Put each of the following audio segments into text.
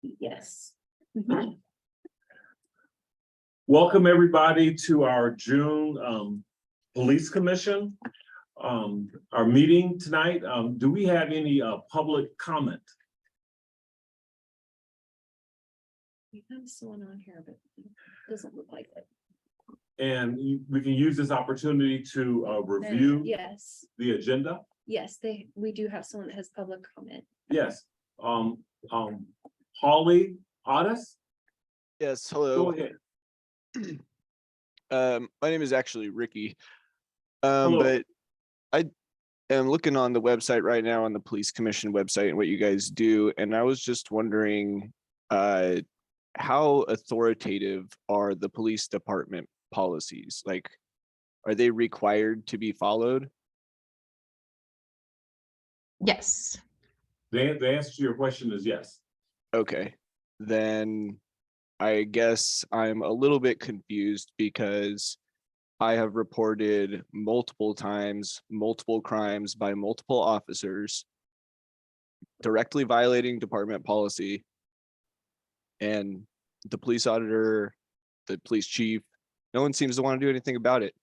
Yes. Welcome everybody to our June Police Commission. Our meeting tonight. Do we have any public comment? We have someone on here, but it doesn't look like it. And we can use this opportunity to review Yes, the agenda. yes, we do have someone that has public comment. Yes. Holly Otis, Yes, go hello. ahead. My name is actually Ricky. Hello. But I am looking on the website right now, on the police commission website, and what you guys do, and I was just wondering how authoritative are the police department policies? Like, are they required to be followed? Yes. The answer to your question is yes. Okay, then I guess I'm a little bit confused because I have reported multiple times, multiple crimes by multiple officers directly violating department policy. And the police auditor, the police chief, no one seems to want to do anything about it.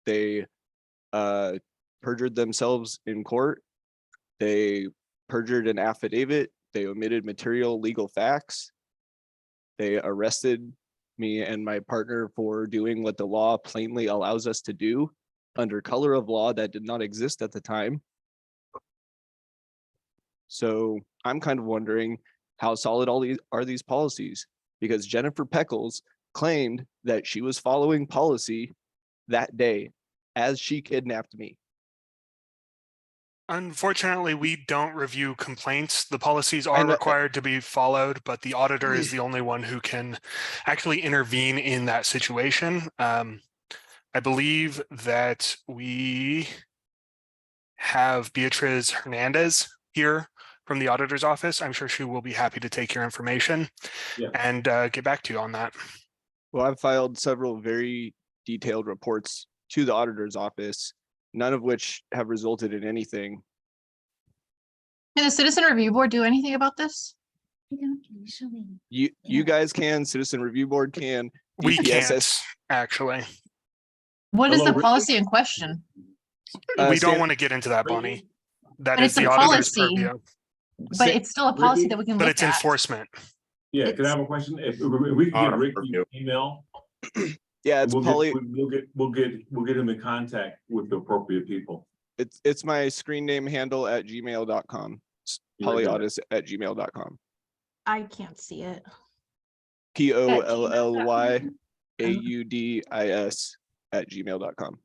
They perjured themselves in court. They perjured an affidavit. They omitted material legal facts. They arrested me and my partner for doing what the law plainly allows us to do under color of law that did not exist at the time. So I'm kind of wondering how solid are these policies, because Jennifer Peckles claimed that she was following policy that day as she kidnapped me. Unfortunately, we don't review complaints. The policies are know- required to be followed, but the auditor is the only one who can actually intervene in that situation. I believe that we have Beatriz Hernandez here from the auditor's office. I'm sure she will be happy to take your information Yeah. and get back to you on that. Well, I've filed several very detailed reports to the auditor's office, none of which have resulted in anything. Can the Citizen Review Board do anything about this? You guys can, Citizen Review Board can. We DPSS can't, actually. What is Hello, the Ricky? policy in question? We don't Stan- want to get into that, Bonnie. That But is it's a the auditor's policy. purview, But it's still a policy Ricky? that we can but look it's at. enforcement. Yeah, can I have a question? If we can get Ricky Review. email, Yeah, it's we'll poly. get him in contact with the appropriate people. It's my screen name handle at gmail.com. Polyotis@gmail.com. I can't see it. POLLYAUDIS@gmail.com.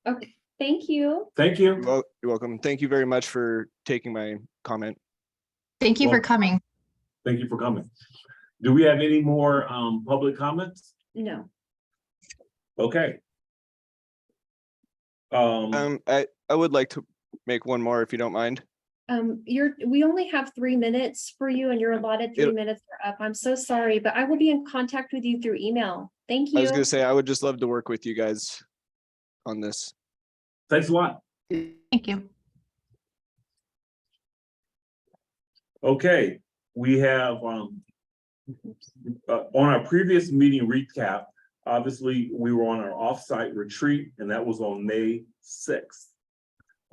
Okay, thank you. Thank you. Well, you're welcome. Thank you very much for taking my comment. Thank you for Well- coming. Thank you for coming. Do we have any more public comments? No, Okay. I would like to make one more if you don't mind. we only have 3 minutes for you and you're allotted 3 It- minutes are up. I'm so sorry, but I will be in contact with you through email. Thank I was you. gonna say, I would just love to work with you guys on this. Thanks a lot. Thank you. Okay, we have on our previous meeting recap, obviously, we were on our offsite retreat and that was on May 6th.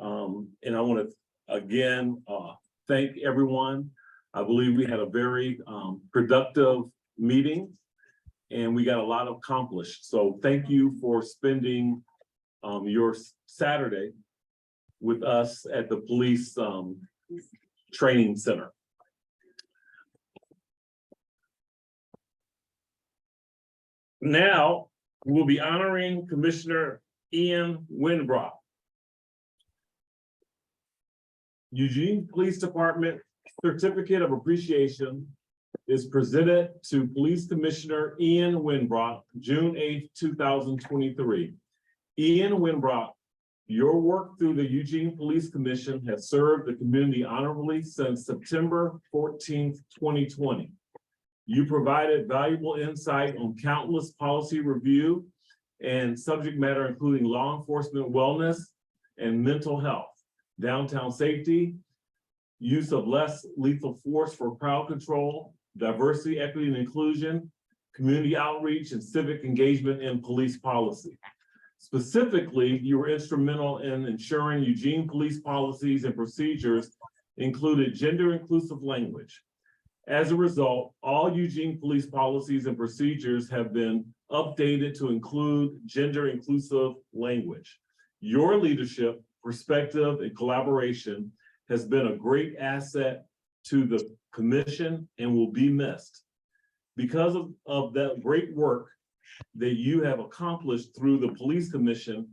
And I want to again thank everyone. I believe we had a very productive meeting and we got a lot accomplished. So thank you for spending your Saturday with us at the police training center. Now, we'll be honoring Commissioner Ian Winbrock. Eugene Police Department Certificate of Appreciation is presented to Police Commissioner Ian Winbrock, June 8th, 2023. Ian Winbrock, your work through the Eugene Police Commission has served the community honorably since September 14th, 2020. You provided valuable insight on countless policy review and subject matter, including law enforcement wellness and mental health, downtown safety, use of less lethal force for crowd control, diversity, equity, and inclusion, community outreach, and civic engagement in police policy. Specifically, you were instrumental in ensuring Eugene police policies and procedures included gender inclusive language. As a result, all Eugene police policies and procedures have been updated to include gender inclusive language. Your leadership, perspective, and collaboration has been a great asset to the commission and will be missed. Because of that great work that you have accomplished through the police commission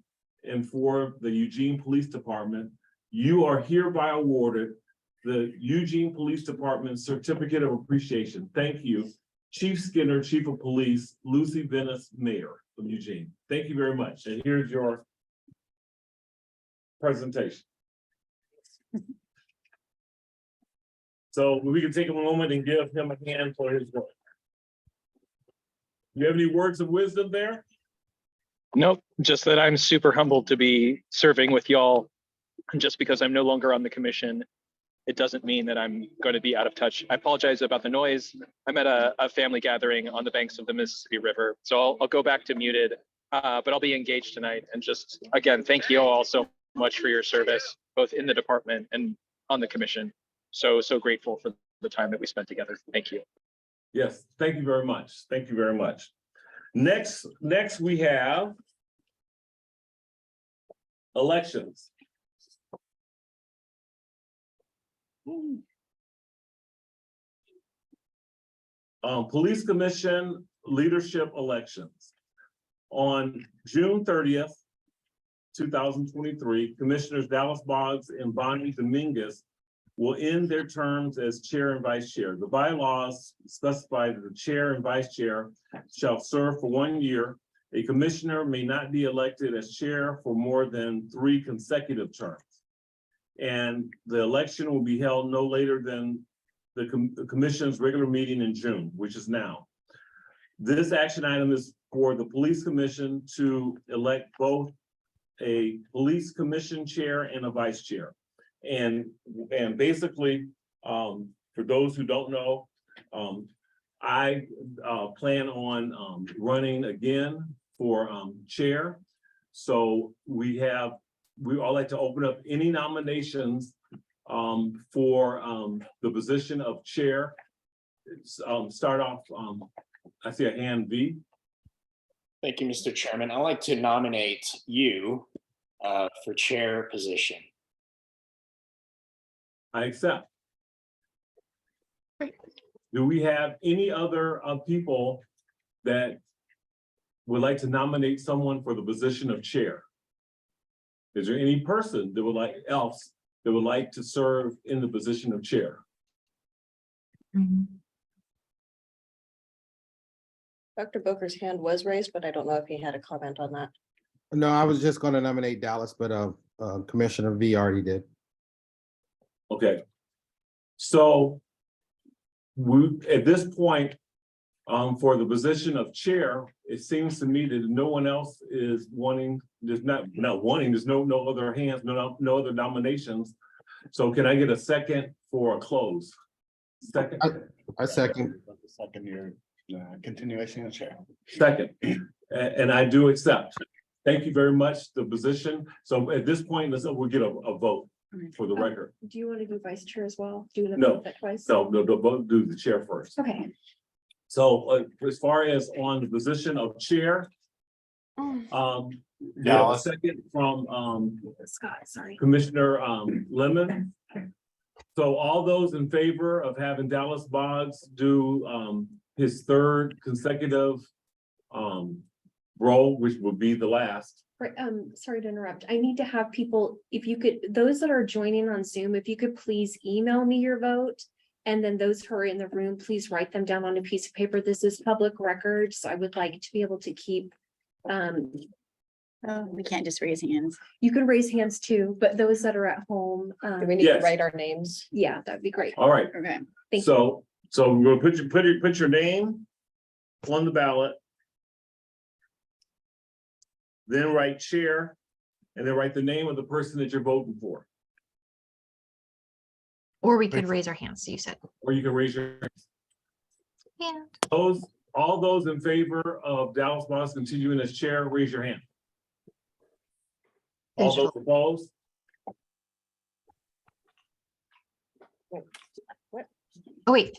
and for the Eugene Police Department, you are hereby awarded the Eugene Police Department Certificate of Appreciation. Thank you, Chief Skinner, Chief of Police, Lucy Venice, Mayor of Eugene. Thank you very much. And here's your presentation. So we can take a moment and give him a hand for his work. You have any words of wisdom there? Nope, just that I'm super humbled to be serving with y'all. And just because I'm no longer on the commission, it doesn't mean that I'm going to be out of touch. I apologize about the noise. I'm at a family gathering on the banks of the Mississippi River. So I'll go back to muted, but I'll be engaged tonight. And just, again, thank you all so much for your service, both in the department and on the commission. So grateful for the time that we spent together. Thank you. Yes, thank you very much. Thank you very much. Next we have elections. Police Commission leadership elections. On June 30th, 2023, Commissioners Dallas Boggs and Bonnie Dominguez will end their terms as chair and vice chair. The bylaws specify that the chair and vice chair shall serve for 1 year. A commissioner may not be elected as chair for more than 3 consecutive terms. And the election will be held no later than the commission's regular meeting in June, which is now. This action item is for the police commission to elect both a police commission chair and a vice chair. And basically, for those who don't know, I plan on running again for chair. So we all like to open up any nominations for the position of chair. Start off, I see a hand, V. Thank you, Mr. Chairman. I'd like to nominate you for chair position. I accept. Great. Do we have any other people that would like to nominate someone for the position of chair? Is there any person that would like to serve in the position of chair? Dr. Booker's hand was raised, but I don't know if he had a comment on that. No, I was just going to nominate Dallas, but Commissioner V already did. Okay. So at this point, for the position of chair, it seems to me that no one else is wanting, there's not wanting, there's no other hands, no other nominations. So can I get a second for a close? Second. I second. Second year continuation of chair. Second, and I do accept. Thank you very much, the position. So at this point, we'll get a vote for the record. Do you want to do vice chair as well? Do you No. want to vote twice? No, vote, do the chair first. Okay. So as far as on the position of chair, we have a Dallas. second from Scott, sorry. Commissioner Lemon. So all those in favor of having Dallas Boggs do his 3rd consecutive role, which would be the last. Right, sorry to interrupt. I need to have people, if you could, those that are joining on Zoom, if you could please email me your vote. And then those who are in the room, please write them down on a piece of paper. This is public record, so I would like to be able to keep. We can't just raise hands. You can raise hands too, but those that are at home. Do we need Yes. to write our names? Yeah, that'd be great. All right, Okay. Thank you. so we're gonna put your name on the ballot. Then write chair, and then write the name of the person that you're voting for, Or we could raise our hands, you said. or you can raise your. Second. All those in favor of Dallas Moss continuing as chair, raise your hand. All those opposed? Oh, wait.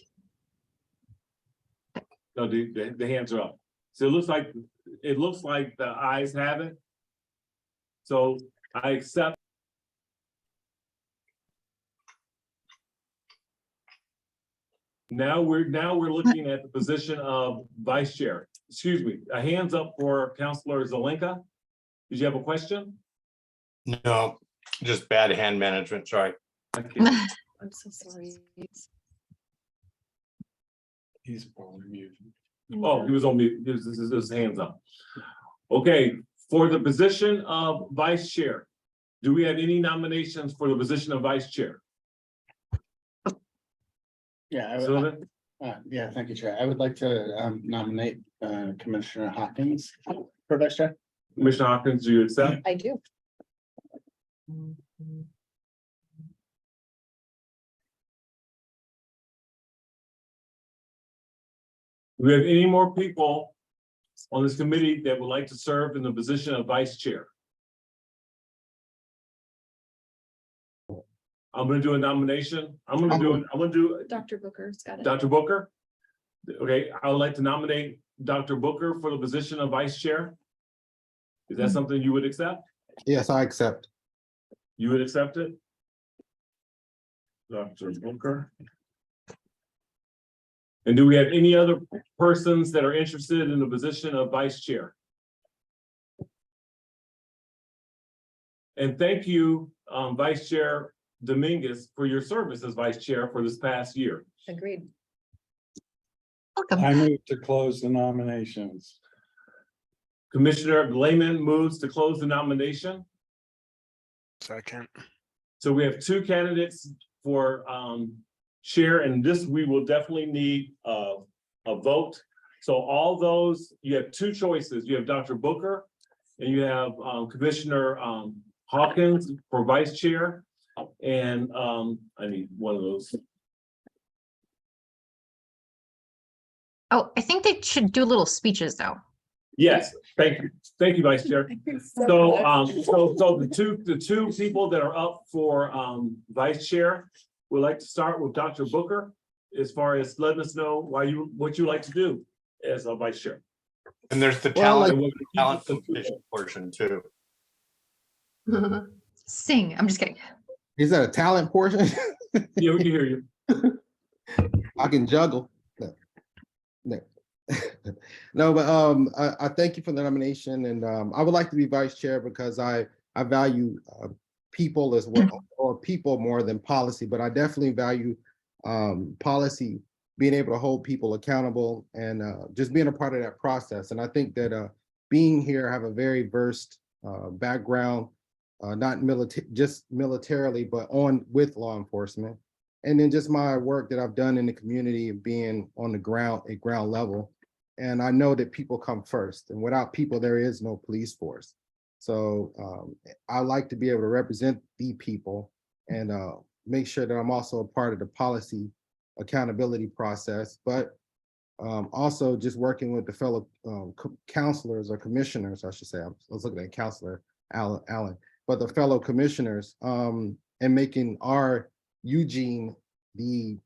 No, the hands are up. So it looks like the ayes have it. So I accept. Now we're looking at the position of vice chair. Excuse me, a hands up for Counselor Zelenka. Did you have a question? No, just bad hand management, sorry. Okay. I'm so sorry. He's probably muted. Oh, he was on mute. His hands up. Okay, for the position of vice chair, do we have any nominations for the position of vice chair? Yeah, Sylvan? yeah, thank you, Chair. I would like to nominate Commissioner Hopkins for vice chair. Commissioner Hopkins, do you accept? I do. Do we have any more people on this committee that would like to serve in the position of vice chair? I'm gonna do a nomination. I'm gonna do Dr. Booker's got it. Dr. Booker. Okay, I would like to nominate Dr. Booker for the position of vice chair. Is that something you would accept? Yes, I accept. You would accept it? Dr. Booker. And do we have any other persons that are interested in the position of vice chair? And thank you, Vice Chair Dominguez, for your service as vice chair for this past year. Agreed. Welcome. I move to close the nominations. Commissioner Lehman moves to close the nomination. Second. So we have two candidates for chair, and this we will definitely need a vote. So all those, you have two choices. You have Dr. Booker and you have Commissioner Hawkins for vice chair. And I need one of those. Oh, I think they should do little speeches though. Yes, thank you, Vice Chair. So the two people that are up for vice chair, we'd like to start with Dr. Booker as far as letting us know what you like to do as a vice chair. And there's the Well, talent competition portion too. Sing. I'm just kidding. Is that a talent portion? Yeah, we can hear you. I can juggle. No. No, but I thank you for the nomination, and I would like to be vice chair because I value people as well, or people more than policy, but I definitely value policy, being able to hold people accountable and just being a part of that process. And I think that being here, I have a very versed background, not just militarily, but with law enforcement. And then just my work that I've done in the community and being on the ground at ground level. And I know that people come first, and without people, there is no police force. So I like to be able to represent the people and make sure that I'm also a part of the policy accountability process, but also just working with the fellow counselors or commissioners, I should say. I was looking at Counselor Allen, but the fellow commissioners and making our Eugene the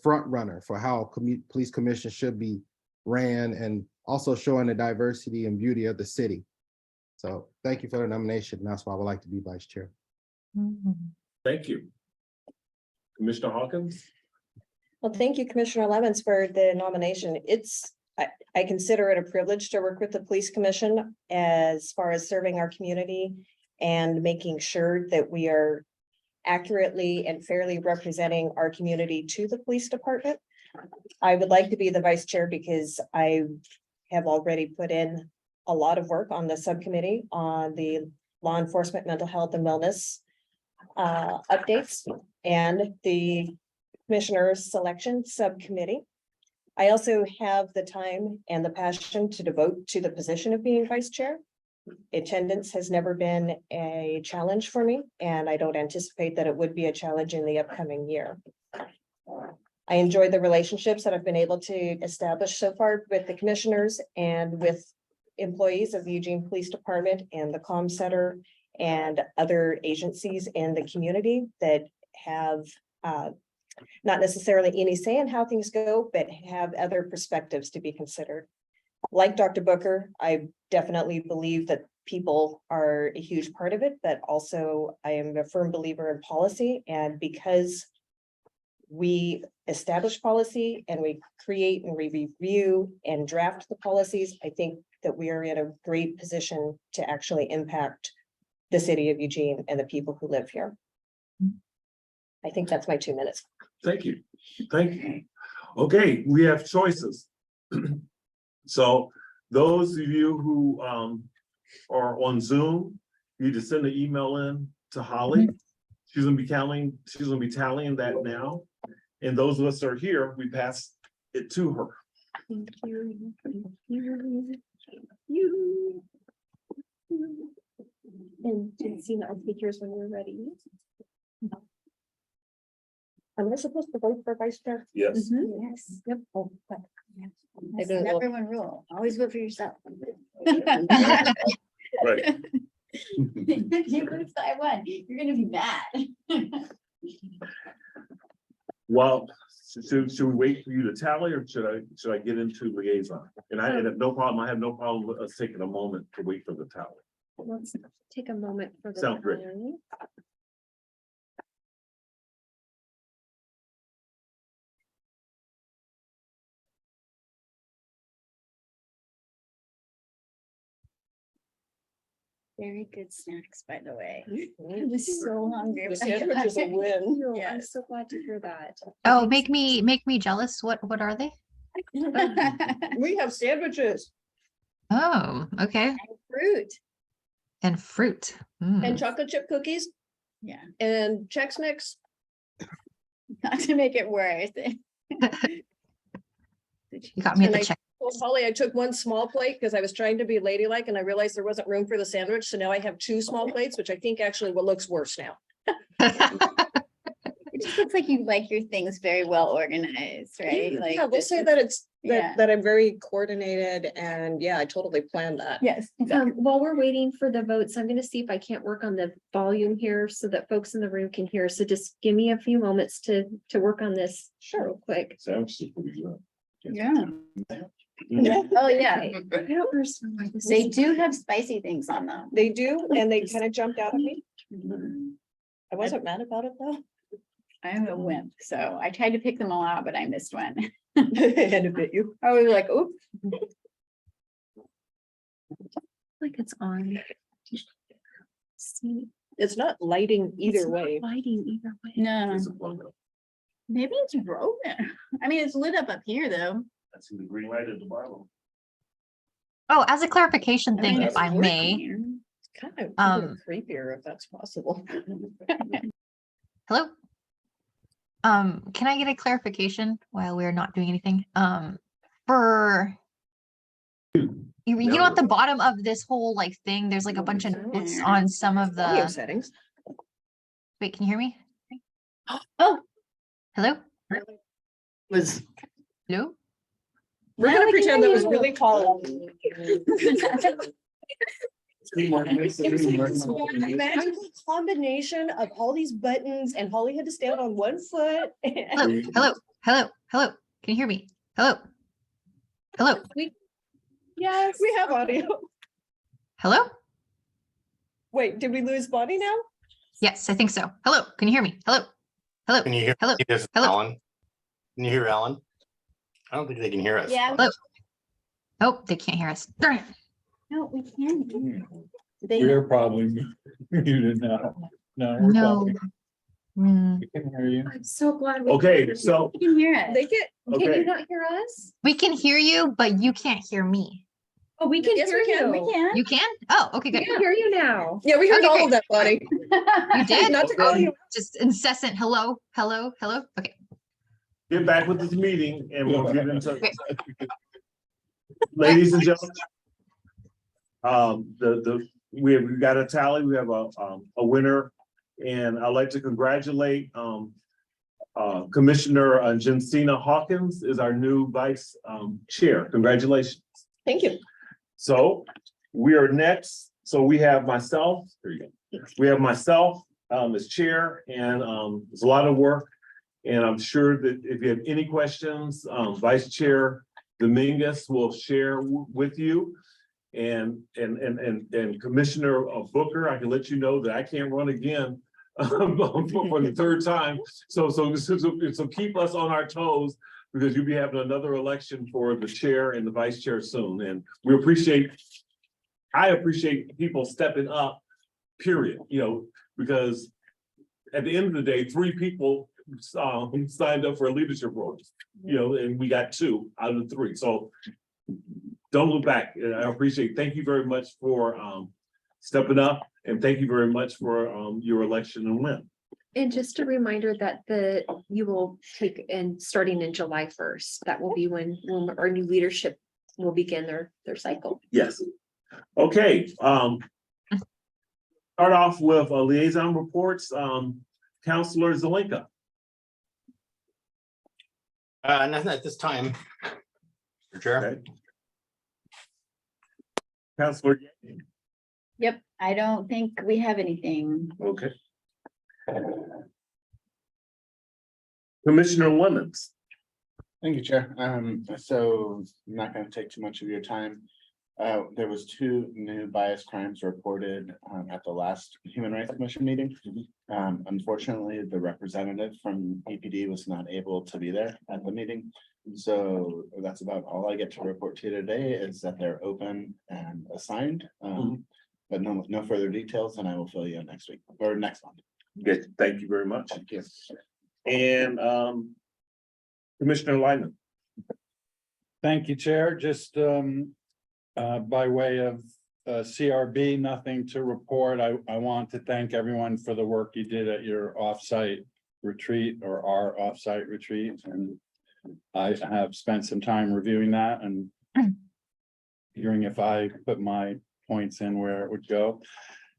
front runner for how police commissions should be ran, and also showing the diversity and beauty of the city. So thank you for the nomination. And that's why I would like to be vice chair. Thank you. Commissioner Hawkins? Well, thank you, Commissioner Lemons, for the nomination. I consider it a privilege to work with the Police Commission as far as serving our community and making sure that we are accurately and fairly representing our community to the police department. I would like to be the vice chair because I have already put in a lot of work on the subcommittee on the law enforcement, mental health and wellness updates and the commissioner's selection subcommittee. I also have the time and the passion to devote to the position of being vice chair. Attendance has never been a challenge for me, and I don't anticipate that it would be a challenge in the upcoming year. I enjoyed the relationships that I've been able to establish so far with the commissioners and with employees of the Eugene Police Department and the comm center and other agencies in the community that have not necessarily any say in how things go, but have other perspectives to be considered. Like Dr. Booker, I definitely believe that people are a huge part of it, but also I am a firm believer in policy. And because we establish policy and we create and we review and draft the policies, I think that we are in a great position to actually impact the city of Eugene and the people who live here. I think that's my 2 minutes. Thank you. Thank you. Okay, we have choices. So those of you who are on Zoom, you need to send an email in to Holly. She's gonna be tallying that now. And those of us that are here, we pass it to her. Thank you. Thank you. Thank you. And Jensine, I'll take yours when you're ready. Am I supposed to vote for vice chair? Yes. Yes. Yep. Oh, but- I don't know. Number one rule, always vote for yourself. Right. You lose by one, you're gonna be mad. Well, should we wait for you to tally or should I get into liaison? And I have no problem with us taking a moment to wait for the tally. Let's take a moment for the. Sounds great. tally. Very good snacks, by the way. I was so hungry. The sandwich is a win. No, I'm Yes. so glad to hear that. Oh, make me jealous. What are they? We have sandwiches Oh, okay. Fruit. And fruit. Mm. and chocolate chip cookies Yeah, and Chex Mix. not to make it worse. You got me at And the I check. told Holly I took one small plate because I was trying to be ladylike and I realized there wasn't room for the sandwich. So now I have 2 small plates, which I think actually what looks worse now. It just looks like you like your things very well organized, right? Like Yeah, we'll this say is- that it's yeah. that I'm very coordinated and yeah, I totally planned that. Yes, exactly. While we're waiting for the votes, I'm gonna see if I can't work on the volume here so that folks in the room can hear. So just give me a few moments to work on this real quick. Sounds pretty good. Yeah. Mhm. Oh, yeah. I don't understand why this They is- do have spicy things on them. They do, and they kind of jumped out at me. Mhm. I wasn't mad about it though. I'm a wimp, so I tried to pick them all out, but I missed one. Had to bit you. I was like, oops. Like it's on. See, It's not lighting it's either not way. lighting either way. No, It's a plug up. maybe it's broken. I mean, it's lit up here though. I see the green light at the bottom. Oh, as a clarification I thing, mean, if it's I may. working. It's kind of Um, creepier if that's possible. Hello? Can I get a clarification while we're not doing anything? For you know, at the bottom of this whole like thing, there's like a bunch of notes on some of Audio the, settings. wait, can you hear me? Oh. Hello? Was, Hello? we're Now gonna we can pretend that hear was you. really tall. Magical combination of all these buttons and Holly had to stand on one foot. Hello? Hello? Hello? Hello? Can you hear me? Hello? Hello? Yes, we have audio. Hello? Wait, did we lose Bonnie now? Yes, I think so. Hello? Can you hear me? Hello? Hello? Can you hear? Hello? This is Hello? Alan. Can you hear Alan? I don't think they can hear us. Yeah. Hello? Oh, they can't hear us. Darn it. No, we can't. They, We're probably muted now. No, we're No. talking. Hmm. We can hear you. I'm so glad. we- Okay, so, you can hear it. They get, Can okay. you not hear us? We can hear you, but you can't hear me. Oh, we can Yes, hear we can. you. We can. You can? Oh, okay, We good. can hear you now. yeah, we heard Okay, all great. of that, Bonnie. You did? Not to call you. Just incessant hello, hello, hello. Okay. Get back with this meeting and we'll get into. Okay. Ladies and gentlemen. We've got a tally, we have a winner, and I'd like to congratulate, Commissioner Jensina Hawkins is our new vice chair. Congratulations. Thank you. So we are next. So we have myself, there you go. We have myself as chair, and there's a lot of work. And I'm sure that if you have any questions, Vice Chair Dominguez will share with you. And Commissioner Booker, I can let you know that I can't run again for the third time. So keep us on our toes, because you'll be having another election for the chair and the vice chair soon. And I appreciate people stepping up, period, because at the end of the day, 3 people signed up for a leadership role, and we got 2 out of the 3. So don't look back. And I appreciate, thank you very much for stepping up, and thank you very much for your election and win. And just a reminder that you will take, and starting in July 1st, that will be when our new leadership will begin their cycle. Yes. Okay. Start off with liaison reports. Councilor Zelinka. Nothing at this time. Mr. Chair. Okay. Councilor. Yep, I don't think we have anything. Okay. Commissioner Lemons. Thank you, Chair. So I'm not going to take too much of your time. There was 2 new bias crimes reported at the last Human Rights Commission meeting. Unfortunately, the representative from EPD was not able to be there at the meeting. So that's about all I get to report to you today, is that they're open and assigned. But no further details, and I will fill you in next week or next month. Good, thank you very much. Thank you. And Commissioner Lyman. Thank you, Chair. Just by way of CRB, nothing to report. I want to thank everyone for the work you did at your offsite retreat, or our offsite retreat. And I have spent some time reviewing that and hearing if I put my points in where it would go.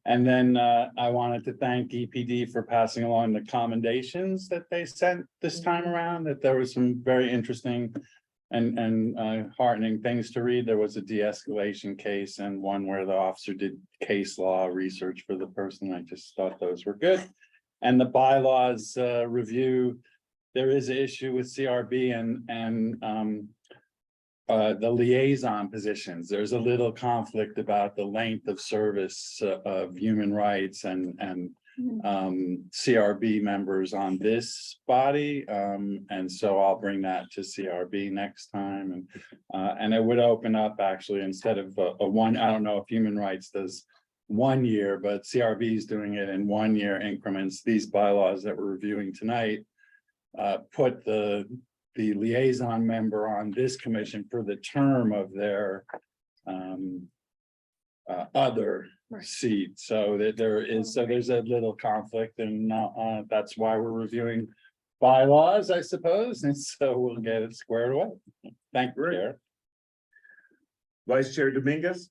And then I wanted to thank EPD for passing along the commendations that they sent this time around, that there was some very interesting and heartening things to read. There was a de-escalation case and one where the officer did case law research for the person. I just thought those were good. And the bylaws review, there is an issue with CRB and the liaison positions. There's a little conflict about the length of service of human rights and CRB members on this body. And so I'll bring that to CRB next time. And it would open up, actually, instead of a one, I don't know if human rights does 1 year, but CRB is doing it in 1 year increments. These bylaws that we're reviewing tonight put the liaison member on this commission for the term of their other seat. So that there's a little conflict, and that's why we're reviewing bylaws, I suppose. And so we'll get it squared away. Thank you, Chair. Vice Chair Dominguez.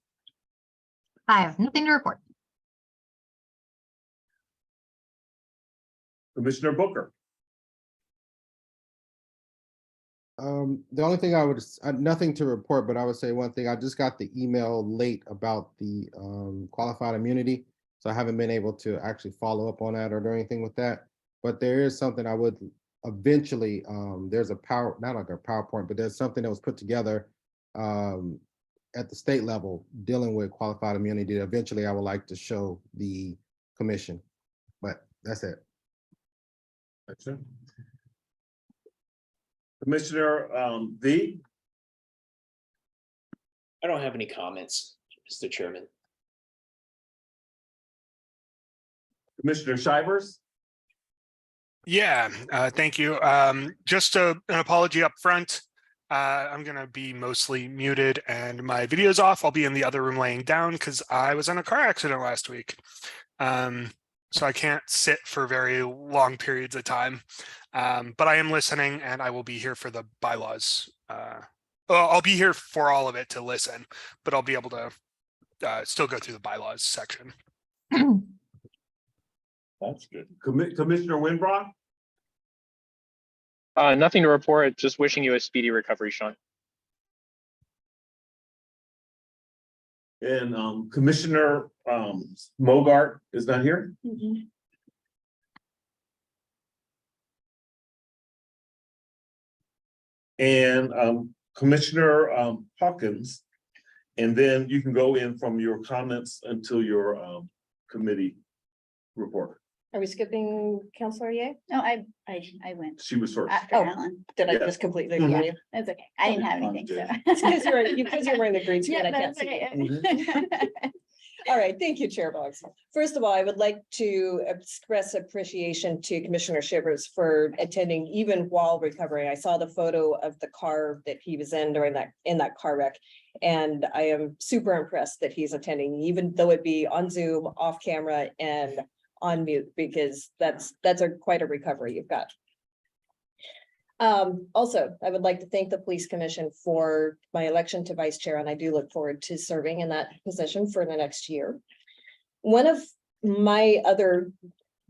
I have nothing to report. Commissioner Booker. The only thing I would, nothing to report, but I would say one thing. I just got the email late about the qualified immunity. So I haven't been able to actually follow up on that or do anything with that. But there is something I would eventually, there's a not like a PowerPoint, but there's something that was put together at the state level dealing with qualified immunity. Eventually, I would like to show the commission, but that's it. That's it. Commissioner V. I don't have any comments, Mr. Chairman. Commissioner Shivers. Yeah, thank you. Just an apology up front. I'm going to be mostly muted and my video's off. I'll be in the other room laying down because I was in a car accident last week. So I can't sit for very long periods of time. But I am listening and I will be here for the bylaws. I'll be here for all of it to listen, but I'll be able to still go through the bylaws section. That's good. Commissioner Winbrock. Nothing to report, just wishing you a speedy recovery, Sean. And Commissioner Mogart is not here. And Commissioner Hawkins. And then you can go in from your comments until your committee report. Are we skipping Counselor Ye? No, I went She was first. after Oh. Alan. Did I Yeah. just completely Mhm. ignore you? That's okay. I didn't have anything, so. It's because you're wearing the green screen. Yeah, I can't that's see. okay. All right, thank you, Chair Boggs. First of all, I would like to express appreciation to Commissioner Shivers for attending even while recovering. I saw the photo of the car that he was in during that car wreck. And I am super impressed that he's attending, even though it be on Zoom, off camera and on mute, because that's quite a recovery you've got. Also, I would like to thank the Police Commission for my election to vice chair, and I do look forward to serving in that position for the next year. One of my other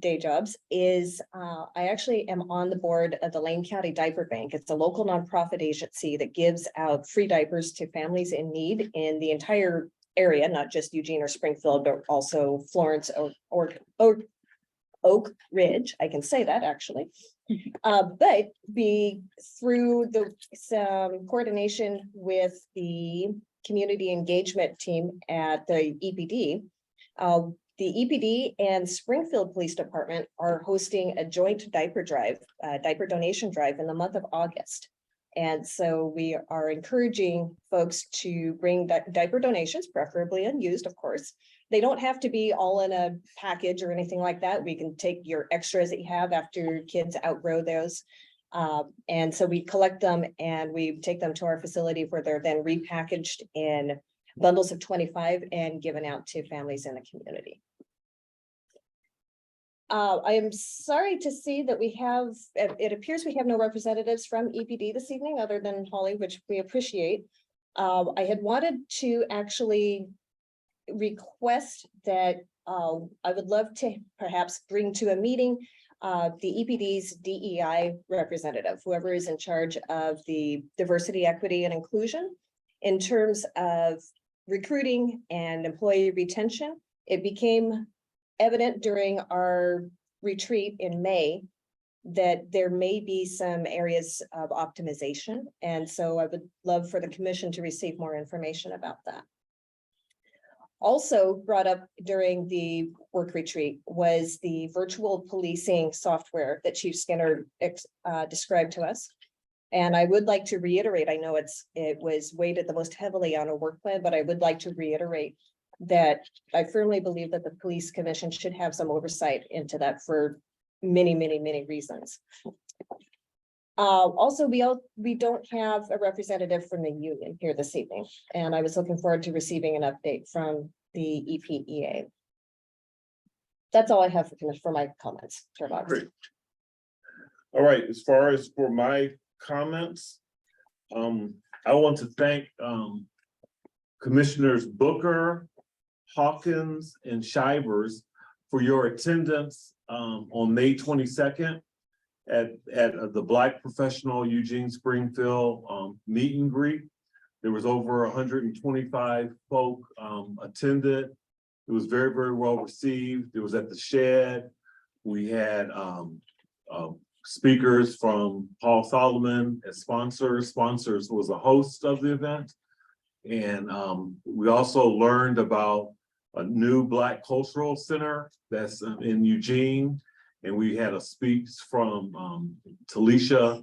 day jobs is I actually am on the board of the Lane County Diaper Bank. It's a local nonprofit agency that gives out free diapers to families in need in the entire area, not just Eugene or Springfield, but also Florence or Oak Ridge. I can say that actually. But through some coordination with the community engagement team at the EPD, the EPD and Springfield Police Department are hosting a joint diaper drive, diaper donation drive in the month of August. And so we are encouraging folks to bring diaper donations, preferably unused, of course. They don't have to be all in a package or anything like that. We can take your extras that you have after kids outgrow those. And so we collect them and we take them to our facility where they're then repackaged in bundles of 25 and given out to families in the community. I am sorry to see that it appears we have no representatives from EPD this evening other than Holly, which we appreciate. I had wanted to actually request that I would love to perhaps bring to a meeting the EPD's DEI representative, whoever is in charge of the diversity, equity, and inclusion in terms of recruiting and employee retention. It became evident during our retreat in May that there may be some areas of optimization. And so I would love for the commission to receive more information about that. Also brought up during the work retreat was the virtual policing software that Chief Skinner described to us. And I would like to reiterate, I know it was weighted the most heavily on a work plan, but I would like to reiterate that I firmly believe that the police commission should have some oversight into that for many, many, many reasons. Also, we don't have a representative from the union here this evening, and I was looking forward to receiving an update from the EPEA. That's all I have for my comments. Chair Boggs. Great. All right, as far as for my comments, I want to thank Commissioners Booker, Hawkins, and Shivers for your attendance on May 22nd at the Black Professional Eugene Springfield meet and greet. There was over 125 folk attended. It was very, very well received. It was at the shed. We had speakers from Paul Solomon as sponsors. Sponsors was a host of the event. And we also learned about a new Black Cultural Center that's in Eugene. And we had a speech from Talisha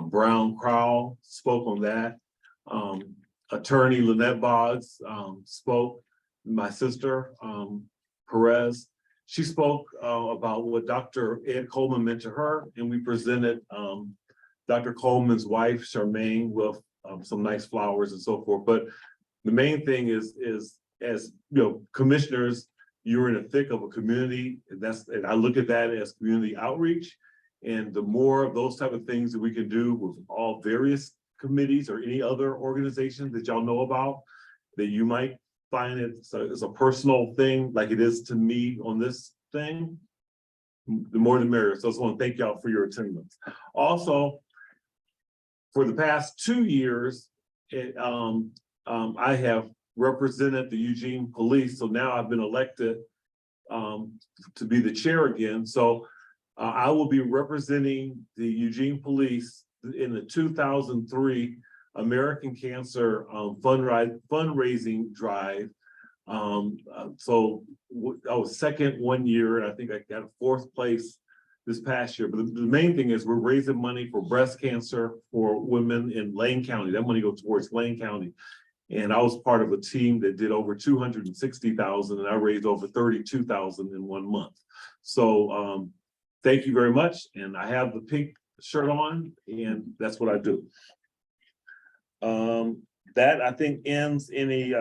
Brown Crowell spoke on that. Attorney Lynette Boggs spoke, my sister Perez. She spoke about what Dr. Ed Coleman meant to her, and we presented Dr. Coleman's wife, Charmaine, with some nice flowers and so forth. But the main thing is as you know, commissioners, you're in the thick of a community, and I look at that as community outreach. And the more of those type of things that we can do with all various committees or any other organizations that y'all know about, that you might find it's a personal thing like it is to me on this thing, the more the merrier. So I just want to thank y'all for your attendance. Also, for the past 2 years, I have represented the Eugene Police. So now I've been elected to be the chair again. So I will be representing the Eugene Police in the 2003 American Cancer fundraising drive. So I was second 1 year, and I think I got 4th place this past year. But the main thing is we're raising money for breast cancer for women in Lane County. That money goes towards Lane County. And I was part of a team that did over 260,000, and I raised over 32,000 in 1 month. So thank you very much. And I have the pink shirt on, and that's what I do. That I think ends any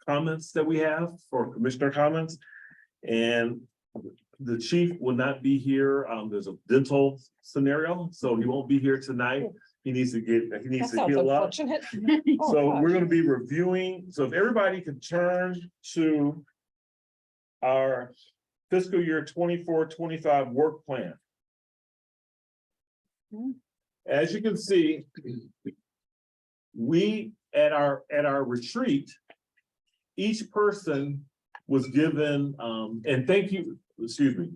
comments that we have for commissioner comments. And the chief will not be here. There's a dental scenario, so he won't be here tonight. He needs to heal up. So we're gonna be reviewing. So if everybody could turn to our fiscal year 24-25 work plan. As you can see, we at our retreat, each person was given, and thank you, excuse me,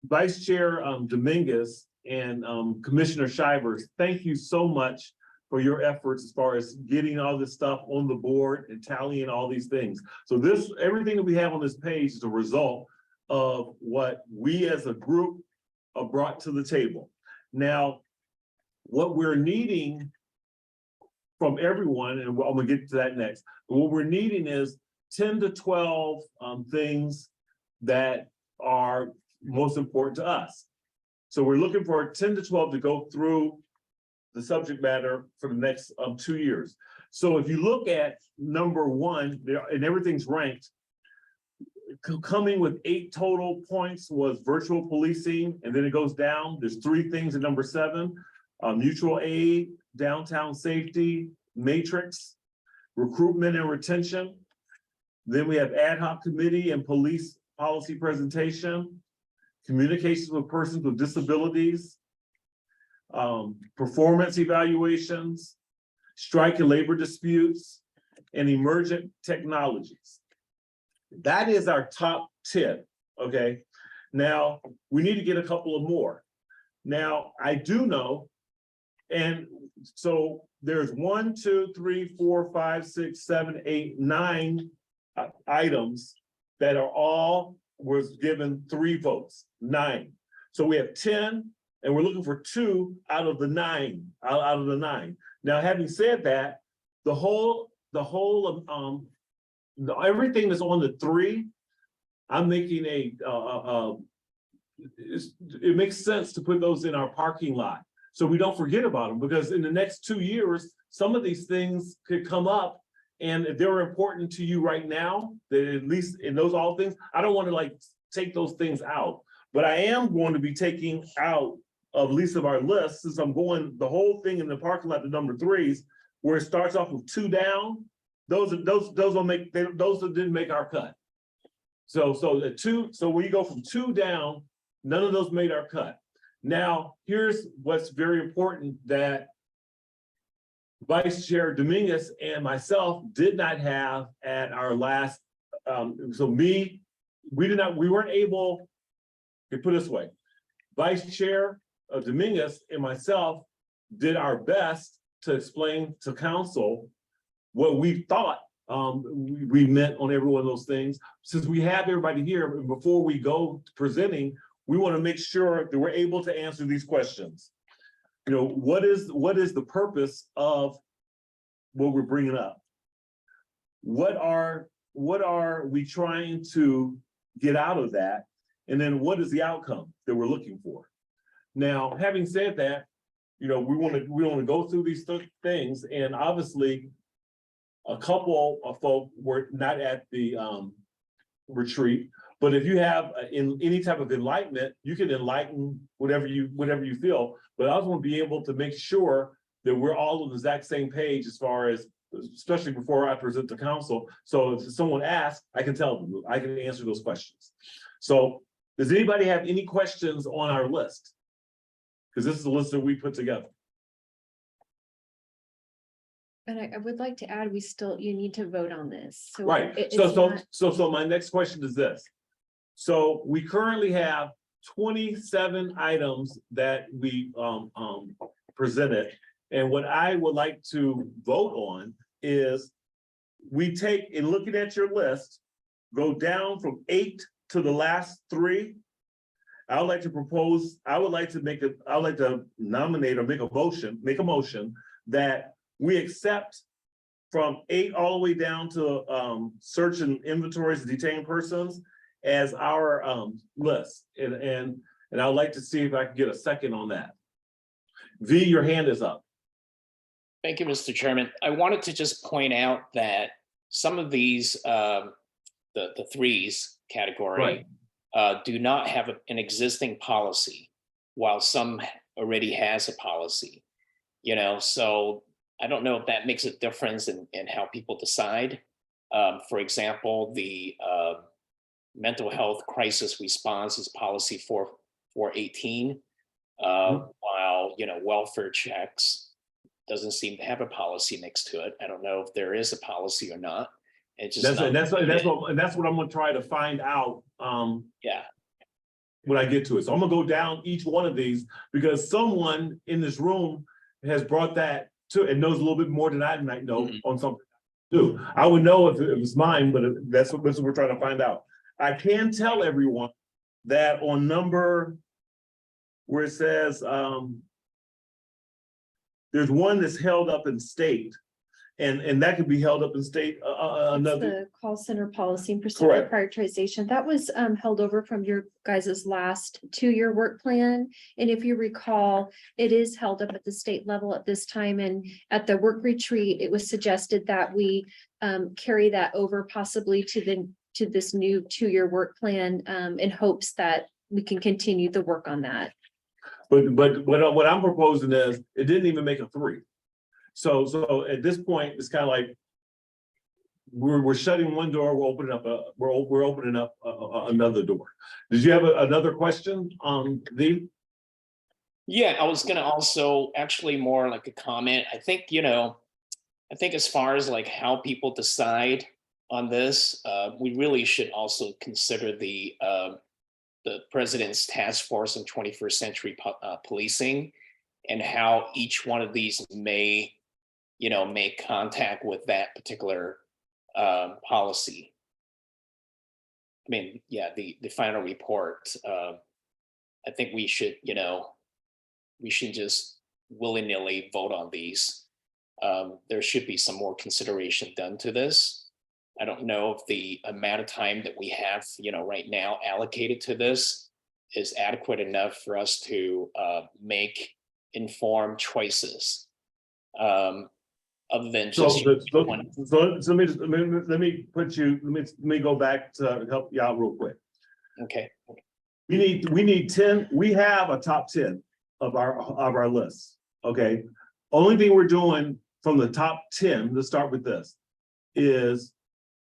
Vice Chair Dominguez and Commissioner Shivers, thank you so much for your efforts as far as getting all this stuff on the board and tallying all these things. So everything that we have on this page is a result of what we as a group brought to the table. Now, what we're needing from everyone, and I'm gonna get to that next, but what we're needing is 10 to 12 things that are most important to us. So we're looking for 10 to 12 to go through the subject matter for the next 2 years. So if you look at number 1, and everything's ranked, coming with 8 total points was virtual policing, and then it goes down. There's 3 things at number 7, mutual aid, downtown safety, matrix, recruitment and retention. Then we have ad hoc committee and police policy presentation, communications with persons with disabilities, performance evaluations, strike and labor disputes, and emergent technologies. That is our top 10, okay? Now, we need to get a couple of more. Now, I do know, and so there's 1, 2, 3, 4, 5, 6, 7, 8, 9 items that are all was given 3 votes, 9. So we have 10, and we're looking for 2 out of the 9, out of the 9. Now, having said that, everything that's on the 3, I'm making it makes sense to put those in our parking lot so we don't forget about them, because in the next 2 years, some of these things could come up, and if they're important to you right now, that at least in those all things, I don't want to take those things out, but I am going to be taking out of least of our list, since I'm going the whole thing in the parking lot, the number 3s, where it starts off with 2 down. Those didn't make our cut. So the 2, so when you go from 2 down, none of those made our cut. Now, here's what's very important that Vice Chair Dominguez and myself did not have at our last, we weren't able, to put it this way, Vice Chair Dominguez and myself did our best to explain to council what we thought we meant on every one of those things. Since we have everybody here, before we go to presenting, we want to make sure that we're able to answer these questions. You know, what is the purpose of what we're bringing up? What are we trying to get out of that? And then what is the outcome that we're looking for? Now, having said that, you know, we want to go through these things, and obviously a couple of folk were not at the retreat, but if you have in any type of enlightenment, you can enlighten whatever you feel. But I just want to be able to make sure that we're all on the exact same page as far as especially before I present to council. So if someone asks, I can tell them, I can answer those questions. So does anybody have any questions on our list? Because this is the list that we put together. And I would like to add, you need to vote on this. So Right, it's so my next question is this. So we currently have 27 items that we presented. And what I would like to vote on is we take, in looking at your list, go down from 8 to the last 3. I would like to propose, I would like to nominate or make a motion that we accept from 8 all the way down to search and inventories of detained persons as our list. And I would like to see if I can get a second on that. V, your hand is up. Thank you, Mr. Chairman. I wanted to just point out that some of these, the threes category, do not have an existing policy, while some already has a policy. You know, so I don't know if that makes a difference in how people decide. For example, the mental health crisis response is policy 418, while, you know, welfare checks doesn't seem to have a policy next to it. I don't know if there is a policy or not. It's just That's what I'm gonna try to find out. Yeah. When I get to it. So I'm gonna go down each one of these because someone in this room has brought that to and knows a little bit more than I might know on something. Too. I would know if it was mine, but that's what we're trying to find out. I can tell everyone that on number where it says there's one that's held up in state, and that could be held up in state. Another the call center policy and procedure prioritization that was held over from your guys' last 2-year work plan. And if you recall, it is held up at the state level at this time. And at the work retreat, it was suggested that we carry that over possibly to this new 2-year work plan in hopes that we can continue the work on that. But what I'm proposing is it didn't even make a 3. So at this point, it's kind of like we're shutting one door, we're opening up another door. Did you have another question, V? Yeah, I was gonna also actually more like a comment. I think, you know, as far as like how people decide on this, we really should also consider the president's task force on 21st century policing and how each one of these may, you know, make contact with that particular policy. I mean, yeah, the final report, I think we should, you know, we should just willy-nilly vote on these. There should be some more consideration done to this. I don't know if the amount of time that we have, you know, right now allocated to this is adequate enough for us to make informed choices. Other than just let me go back to help you out real quick. Okay. We need 10. We have a top 10 of our list. Okay. Only thing we're doing from the top 10, let's start with this, is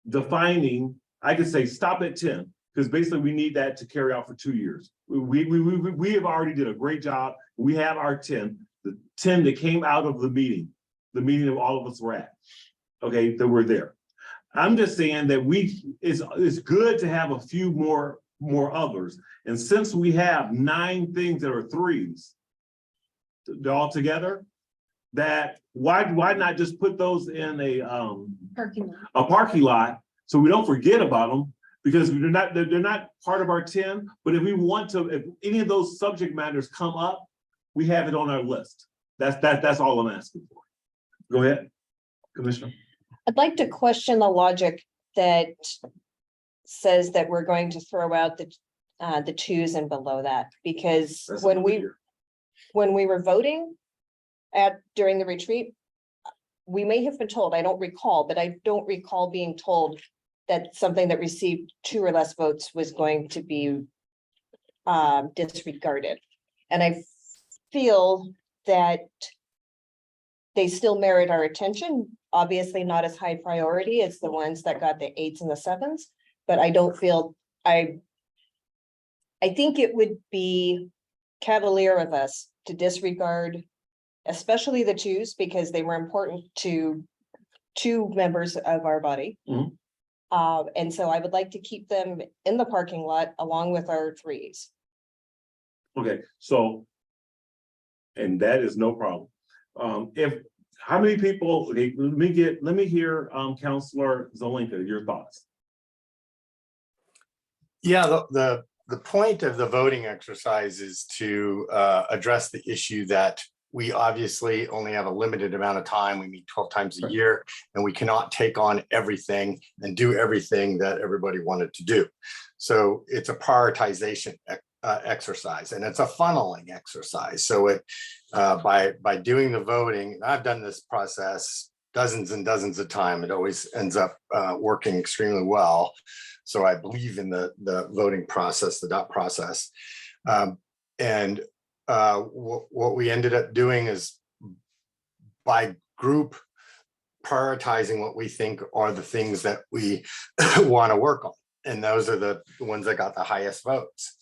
defining, I could say stop at 10, because basically we need that to carry out for 2 years. We have already did a great job. We have our 10, the 10 that came out of the meeting that all of us were at, okay, that were there. I'm just saying that it's good to have a few more others. And since we have 9 things that are 3s all together, that why not just put those in a parking lot so we don't forget about them, because they're not part of our 10. But if we want to, if any of those subject matters come up, we have it on our list. That's all I'm asking for. Go ahead, Commissioner. I'd like to question the logic that says that we're going to throw out the 2s and below that, because when we were voting during the retreat, we may have been told, I don't recall, but I don't recall being told that something that received 2 or less votes was going to be disregarded. And I feel that they still merit our attention, obviously not as high priority as the ones that got the 8s and the 7s, but I don't feel, I think it would be cavalier of us to disregard, especially the 2s, because they were important to 2 members of our body. Mhm. And so I would like to keep them in the parking lot along with our 3s. Okay, so. And that is no problem. How many people, okay, let me hear, Counselor Zelinka, your thoughts. Yeah, the point of the voting exercise is to address the issue that we obviously only have a limited amount of time. We meet 12 times a year, and we cannot take on everything and do everything that everybody wanted to do. So it's a prioritization exercise, and it's a funneling exercise. So it by doing the voting, I've done this process dozens and dozens of times. It always ends up working extremely well. So I believe in the voting process, the dot process. And what we ended up doing is by group prioritizing what we think are the things that we want to work on. And those are the ones that got the highest votes.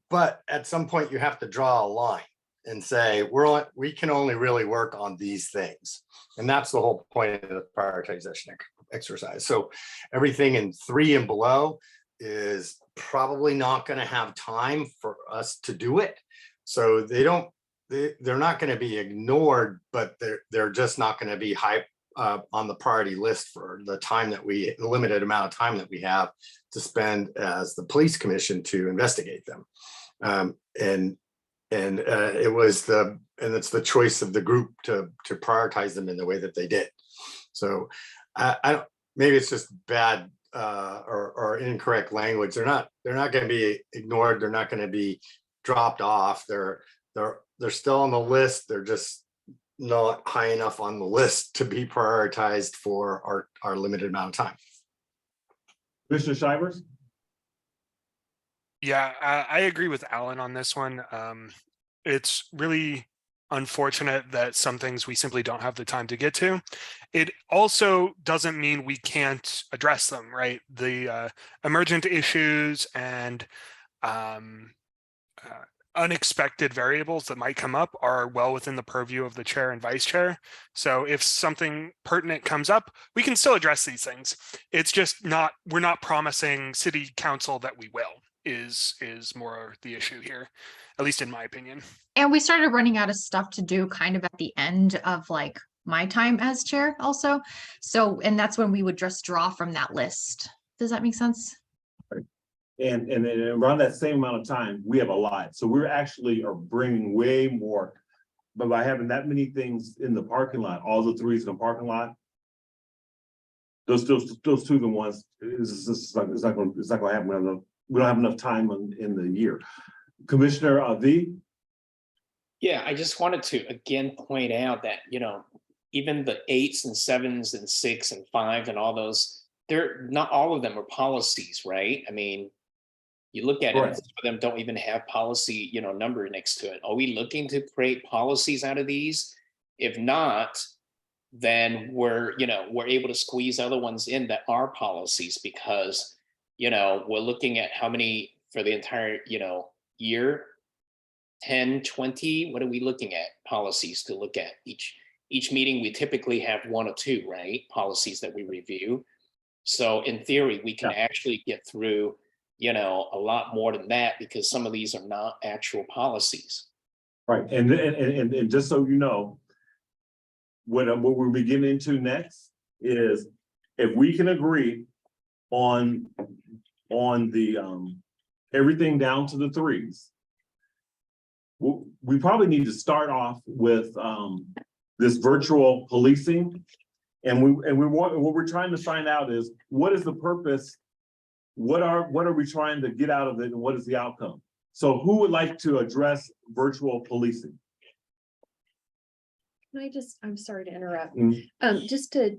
But at some point you have to draw a line and say, we can only really work on these things. And that's the whole point of the prioritization exercise. So everything in 3 and below is probably not going to have time for us to do it. So they're not going to be ignored, but they're just not going to be high on the priority list for the limited amount of time that we have to spend as the police commission to investigate them. And it's the choice of the group to prioritize them in the way that they did. So I don't, maybe it's just bad or incorrect language. They're not going to be ignored. They're not going to be dropped off. They're still on the list. They're just not high enough on the list to be prioritized for our limited amount of time. Commissioner Shivers? Yeah, I agree with Alan on this one. It's really unfortunate that some things we simply don't have the time to get to. It also doesn't mean we can't address them, right? The emergent issues and unexpected variables that might come up are well within the purview of the chair and vice chair. So if something pertinent comes up, we can still address these things. It's just we're not promising city council that we will, is more the issue here, at least in my opinion. And we started running out of stuff to do kind of at the end of like my time as chair also. So, and that's when we would just draw from that list. Does that make sense? And around that same amount of time, we have a lot. So we're actually are bringing way more. But by having that many things in the parking lot, all the 3s in the parking lot, those 2 are the ones. It's not going to happen. We don't have enough time in the year. Commissioner V. Yeah, I just wanted to again point out that, even the 8s and 7s and 6 and 5 and all those, they're not all of them are policies, right? I mean, you look at it, some of them don't even have policy, number next to it. Are we looking to create policies out of these? If not, then we're able to squeeze other ones in that are policies, because, we're looking at how many for the entire, year, 10, 20, what are we looking at policies to look at each meeting? We typically have 1 or 2, right? Policies that we review. So in theory, we can actually get through, a lot more than that, because some of these are not actual policies. Right, and just so you know, what we're beginning into next is if we can agree on the everything down to the 3s. We probably need to start off with this virtual policing, and what we're trying to find out is what is the purpose. What are we trying to get out of it, and what is the outcome? So who would like to address virtual policing? I'm sorry to interrupt. Just to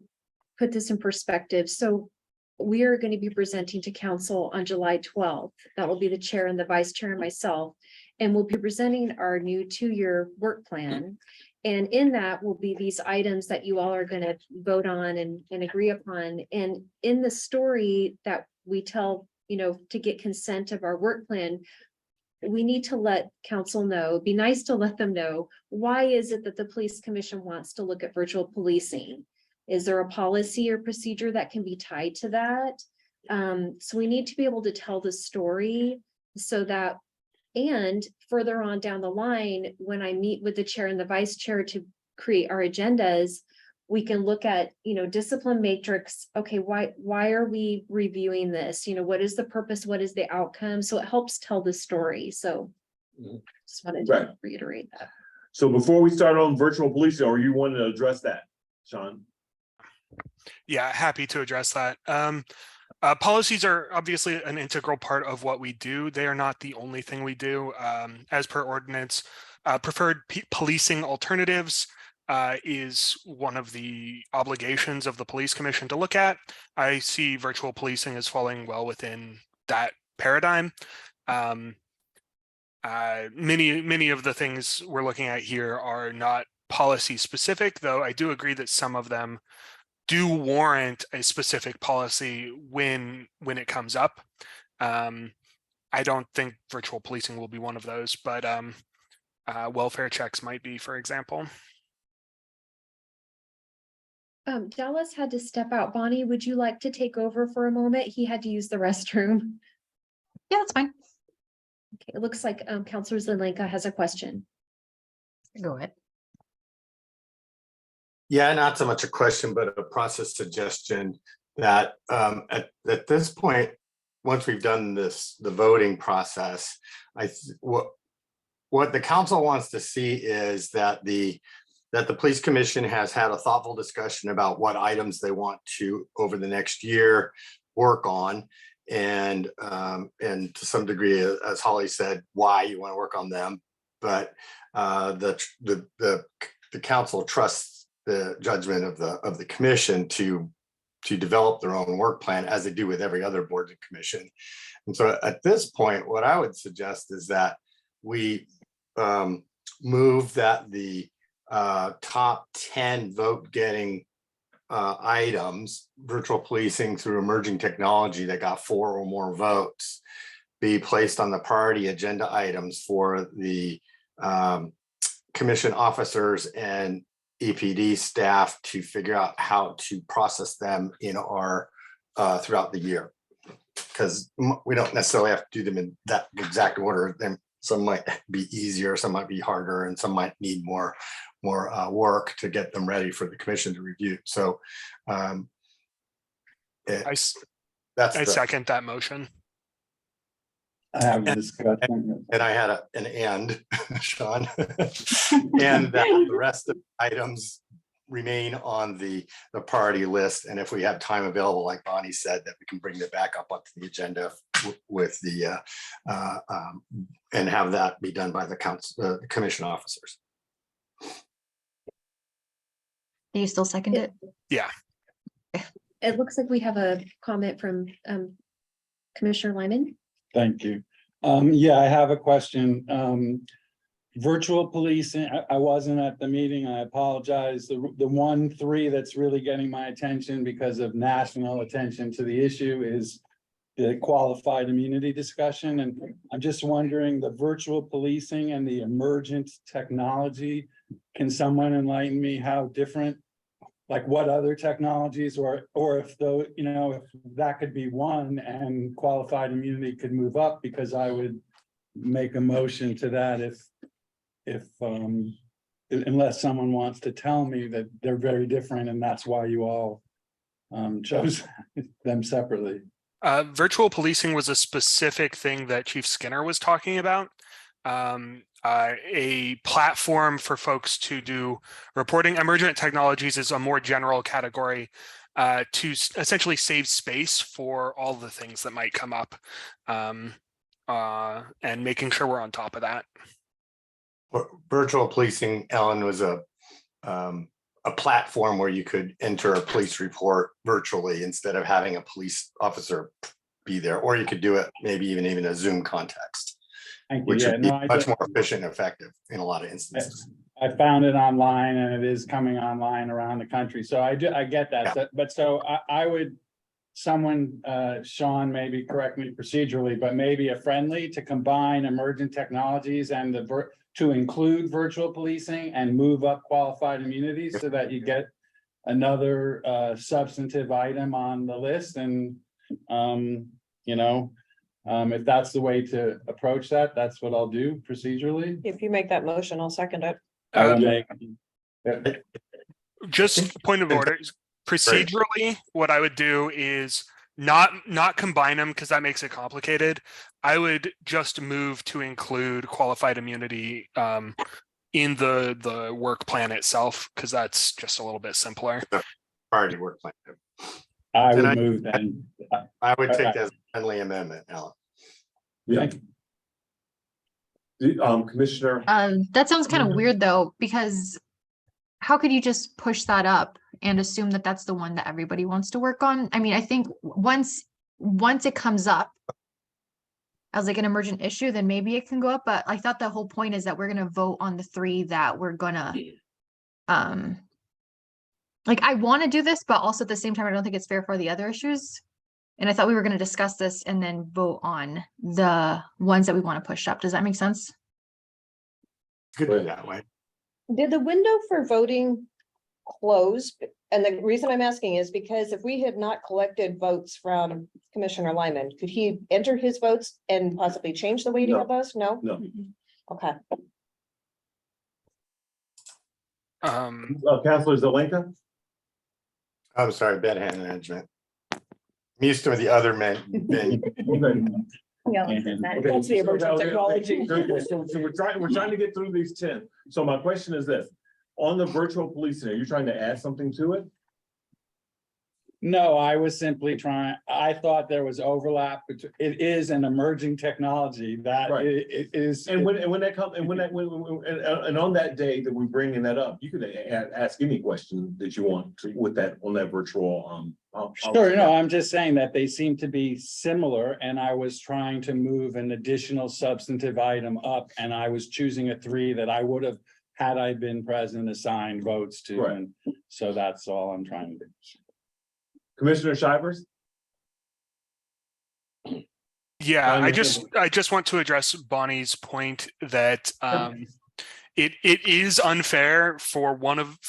put this in perspective. So we are going to be presenting to council on July 12th. That will be the chair and the vice chair and myself. And we'll be presenting our new 2-year work plan. And in that will be these items that you all are gonna vote on and agree upon. And in the story that we tell, to get consent of our work plan, we need to let council know, be nice to let them know, why is it that the police commission wants to look at virtual policing? Is there a policy or procedure that can be tied to that? So we need to be able to tell the story so that, and further on down the line, when I meet with the chair and the vice chair to create our agendas, we can look at, discipline matrix. Okay, why are we reviewing this? What is the purpose? What is the outcome? So it helps tell the story. So just wanted Right. to reiterate that. So before we start on virtual policing, or you want to address that, Sean? Yeah, happy to address that. Policies are obviously an integral part of what we do. They are not the only thing we do. As per ordinance, preferred policing alternatives is one of the obligations of the police commission to look at. I see virtual policing as falling well within that paradigm. Many of the things we're looking at here are not policy specific, though I do agree that some of them do warrant a specific policy when it comes up. I don't think virtual policing will be one of those, but welfare checks might be, for example. Dallas had to step out. Bonnie, would you like to take over for a moment? He had to use the restroom. Yeah, that's fine. Okay, it looks like Counselor Zelenka has a question. Go ahead. Yeah, not so much a question, but a process suggestion that at this point, once we've done the voting process, what the council wants to see is that the police commission has had a thoughtful discussion about what items they want to, over the next year, work on. And to some degree, as Holly said, why you want to work on them. But the council trusts the judgment of the commission to develop their own work plan, as they do with every other board and commission. And so at this point, what I would suggest is that we move that the top 10 vote getting items, virtual policing through emerging technology that got 4 or more votes, be placed on the priority agenda items for the commission officers and EPD staff to figure out how to process them in our throughout the year. Because we don't necessarily have to do them in that exact order. Then some might be easier, some might be harder, and some might need more work to get them ready for the commission to review. So I that's second that motion. I have a discussion. and I had an and, Sean, and that the rest of the items remain on the priority list. And if we have time available, like Bonnie said, that we can bring it back up onto the agenda with the and have that be done by the council, the commission officers. Do you still second it? Yeah. It looks like we have a comment from Commissioner Lyman. Thank you. Yeah, I have a question. Virtual policing, I wasn't at the meeting. I apologize. The 1-3 that's really getting my attention because of national attention to the issue is the qualified immunity discussion. And I'm just wondering, the virtual policing and the emergent technology, can someone enlighten me how different, like what other technologies, or if though, if that could be one and qualified immunity could move up, because I would make a motion to that if unless someone wants to tell me that they're very different and that's why you all chose them separately. Virtual policing was a specific thing that Chief Skinner was talking about. A platform for folks to do reporting. Emergent technologies is a more general category to essentially save space for all the things that might come up, and making sure we're on top of that. Virtual policing, Ellen, was a platform where you could enter a police report virtually instead of having a police officer be there, or you could do it maybe even in a Zoom context, which would be much more efficient and effective in a lot of instances. I found it online and it is coming online around the country. So I get that. But so I would, someone, Sean, maybe correct me procedurally, but maybe a friendly to combine emergent technologies and to include virtual policing and move up qualified immunities so that you get another substantive item on the list. And, if that's the way to approach that, that's what I'll do procedurally. If you make that motion, I'll second it. I will Um, make- Just point of order, procedurally, what I would do is not combine them because that makes it complicated. I would just move to include qualified immunity in the work plan itself, because that's just a little bit simpler. Priority work plan. I And would move then. I would take that as a friendly amendment, Alan. Yeah. Commissioner, That sounds kind of weird though, because how could you just push that up and assume that that's the one that everybody wants to work on? I mean, I think once it comes up as like an emergent issue, then maybe it can go up. But I thought the whole point is that we're gonna vote on the 3 that we're gonna, like, I want to do this, but also at the same time, I don't think it's fair for the other issues. And I thought we were gonna discuss this and then vote on the ones that we want to push up. Does that make sense? Could do that way. Did the window for voting close? And the reason I'm asking is because if we had not collected votes from Commissioner Lyman, could he enter his votes and possibly change the weighting No. of those? No? no. Okay. Counselor Zelenka? I'm sorry, bad hand management. I'm used to the other men. Yeah, that- Okay, That's the emergent technology. So we're trying to get through these 10. So my question is this, on the virtual policing, are you trying to add something to it? No, I was simply I thought there was overlap, but it is an emerging technology that Right. it is. And when that comes, and and on that day that we're bringing that up, you could ask any question that you want to with that, on that virtual, Sure, no, I'm just saying that they seem to be similar and I was trying to move an additional substantive item up and I was choosing a 3 that I would have, had I been present, assigned votes to. Right. And so that's all I'm trying to do. Commissioner Shivers? Yeah, Fine, I just want to address Bonnie's point that it is unfair for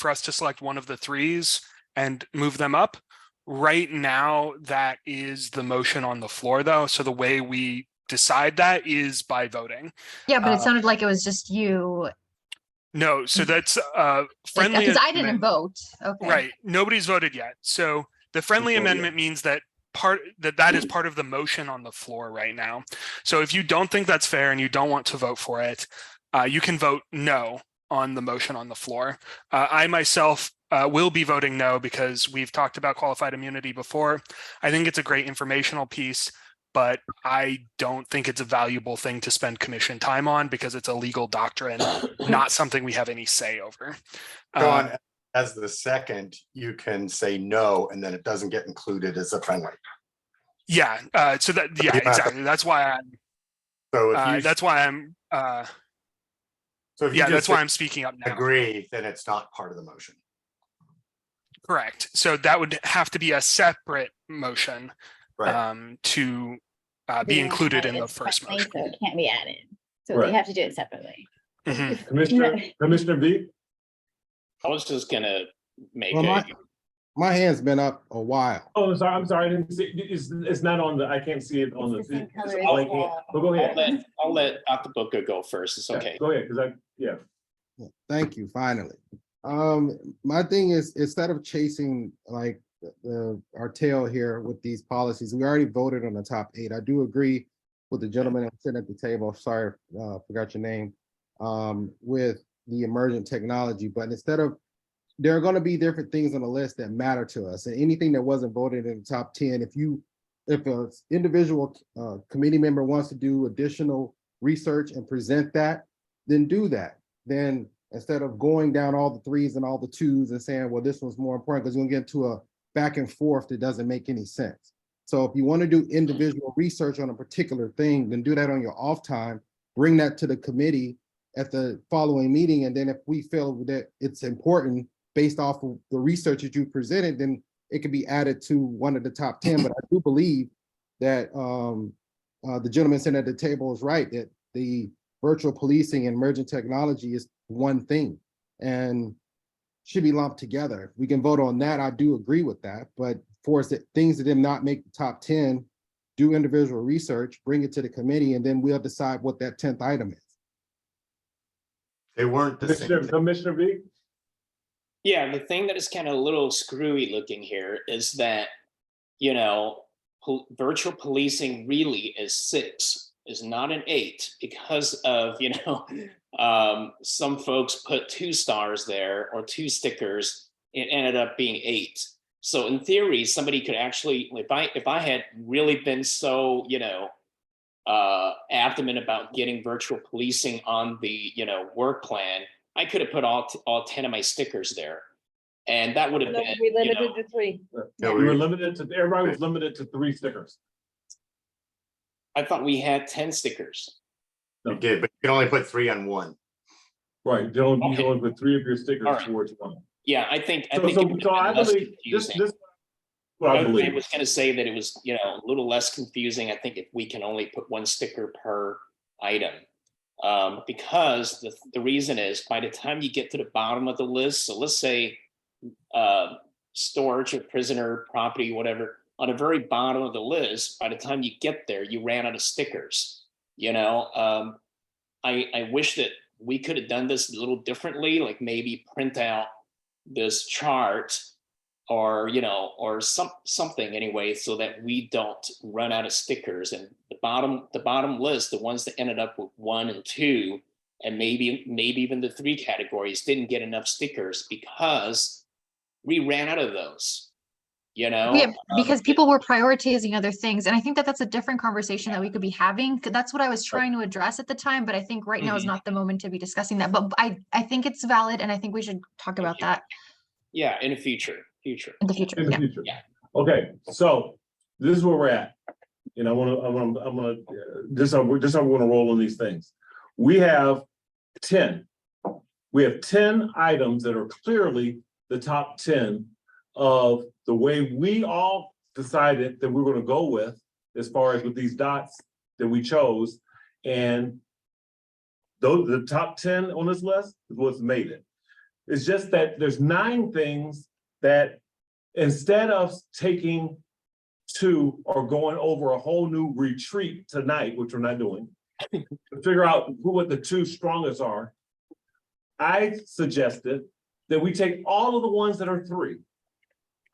us to select one of the 3s and move them up. Right now, that is the motion on the floor, though. So the way we decide that is by voting. Yeah, but it sounded like it was just you. No, so that's friendly. Because I didn't amendment. vote. Okay. Right. Nobody's voted yet. So the friendly amendment means that that is part of the motion on the floor right now. So if you don't think that's fair and you don't want to vote for it, you can vote no on the motion on the floor. I myself will be voting no because we've talked about qualified immunity before. I think it's a great informational piece, but I don't think it's a valuable thing to spend commission time on because it's a legal doctrine, not something we have any say over. John, as the second, you can say no, and then it doesn't get included as a friendly. Yeah. So that, yeah, exactly. That's why I'm. So if you, that's why I'm. so if you Yeah, just that's why I'm speaking up now. agree, then it's not part of the motion. Correct. So that would have to be a separate motion Right. to be They included have in the it first separately, motion. So it can't be added. So Right. they have to do it separately. Mhm. Commissioner V? I was just gonna make Well, a, my hand's been up a while. Oh, I'm sorry, I didn't see, it's not on the, I can't see it on the. It's the same it's color a as blank the hand. wall. But go ahead. I'll let Dr. Booker go first. It's Yeah, okay. Go ahead, because Thank you, finally. My thing is, instead of chasing like our tail here with these policies, we already voted on the top 8. I do agree with the gentleman that's sitting at the table, sorry, forgot your name, with the emergent technology, but instead of, there are gonna be different things on the list that matter to us, and anything that wasn't voted in the top 10, if an individual committee member wants to do additional research and present that, then do that. Then instead of going down all the 3s and all the 2s and saying, well, this one's more important, because you're gonna get into a back and forth that doesn't make any sense. So if you want to do individual research on a particular thing, then do that on your off time, bring that to the committee at the following meeting. And then if we feel that it's important based off of the research that you presented, then it could be added to one of the top 10. But I do believe that the gentleman sitting at the table is right, that the virtual policing and emerging technology is one thing and should be lumped together. We can vote on that. I do agree with that. But for us, things that did not make the top 10, do individual research, bring it to the committee, and then we'll decide what that 10th item is. They weren't the same thing. Commissioner V? Yeah, the thing that is kind of a little screwy looking here is that, you know, virtual policing really is 6, is not an 8 because of, you know, some folks put 2 stars there or 2 stickers. It ended up being 8. So in theory, somebody could actually, if I had really been so, you know, adamant about getting virtual policing on the, you know, work plan, I could have put all 10 of my stickers there. And that would have No, been, we you limited know, to 3. Yeah, We were limited to, everybody was limited to 3 stickers. I thought we had 10 stickers. We did, but you can only put 3 on one. Right, you can Okay. only put 3 of your stickers All right. towards one. Yeah, I think it So would have I been less believe this, confusing. what I I believe. was going to say that it was, you know, a little less confusing. I think if we can only put 1 sticker per item, because the reason is by the time you get to the bottom of the list, so let's say storage or prisoner property, whatever, on the very bottom of the list, by the time you get there, you ran out of stickers. You know, I wish that we could have done this a little differently, like maybe print out this chart or, you know, or something anyway, so that we don't run out of stickers. And the bottom list, the ones that ended up with 1 and 2, and maybe even the 3 categories didn't get enough stickers because we ran out of those, you know? Yeah, because people were prioritizing other things. And I think that that's a different conversation that we could be having. That's what I was trying to address at the time, but I think right now is not the moment to be discussing that. But I think it's valid and I think we should talk about that Yeah, in the future. in the future. In the Yeah. future. Yeah. Okay, so this is where we're at. And I'm gonna, this is how we're gonna roll on these things. We have 10. We have 10 items that are clearly the top 10 of the way we all decided that we're gonna go with, as far as with these dots that we chose. And those, the top 10 on this list is what's made it. It's just that there's 9 things that instead of taking 2 or going over a whole new retreat tonight, which we're not doing, to figure out what the 2 strongest are, I suggested that we take all of the ones that are 3,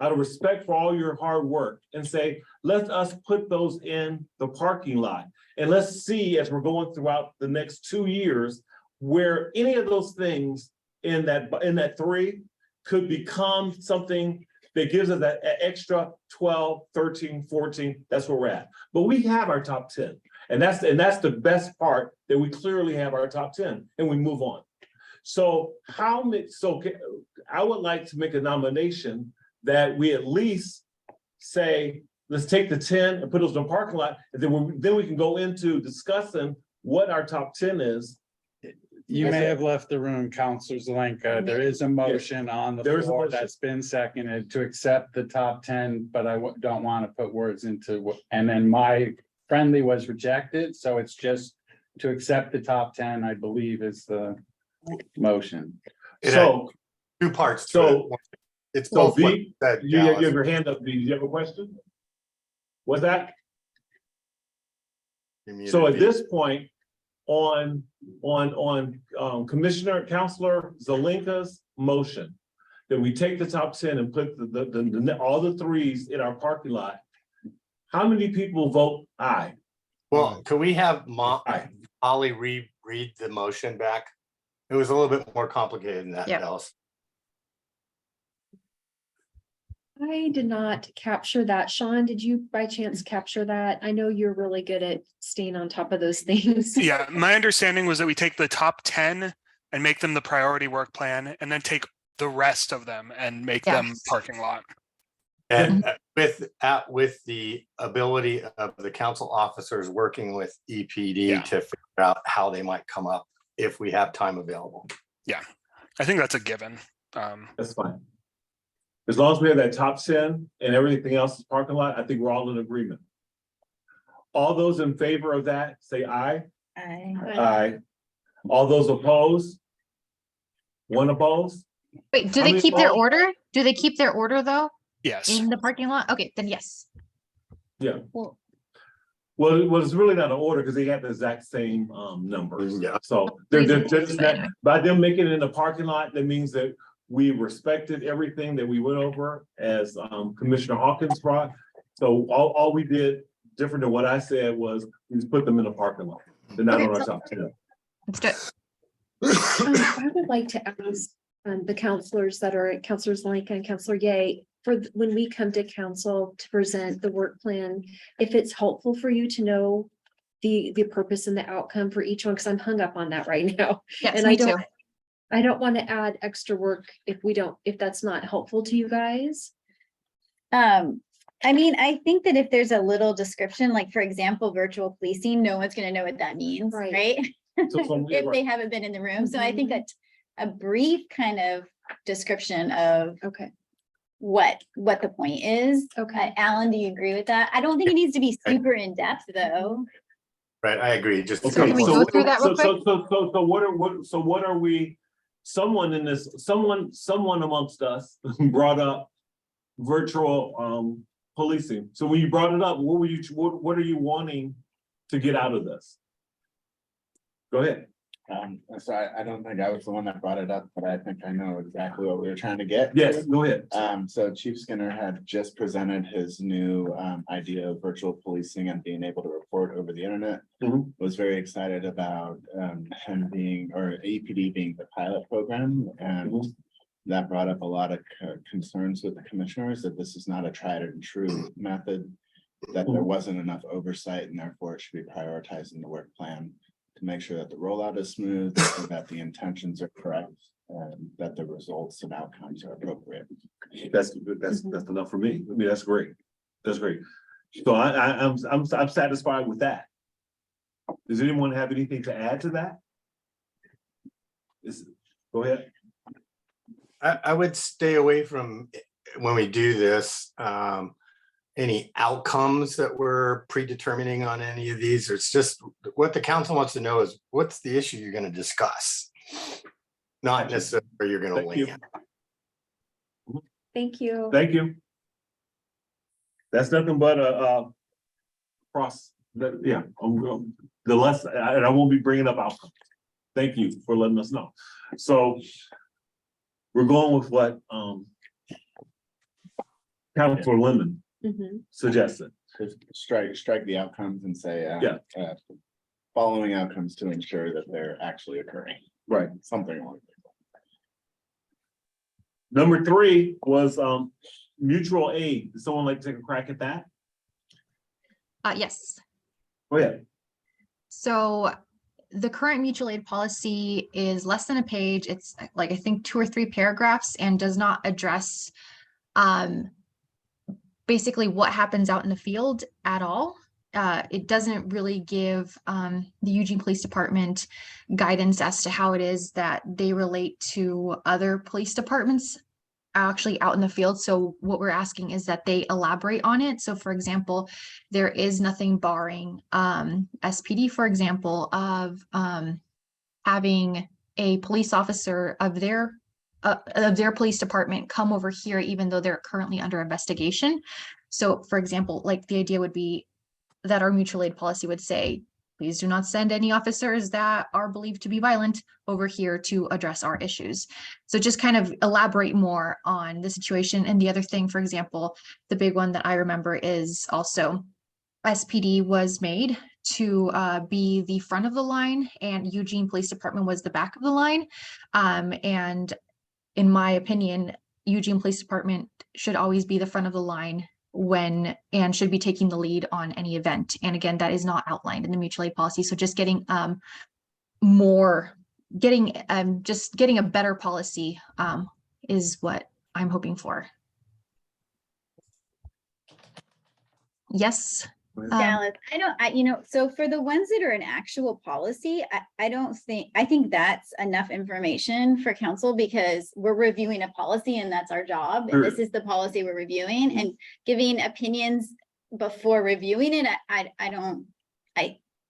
out of respect for all your hard work, and say, let us put those in the parking lot. And let's see, as we're going throughout the next 2 years, where any of those things in that 3 could become something that gives us that extra 12, 13, 14, that's where we're at. But we have our top 10. And that's the best part, that we clearly have our top 10 and we move on. So I would like to make a nomination that we at least say, let's take the 10 and put those in the parking lot, and then we can go into discussing what our top 10 is. You may have left the room, Counselor Zelenka. There is a motion on the There is a floor motion. that's been seconded to accept the top 10, but I don't want to put words into what, and then my friendly was rejected, so it's just to accept the top 10, I believe, is the motion. So, 2 parts to so, it. It's so both what V, that you have Dallas- your hand up, V, do you have a question? What's that? you muted So at me. this point, on Counselor Zelenka's motion, that we take the top 10 and put all the 3s in our parking lot, how many people vote aye? Well, could we have Aye. Molly read the motion back? It was a little bit more complicated than that, Yeah. Dallas. I did not capture that. Sean, did you by chance capture that? I know you're really good at staying on top of those things. Yeah, my understanding was that we take the top 10 and make them the priority work plan, and then take the rest of them and make them Yes. parking lot. And with the ability of the council officers working with EPD Yeah. to figure out how they might come up if we have time available. I think that's a given. That's fine. As long as we have that top 10 and everything else is parking lot, I think we're all in agreement. All those in favor of that, say aye. Aye. All those opposed? One opposed? Wait, do How they many keep their votes? order? Do they keep their order though Yes. in the parking lot? Okay, then yes. Yeah. Well, Well, it's really not an order because they have the exact same numbers. Yeah. So they're Reasons, just but that, anyway. by them making it in the parking lot, that means that we respected everything that we went over as Commissioner Hawkins brought. So all we did different than what I said was we just put them in the parking lot. They're not Okay, on our so- top 10. let's do it. I would like to ask the counselors that are, Counselors Lincoln and Counselor Ye, when we come to council to present the work plan, if it's helpful for you to know the purpose and the outcome for each one, because I'm hung up on that right now. Yes, And me too. I don't want to add extra work if that's not helpful to you guys. I mean, I think that if there's a little description, like for example, virtual policing, no one's gonna know what that means, Right. right? So If they haven't been in the room. So I think that a brief kind of description of Okay, what the point is. okay. Alan, do you agree with that? I don't think it needs to be super in depth though. Right, I agree, just. Okay, can we go through that real quick? So what are we, someone amongst us brought up virtual policing. So when you brought it up, what are you wanting to get out of this? Go ahead. So I don't think I was the one that brought it up, but I think I know exactly what we were trying to get. Yes, go ahead. So Chief Skinner had just presented his new idea of virtual policing and being able to report over the internet. Mhm. Was very excited about him being, or APD being the pilot program, and that brought up a lot of concerns with the commissioners that this is not a tried and true method, that there wasn't enough oversight and therefore it should be prioritized in the work plan to make sure that the rollout is smooth, that the intentions are correct, and that the results and outcomes are appropriate. That's good. That's enough for me. I mean, that's great. That's great. So I'm satisfied with that. Does anyone have anything to add to that? Go ahead. I would stay away from, when we do this, any outcomes that we're predetermining on any of these. It's just what the council wants to know is what's the issue you're going to discuss, not necessarily where you're going to Thank you. land. Thank you. Thank you. That's nothing but a cross, yeah, the less, and I won't be bringing up outcomes. Thank you for letting us know. So we're going with what Councilor Lemon suggested. Just strike the outcomes and say, following outcomes to ensure that they're actually occurring. Right. Something along. Number 3 was mutual aid. Does someone like to take a crack at that? Yes. Go ahead. So the current mutual aid policy is less than a page. It's like, I think 2 or 3 paragraphs and does not address basically what happens out in the field at all. It doesn't really give the Eugene Police Department guidance as to how it is that they relate to other police departments actually out in the field. So what we're asking is that they elaborate on it. So for example, there is nothing barring SPD, for example, of having a police officer of their police department come over here, even though they're currently under investigation. So for example, like the idea would be that our mutual aid policy would say, please do not send any officers that are believed to be violent over here to address our issues. So just kind of elaborate more on the situation. And the other thing, for example, the big one that I remember is also SPD was made to be the front of the line and Eugene Police Department was the back of the line. And in my opinion, Eugene Police Department should always be the front of the line and should be taking the lead on any event. And again, that is not outlined in the mutual aid policy. So just getting getting a better policy is what I'm hoping for. Yes, Dallas, so for the ones that are an actual policy, I think that's enough information for council because we're reviewing a policy and that's our job. And this is the policy we're reviewing and giving opinions before reviewing it.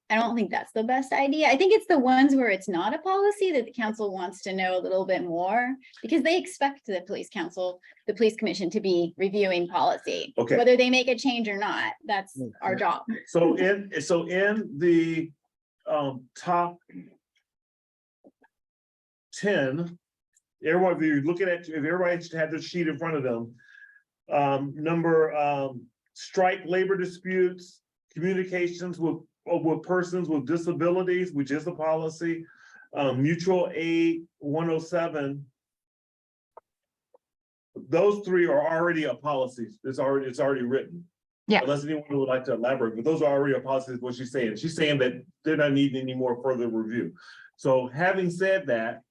I don't think that's the best idea. I think it's the ones where it's not a policy that the council wants to know a little bit more because they expect the police commission to be reviewing policy. Okay. Whether they make a change or not, that's our job. So in the top 10, everyone, if you're looking at, if everybody had their sheet in front of them, strike labor disputes, communications with persons with disabilities, which is the policy, mutual aid 107. Those three are already a policy. It's already written. Yeah. Unless anyone would like to elaborate, but those are already a policy, is what she's saying. She's saying that they're not needing any more further review. So having said that,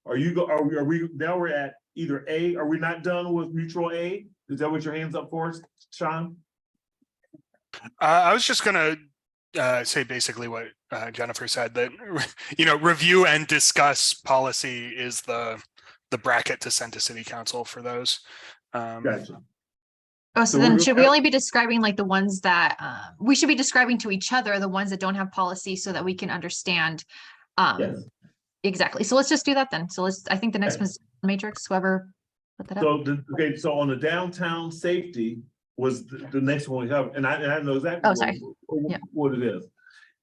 are we now we're at either A, are we not done with mutual aid? Is that what your hands up for, Sean? I was just gonna say basically what Jennifer said, that review and discuss policy is the bracket to send to city council for those. Gotcha. Oh, so then should we only be describing like the ones that we should be describing to each other, the ones that don't have policy so that we can understand Yes. exactly. So let's just do that then. So I think the next one's matrix, whoever put that up. So so on the downtown safety was the next one we have, and I know exactly Oh, sorry. what it is.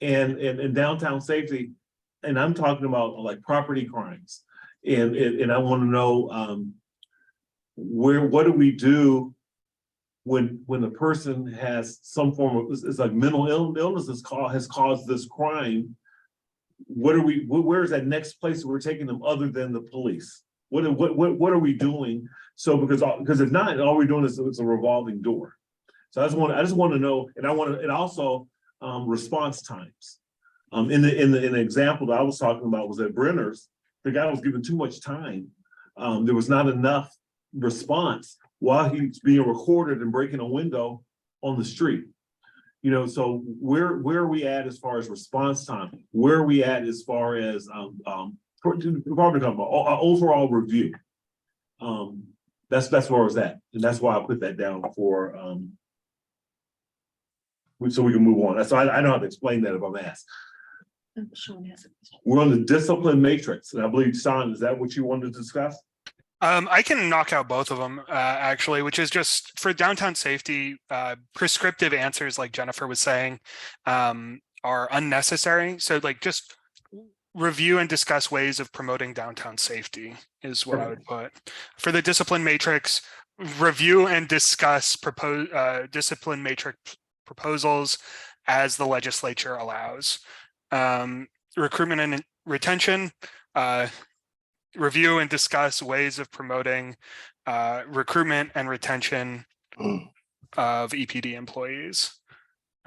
And downtown safety, and I'm talking about like property crimes. And I want to know what do we do when the person has some form of, it's like mental illness has caused this crime. Where is that next place we're taking them other than the police? What are we doing? So because if not, all we're doing is it's a revolving door. So I just want to know, and also response times. In the example that I was talking about was at Brenner's, the guy was given too much time. There was not enough response while he's being recorded and breaking a window on the street. So where are we at as far as response time? Where are we at as far as overall review? That's where I was at, and that's why I put that down for so we can move on. So I don't have to explain that if I'm asked. Sean has a question. We're on the discipline matrix, and I believe, Sean, is that what you wanted to discuss? I can knock out both of them actually, which is just for downtown safety. Prescriptive answers, like Jennifer was saying, are unnecessary. So like just review and discuss ways of promoting downtown safety is what I would put. For the discipline matrix, review and discuss discipline matrix proposals as the legislature allows. Recruitment and retention, review and discuss ways of promoting recruitment and retention of EPD employees.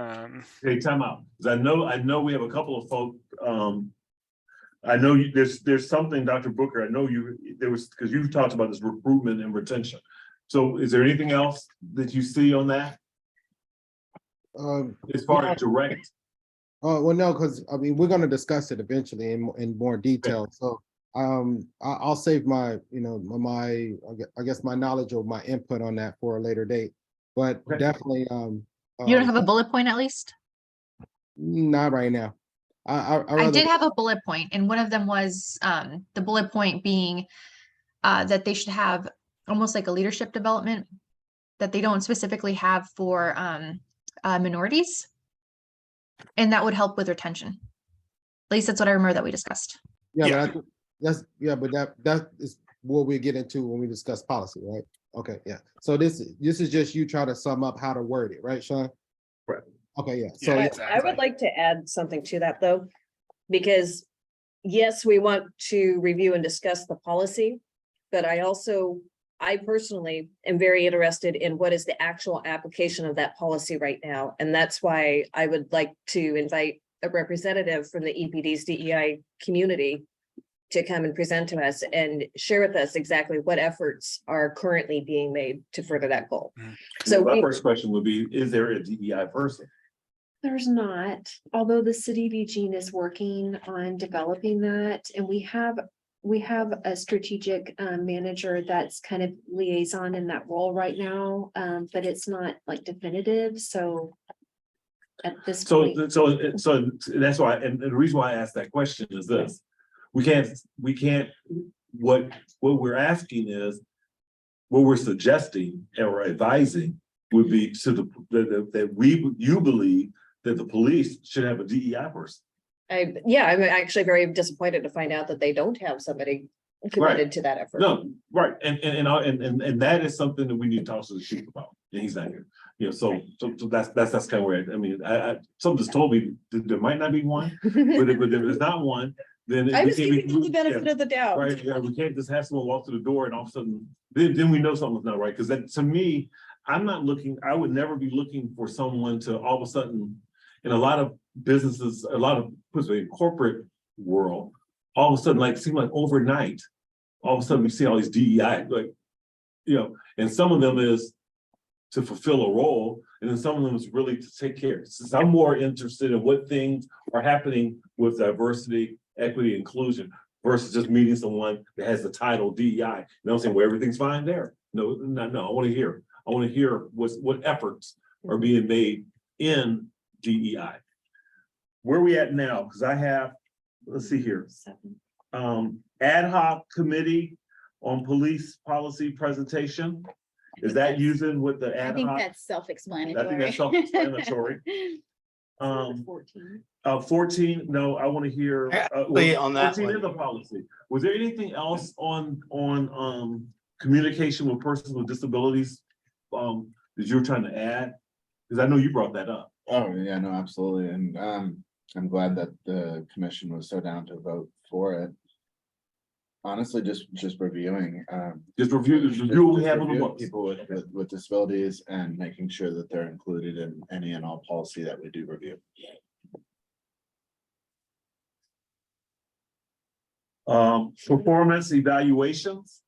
Okay, time out. Because I know we have a couple of folks. I know there's something, Dr. Booker. I know because you talked about this recruitment and retention. So is there anything else that you see on that? As far as direct. Well, no, because I mean, we're going to discuss it eventually in more detail. So I'll save my, I guess my knowledge or my input on that for a later date. But definitely, You don't have a bullet point at least? Not right now. I did have a bullet point, and one of them was the bullet point being that they should have almost like a leadership development that they don't specifically have for minorities. And that would help with retention. At least that's what I remember that we discussed. Yeah. But but that is what we get into when we discuss policy, right? Okay, yeah. So this is just you try to sum up how to word it, right, Sean? Right. Okay, yeah. So I would like to add something to that though, because yes, we want to review and discuss the policy, but I personally am very interested in what is the actual application of that policy right now. And that's why I would like to invite a representative from the EPD's DEI community to come and present to us and share with us exactly what efforts are currently being made to further that goal. So My we, first question would be, is there a DEI person? There's not, although the city of Eugene is working on developing that, and we have a strategic manager that's kind of liaison in that role right now, but it's not like definitive, so at this point. So that's why, and the reason why I asked that question is this. We can't, what we're asking is, what we're suggesting or advising would be to you believe that the police should have a DEI person. I'm actually very disappointed to find out that they don't have somebody committed to that effort. No, right, and that is something that we need to talk to the chief about, and he's not here. You know, so that's kind of where, I mean, something's told me that there might not be one, but if there's not one, then. I was giving them the benefit of the doubt. Right, yeah, we can't just have someone walk through the door and all of a sudden, then we know something's not right, because that, to me, I would never be looking for someone to all of a sudden, in a lot of businesses, a lot of, corporate world, all of a sudden, like, seem like overnight, all of a sudden we see all these DEI, like, you know, and some of them is to fulfill a role, and then some of them is really to take care. Since I'm more interested in what things are happening with diversity, equity, inclusion, versus just meeting someone that has the title DEI. You know what I'm saying? Where everything's fine there. No, I want to hear. I want to hear what efforts are being made in DEI. Where are we at now? Because I have, let's see here. Ad hoc committee on police policy presentation. Is that using with the ad hoc? I think that's self-explanatory. I think that's self-explanatory. 14, no, I want to hear. On that 14 is the policy. Was there anything else on communication with persons with disabilities that you were trying to add? Because I know you brought that up. Oh, yeah, no, absolutely. And I'm glad that the commission was so down to vote for it. Honestly, just reviewing. Just review what we have on the reviewing books. people with disabilities and making sure that they're included in any and all policy that we do review. Performance evaluations.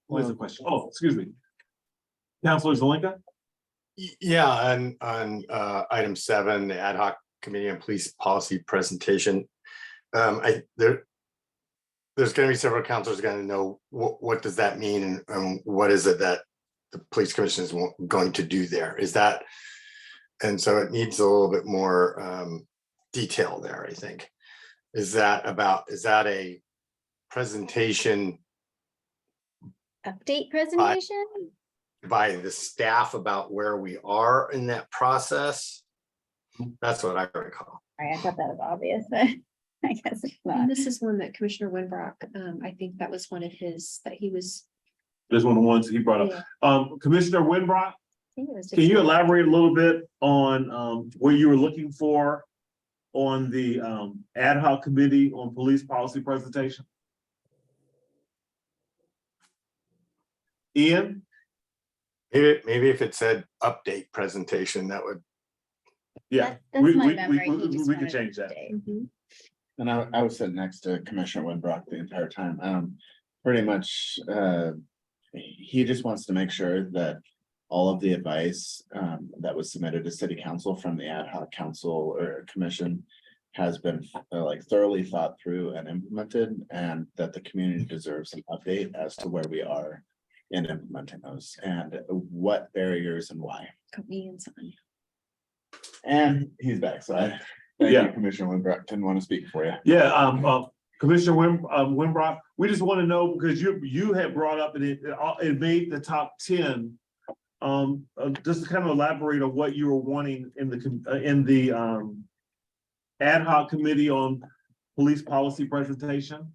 What is the question? Oh, excuse me. Counselor Zelinka? Yeah, and on item 7, the ad hoc committee on police policy presentation. There's going to be several counselors going to know what does that mean, and what is it that the police commission is going to do there? Is that, and so it needs a little bit more detail there, I think. Is that a presentation? Update presentation? By the staff about where we are in that process? That's what I recall. I thought that was obvious, but I guess it's not. And this is one that Commissioner Winbrock, I think that was one of his, that he was. There's one of the ones he brought up. Commissioner Winbrock, I think it was can you elaborate a little bit on what you were looking for on the ad hoc committee on police policy presentation? Ian? Maybe if it said update presentation, that would. Yeah, That's we my memory. He just we can wanted change that. an update. And I was sitting next to Commissioner Winbrock the entire time. Pretty much, he just wants to make sure that all of the advice that was submitted to city council from the ad hoc council or commission has been like thoroughly thought through and implemented, and that the community deserves an update as to where we are in implementing those and what barriers and why. Ian's on. And he's back, so I thank Yeah. you, Commissioner Winbrock. Didn't want to speak for you. Yeah, Commissioner Winbrock, we just want to know, because you had brought up and it made the top 10. Just to kind of elaborate on what you were wanting in the ad hoc committee on police policy presentation.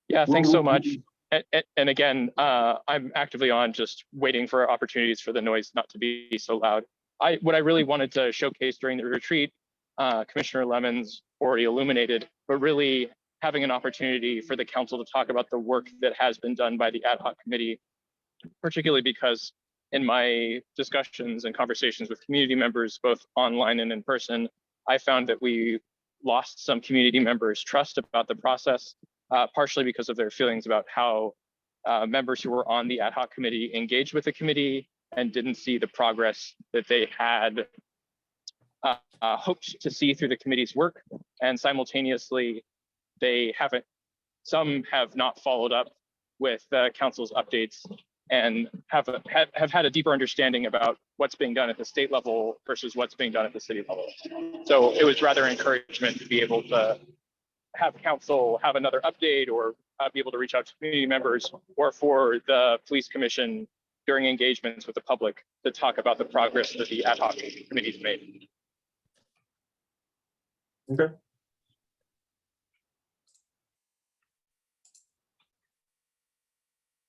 Yeah, thanks so much. And again, I'm actively on, just waiting for opportunities for the noise not to be so loud. What I really wanted to showcase during the retreat, Commissioner Lemons already illuminated, but really having an opportunity for the council to talk about the work that has been done by the ad hoc committee, particularly because in my discussions and conversations with community members, both online and in person, I found that we lost some community members' trust about the process, partially because of their feelings about how members who were on the ad hoc committee engaged with the committee and didn't see the progress that they had hoped to see through the committee's work. And simultaneously, some have not followed up with the council's updates and have had a deeper understanding about what's being done at the state level versus what's being done at the city level. So it was rather encouragement to be able to have council have another update or be able to reach out to community members, or for the police commission during engagements with the public to talk about the progress that the ad hoc committees made. Okay.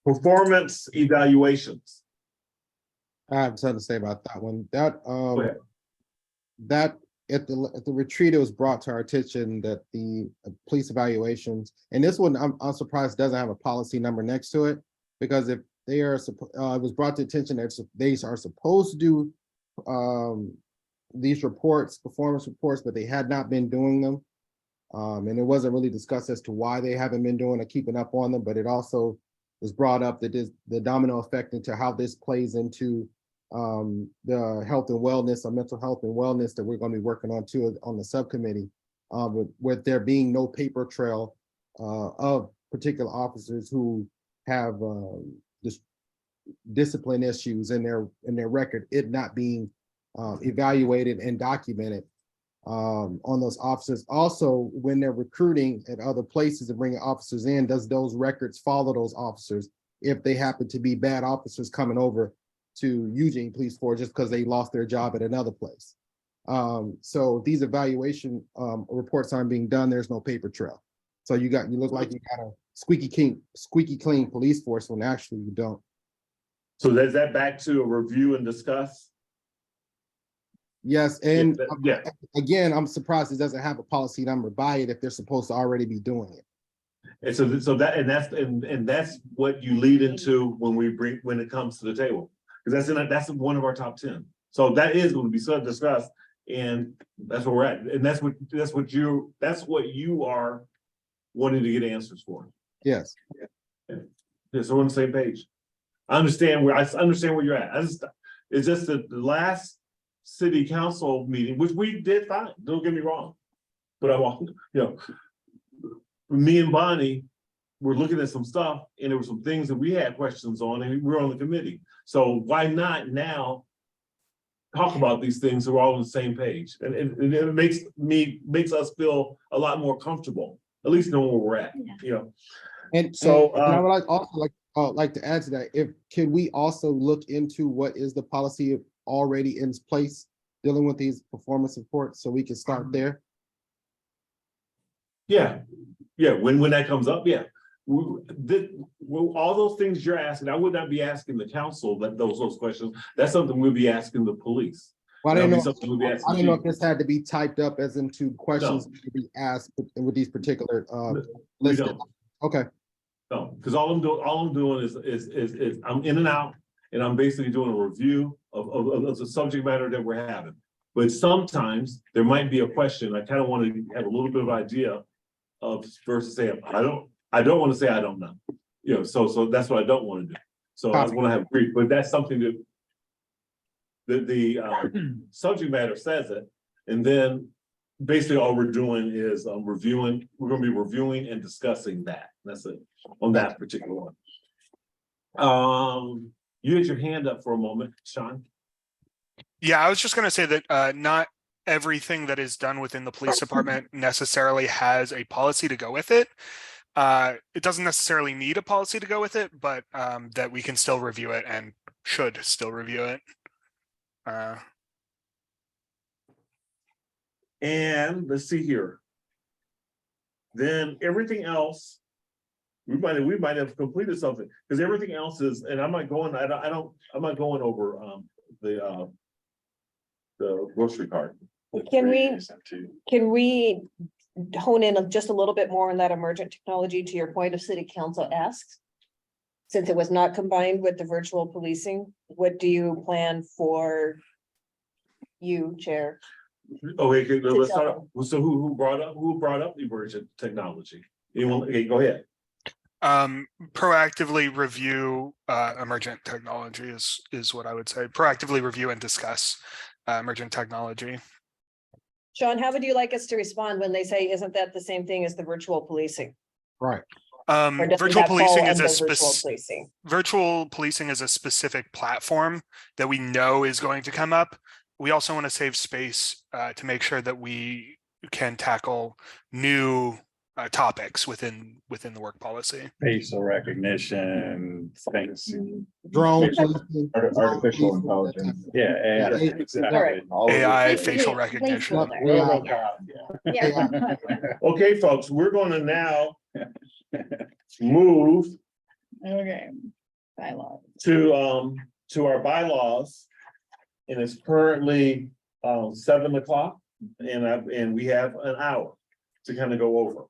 Performance evaluations. I have something to say about that one. That, Go ahead. that at the retreat, it was brought to our attention that the police evaluations, and this one, I'm surprised doesn't have a policy number next to it, because if they are, it was brought to attention that they are supposed to do these reports, performance reports, but they had not been doing them. And it wasn't really discussed as to why they haven't been doing or keeping up on them, but it also was brought up that the domino effect into how this plays into the health and wellness, or mental health and wellness that we're going to be working on too on the subcommittee, with there being no paper trail of particular officers who have discipline issues in their record, it not being evaluated and documented on those officers. Also, when they're recruiting at other places and bringing officers in, does those records follow those officers if they happen to be bad officers coming over to Eugene Police Force just because they lost their job at another place? So these evaluation reports aren't being done. There's no paper trail. So you look like you got a squeaky clean police force when actually you don't. So is that back to a review and discuss? Yes, and Yeah. again, I'm surprised it doesn't have a policy number by it if they're supposed to already be doing it. And so that's what you lead into when it comes to the table, because that's one of our top 10. So that is going to be discussed, and that's where we're at, and that's what you are wanting to get answers for. Yes. Yeah, so we're on the same page. I understand where you're at. It's just that the last city council meeting, which we did fine, don't get me wrong, but me and Bonnie were looking at some stuff, and there were some things that we had questions on, and we were on the committee. So why not now talk about these things so we're all on the same page? And it makes us feel a lot more comfortable, at least knowing where we're at. And so and I would like to add to that. Can we also look into what is the policy already in place dealing with these performance reports, so we can start there? Yeah, when that comes up, yeah. All those things you're asking, I would not be asking the council those questions. That's something we'll be asking the police. Well, I didn't know if this had to be typed up as into questions to be asked with these particular we don't. Okay. No, because all I'm doing is I'm in and out, and I'm basically doing a review of the subject matter that we're having. But sometimes there might be a question. I kind of want to have a little bit of idea of versus saying I don't want to say I don't know. So that's what I don't want to do. So I want to have brief, but that's something that the subject matter says it, and then basically all we're doing is reviewing. We're going to be reviewing and discussing that. That's it on that particular one. You had your hand up for a moment, Sean. Yeah, I was just going to say that not everything that is done within the police department necessarily has a policy to go with it. It doesn't necessarily need a policy to go with it, but that we can still review it and should still review it. And let's see here. Then everything else, we might have completed something, because everything else is, and I'm not going over the grocery cart. Can we hone in just a little bit more on that emergent technology, to your point of city council asks? Since it was not combined with the virtual policing, what do you plan for, you, Chair? Okay, let's start. So who brought up emergent technology? Anyone? Okay, go ahead. Proactively review emergent technology is what I would say. Proactively review and discuss emergent technology. Sean, how would you like us to respond when they say, isn't that the same thing as the virtual policing? Right. Or doesn't Virtual that fall policing is under a virtual policing? virtual policing is a specific platform that we know is going to come up. We also want to save space to make sure that we can tackle new topics within the work policy. Facial recognition, things. Drone. Artificial intelligence. Yeah, AI, Yeah. exactly. All of AI those. facial Placeholder. recognition. RoboCop, yeah. Yeah. Okay, folks, we're going to now move Okay. Bylaws. to our bylaws. And it's currently 7 o'clock and we have an hour to kind of go over.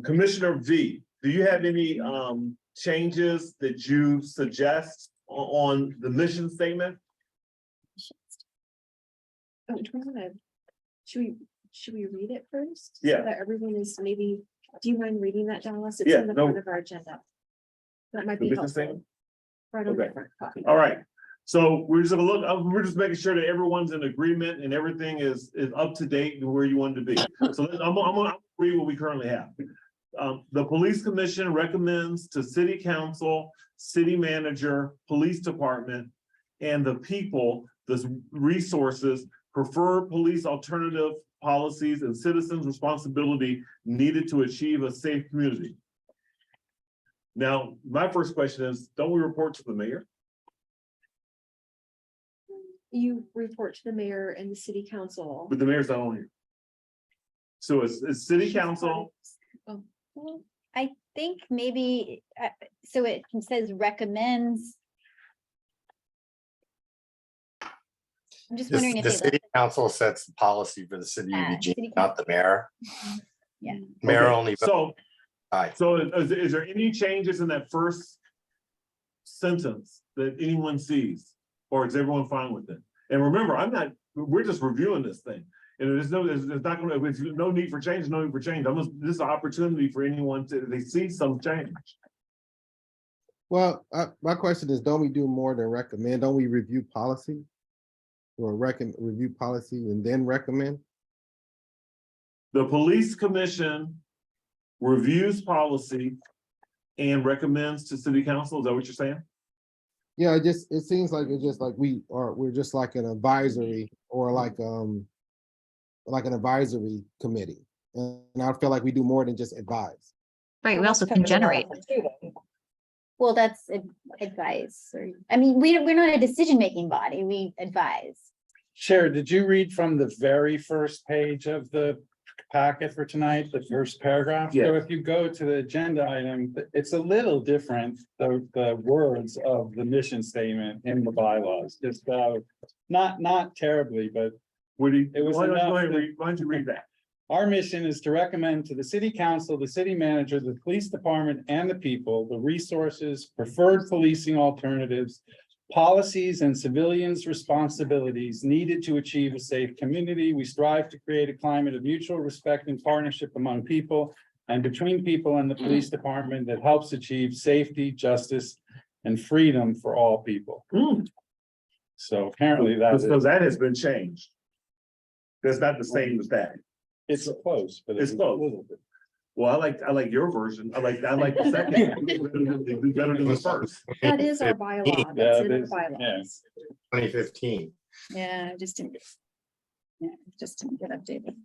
Commissioner V, do you have any changes that you suggest on the mission statement? Oh, do we wanna- should we read it first? So Yeah. that everyone is maybe, do you mind reading that, Dallas? It's Yeah, on the no. front of our agenda. That might The be business helpful. statement? Right on the Okay. front copy. All right, so we're just gonna look, we're just making sure that everyone's in agreement and everything is up to date and where you want to be. So I'm gonna read what we currently have. The police commission recommends to city council, city manager, police department, and the people, the resources, prefer police alternative policies and citizens' responsibility needed to achieve a safe community. Now, my first question is, don't we report to the mayor? You report to the mayor and the city council. But the mayor's not on here. So it's city council, Oh, well, I think maybe, so it says recommends. I'm just wondering if The they city left. council sets the policy for the city of Ah, Eugene, city not the mayor. Yeah. Mayor Okay, only. so, Aye. so is there any changes in that first sentence that anyone sees? Or is everyone fine with it? And remember, we're just reviewing this thing. And there's not gonna, there's no need for change, no need for change. This is an opportunity for anyone to, they see some change. Well, my question is, don't we do more than recommend? Don't we review policy? Or review policy and then recommend? The police commission reviews policy and recommends to city council. Is that what you're saying? Yeah, it seems like it's just like we're just like an advisory or like an advisory committee. And I feel like we do more than just advise. Right, we also can generate. Well, that's advice, or, I mean, we're not a decision-making body, we advise. Chair, did you read from the very first page of the packet for tonight, the first paragraph? Yeah. So if you go to the agenda item, it's a little different, the words of the mission statement in the bylaws, just not terribly, but It was Why enough don't you read that? our mission is to recommend to the city council, the city manager, the police department, and the people, the resources, preferred policing alternatives, policies, and civilians' responsibilities needed to achieve a safe community. We strive to create a climate of mutual respect and partnership among people and between people and the police department that helps achieve safety, justice, and freedom for all people. So apparently that So is, that has been changed. That's not the same as that. it's close, but It's it's close. a little bit. Well, I like your version. I like the second. Better than the first. That is our bylaw. Yeah, That's in it our is, bylaws. 2015. Yeah, just didn't get updated.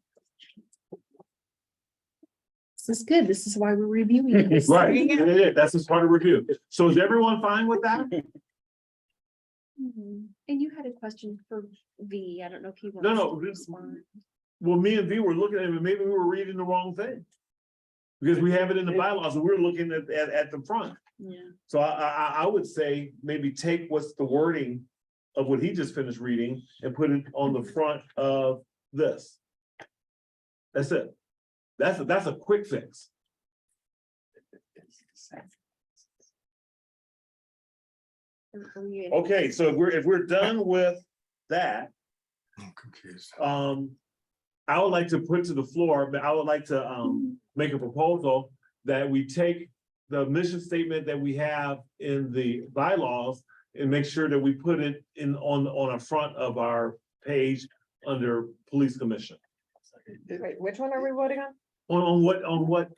This is good. This is why we're reviewing this. Right, yeah, that's just part of review. So is everyone fine with that? Mhm. And you had a question for V. I don't know if he wants No, to respond. Well, me and V were looking at it, maybe we were reading the wrong thing. Because we have it in the bylaws and we're looking at the front. Yeah. So I would say maybe take what's the wording of what he just finished reading and put it on the front of this. That's it. That's a quick fix. Okay, so if we're done with that, I'm confused. I would like to put to the floor, but I would like to make a proposal that we take the mission statement that we have in the bylaws and make sure that we put it in on the front of our page under police commission. Wait, which one are we voting on? On what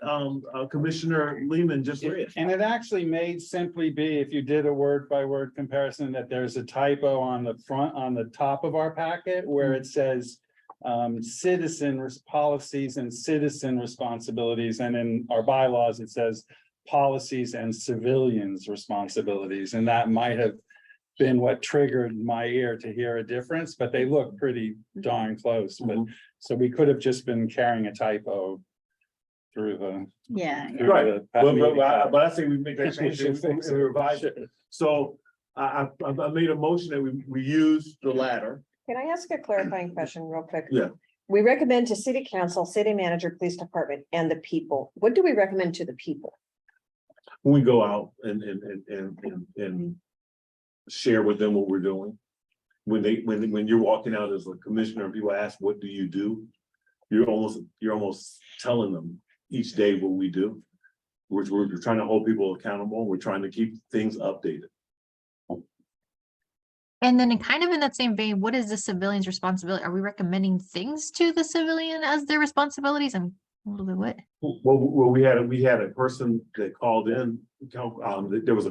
Commissioner Lehman just read. And it actually may simply be, if you did a word by word comparison, that there's a typo on the front, on the top of our packet where it says policies and citizen responsibilities, and in our bylaws, it says policies and civilians responsibilities, and that might have been what triggered my ear to hear a difference, but they look pretty darn close. But so we could have just been carrying a typo through the. Yeah. through Right, the- but I say we make that change and we revise it. So I made a motion that we use the latter. Can I ask a clarifying question real quick? Yeah. We recommend to city council, city manager, police department, and the people. What do we recommend to the people? When we go out and share with them what we're doing. When you're walking out as a commissioner and people ask, what do you do? You're almost telling them each day what we do. We're trying to hold people accountable. We're trying to keep things updated. And then kind of in that same vein, what is the civilian's responsibility? Are we recommending things to the civilian as their responsibilities? I'm a little bit what? Well, we had a person that called in, there was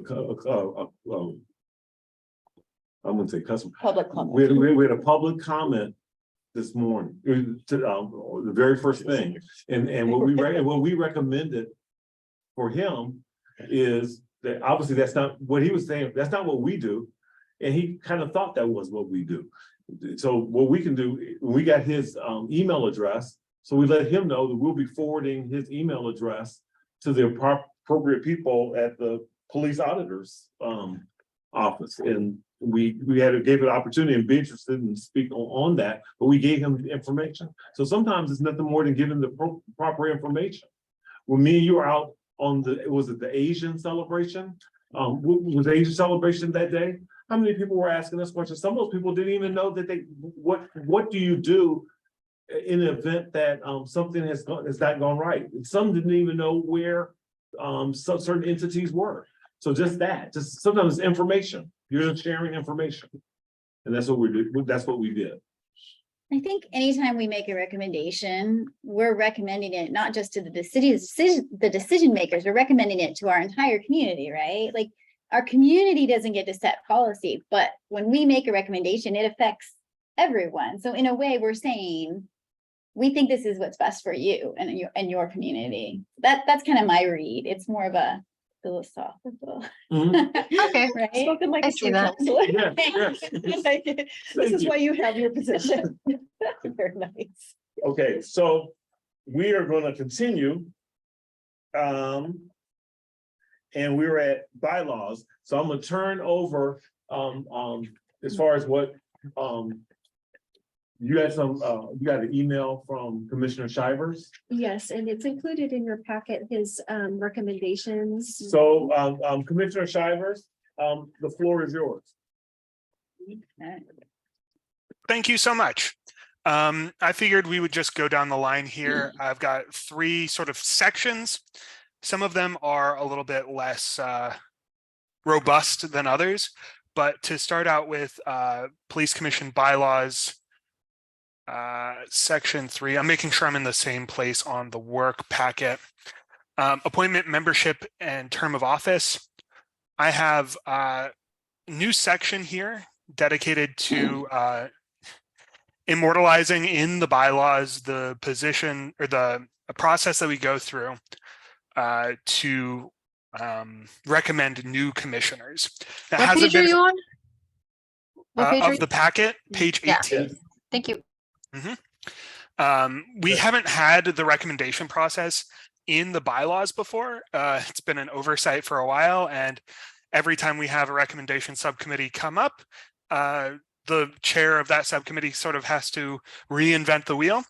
I wouldn't say customer. Public We comment. had a public comment this morning, the very first thing, and what we recommended for him is that obviously that's not what he was saying, that's not what we do. And he kind of thought that was what we do. So what we can do, we got his email address, so we let him know that we'll be forwarding his email address to the appropriate people at the police auditor's office. And we gave it an opportunity and be interested in speak on that, but we gave him the information. So sometimes it's nothing more than giving the proper information. When me and you were out on was it the Asian celebration? Was the Asian celebration that day? How many people were asking us questions? Some of those people didn't even know that what do you do in the event that something has not gone right? Some didn't even know where some certain entities were. So just sometimes it's information. You're just sharing information. And that's what we do. That's what we did. I think anytime we make a recommendation, we're recommending it not just to the decision makers, we're recommending it to our entire community, right? Like our community doesn't get to set policy, but when we make a recommendation, it affects everyone. So in a way, we're saying, we think this is what's best for you and your community. That's kind of my read. It's more of a philosophical. Okay. Right? Spoken like I a see true that. counselor. Yes. This is why you have your position. Very nice. Okay, so we are going to continue. And we're at bylaws. So I'm going to turn over as far as what you had you got an email from Commissioner Shivers. Yes, and it's included in your packet, his recommendations. So Commissioner Shivers, the floor is yours. Thank you so much. I figured we would just go down the line here. I've got 3 sort of sections. Some of them are a little bit less robust than others, but to start out with Police Commission bylaws, section 3, I'm making sure I'm in the same place on the work packet. Appointment, membership, and term of office. I have a new section here dedicated to immortalizing in the bylaws the position or the process that we go through to recommend new commissioners. That What hasn't page are been you on? What page are of you? the packet, page 18. Yeah. Thank you. We haven't had the recommendation process in the bylaws before. It's been an oversight for a while, and every time we have a recommendation subcommittee come up, the chair of that subcommittee sort of has to reinvent the wheel.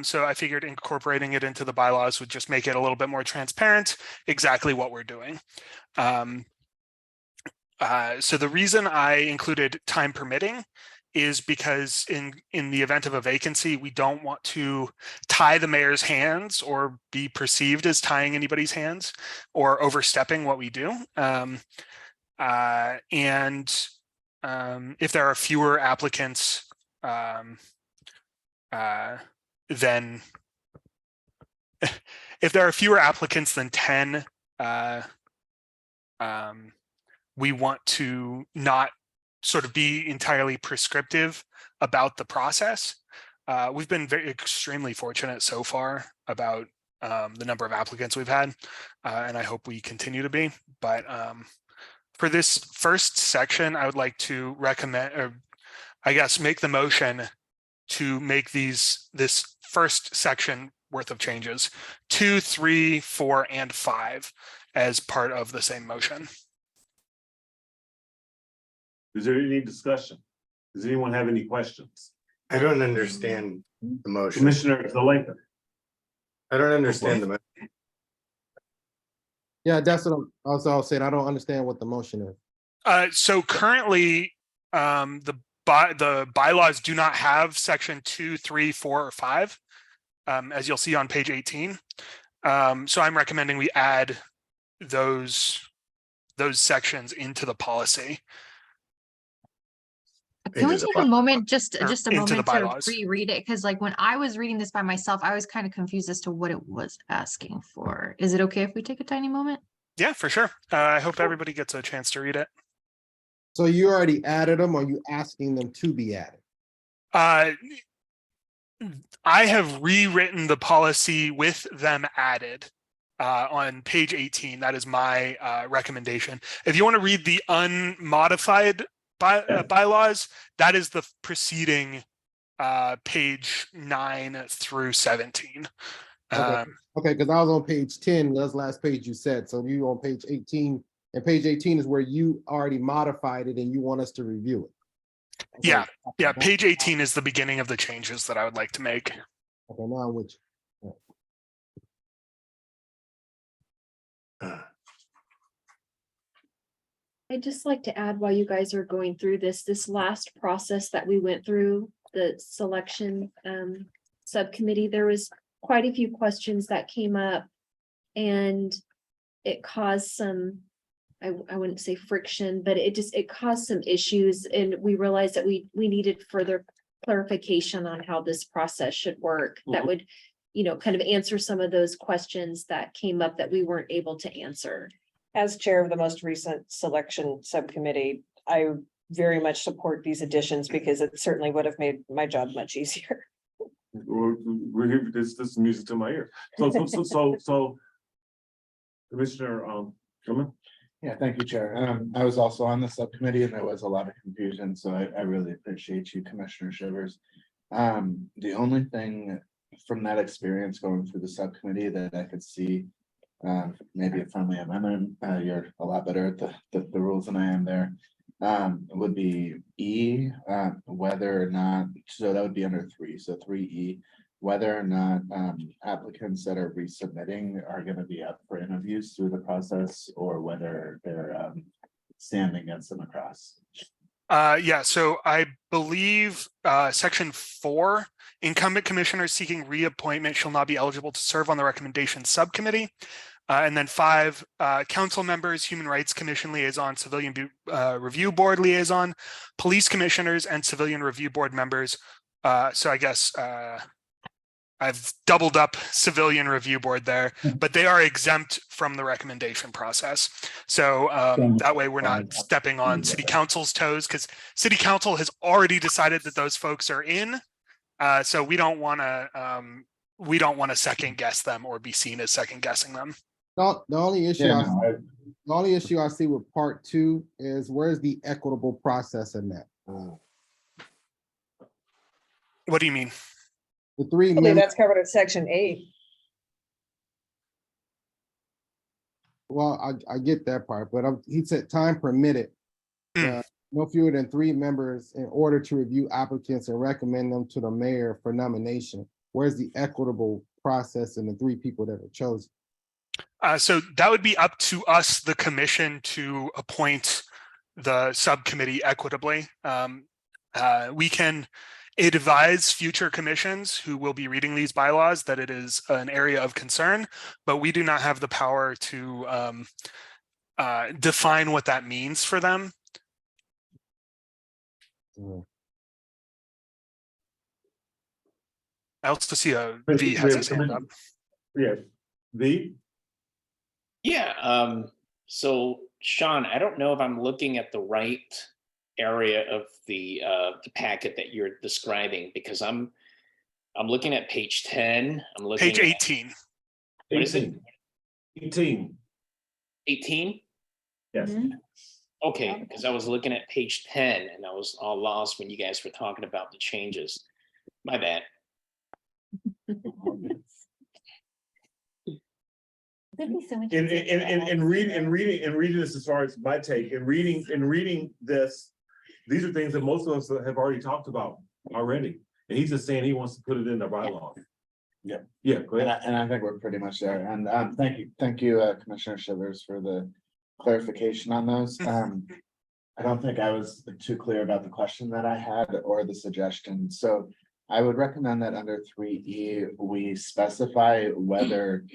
So I figured incorporating it into the bylaws would just make it a little bit more transparent exactly what we're doing. So the reason I included time permitting is because in the event of a vacancy, we don't want to tie the mayor's hands or be perceived as tying anybody's hands or overstepping what we do. If there are fewer applicants, then if there are fewer applicants than 10, we want to not sort of be entirely prescriptive about the process. We've been extremely fortunate so far about the number of applicants we've had, and I hope we continue to be. But for this first section, I would like to recommend, or I guess, make the motion to make this first section worth of changes, 2, 3, 4, and 5 as part of the same motion. Is there any discussion? Does anyone have any questions? I don't understand the motion. Commissioner Zelenka. I don't understand the motion. Yeah, that's what I was saying. I don't understand what the motion is. So currently, the bylaws do not have section 2, 3, 4, or 5, as you'll see on page 18. So I'm recommending we add those sections into the policy. Can we Into the take a moment, just or a into the moment to bylaws. reread it? Because like when I was reading this by myself, I was kind of confused as to what it was asking for. Is it okay if we take a tiny moment? Yeah, for sure. I hope everybody gets a chance to read it. So you already added them, or are you asking them to be added? I have rewritten the policy with them added on page 18. That is my recommendation. If you want to read the unmodified bylaws, that is the preceding page 9 through 17. Okay, because I was on page 10, that's the last page you said. So you on page 18, and page 18 is where you already modified it and you want us to review it. Okay. Yeah. Page 18 is the beginning of the changes that I would like to make. Okay, now I'm with you. I'd just like to add, while you guys are going through this last process that we went through, the selection subcommittee, there was quite a few questions that came up, and it caused some, I wouldn't say friction, but it caused some issues, and we realized that we needed further clarification on how this process should work. That would, kind of answer some of those questions that came up that we weren't able to answer. As chair of the most recent selection subcommittee, I very much support these additions because it certainly would have made my job much easier. We're here, this is music to my ear. So Commissioner, Gilman? Yeah, thank you, Chair. I was also on the subcommittee and there was a lot of confusion, so I really appreciate you, Commissioner Shivers. The only thing from that experience going through the subcommittee that I could see maybe a friendly amendment, you're a lot better at the rules than I am there, would be E, whether or not, so that would be under 3, so 3E, whether or not applicants that are resubmitting are going to be up for interviews through the process, or whether they're standing against them across. Yeah, so I believe section 4, incumbent commissioners seeking reappointment shall not be eligible to serve on the recommendation subcommittee. And then 5, council members, Human Rights Commission liaison, Civilian Review Board liaison, police commissioners, and Civilian Review Board members. So I guess I've doubled up Civilian Review Board there, but they are exempt from the recommendation process. So that way we're not stepping on City Council's toes, because City Council has already decided that those folks are in. So we don't want to second guess them or be seen as second guessing them. The only issue, Yeah, the only issue I see with part 2 is where's the equitable process in that? What do you mean? The 3 I believe members, that's covered in section 8. well, I get that part, but he said time permitted. No fewer than 3 members in order to review applicants and recommend them to the mayor for nomination. Where's the equitable process in the 3 people that are chosen? So that would be up to us, the commission, to appoint the subcommittee equitably. We can advise future commissions who will be reading these bylaws that it is an area of concern, but we do not have the power to define what that means for them. I also see a V has his hand up. Yeah, V? Yeah, so Sean, I don't know if I'm looking at the right area of the packet that you're describing, because I'm looking at page 10. I'm looking Page 18. What is it? 18. 18? Yes. Okay, because I was looking at page 10 and I was all lost when you guys were talking about the changes. My bad. There'd be so much. In reading this, as far as my take, in reading this, these are things that most of us have already talked about already. And he's just saying he wants to put it in the bylaws. Yeah. Yeah, go ahead. And I think we're pretty much there. And thank you, Commissioner Shivers, for the clarification on those. I don't think I was too clear about the question that I had or the suggestion. So I would recommend that under 3E, we specify whether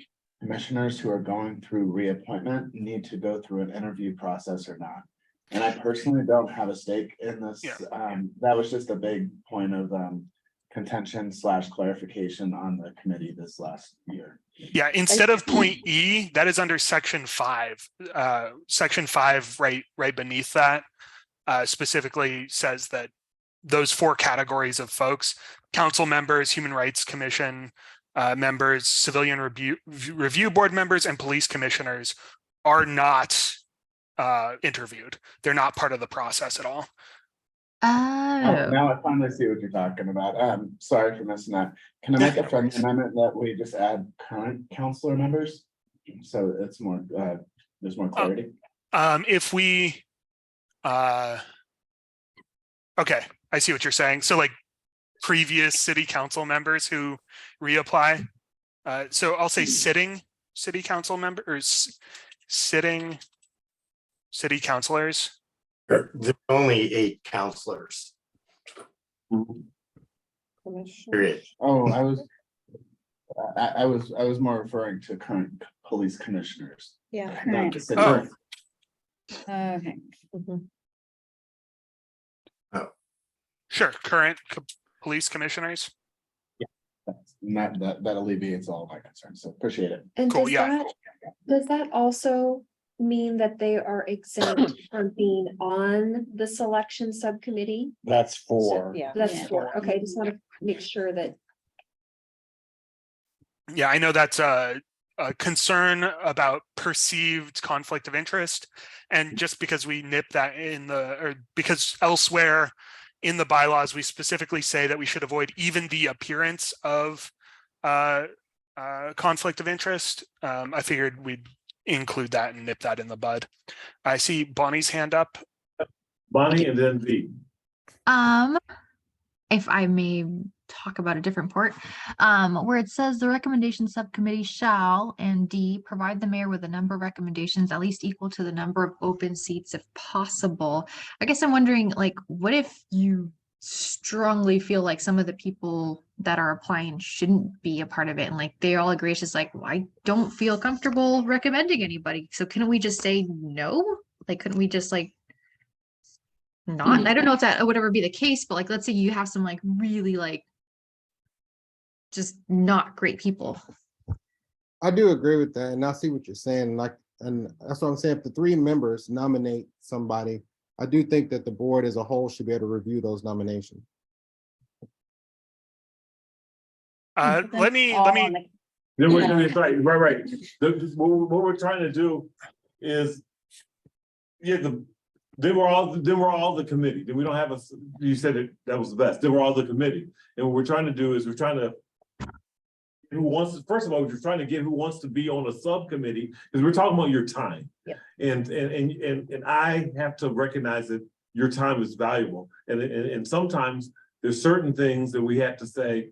commissioners who are going through reappointment need to go through an interview process or not. And I personally don't have a stake in this. Yeah. That was just a big point of contention / clarification on the committee this last year. Yeah, instead of point E, that is under section 5. Section 5, right beneath that, specifically says that those 4 categories of folks: council members, Human Rights Commission members, Civilian Review Board members, and police commissioners are not interviewed. They're not part of the process at all. Now I finally see what you're talking about. Sorry for missing that. Can I make a friendly amendment that we just add current counselor members? So it's more, there's more clarity. If we, okay, I see what you're saying. So like previous city council members who reapply. So I'll say sitting city council members, sitting city councilors. There's only 8 counselors. Period. Oh, I was more referring to current police commissioners. Yeah. Not the city. Oh. Okay. Sure, current police commissioners. That alleviates all my concerns, so appreciate it. And Cool, does yeah. that also mean that they are exempt from being on the selection subcommittee? That's 4. Yeah. That's Yeah. 4. Okay, just want to make sure that. Yeah, I know that's a concern about perceived conflict of interest. And just because we nip that because elsewhere in the bylaws, we specifically say that we should avoid even the appearance of conflict of interest. I figured we'd include that and nip that in the bud. I see Bonnie's hand up. Bonnie and then V. If I may talk about a different part, where it says the recommendation subcommittee shall, and D, provide the mayor with a number of recommendations at least equal to the number of open seats if possible. I guess I'm wondering, like, what if you strongly feel like some of the people that are applying shouldn't be a part of it, and like they all agree, it's just like, well, I don't feel comfortable recommending anybody, so couldn't we just say no? Like, couldn't we just like not? I don't know if that would ever be the case, but like, let's say you have some like really like just not great people. I do agree with that, and I see what you're saying, like, and that's what I'm saying. If the 3 members nominate somebody, I do think that the board as a whole should be able to review those nominations. Let me. Right. What we're trying to do is, they were all the committee. Then we don't have you said that was the best. They were all the committee. And what we're trying to do is we're trying to, first of all, we're trying to get who wants to be on a subcommittee, because we're talking about your time. Yep. And I have to recognize that your time is valuable. And sometimes there's certain things that we have to say,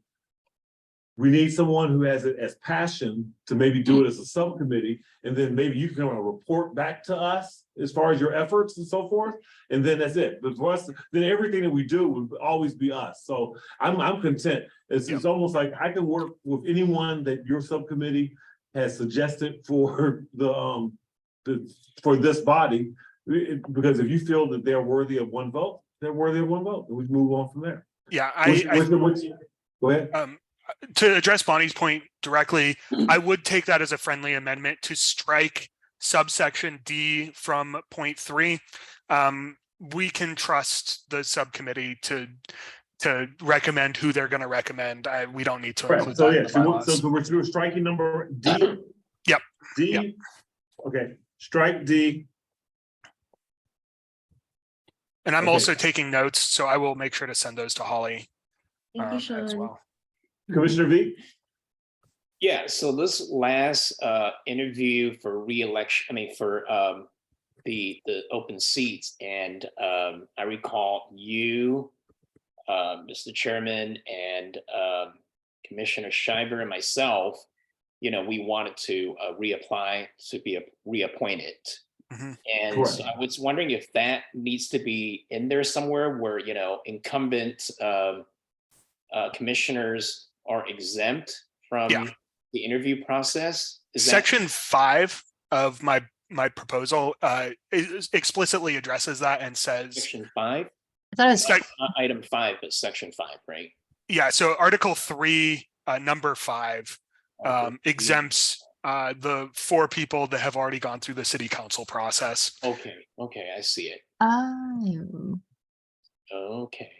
we need someone who has it as passion to maybe do it as a subcommittee, and then maybe you can kind of report back to us as far as your efforts and so forth, and then that's it. But for us, then everything that we do would always be us. So I'm content. It's almost like I can work with anyone that your subcommittee has suggested for for this body, because if you feel that they're worthy of one vote, they're worthy of one vote, and we move on from there. Yeah, Go ahead. To address Bonnie's point directly, I would take that as a friendly amendment to strike subsection D from point 3. We can trust the subcommittee to recommend who they're going to recommend. We don't need to include So that in yeah, the bylaws. so we're striking number D. Yep. D. Yep. Okay, strike D. And I'm Okay. also taking notes, so I will make sure to send those to Holly Thank you, as Sean. well. Commissioner V. Yeah, so this last interview for re-election, I mean, for the open seats, and I recall you, Mr. Chairman, and Commissioner Shiver and myself, we wanted to reapply to be reappointed. Mhm. And so I was wondering if that needs to be in there somewhere where, incumbent commissioners are exempt from the interview process. Section 5 of my proposal explicitly addresses that and says Section 5? I thought it was Sec- Not item 5, but section 5, right? yeah, so Article 3, number 5 exempts the 4 people that have already gone through the city council process. Okay, I see it. Oh. Okay.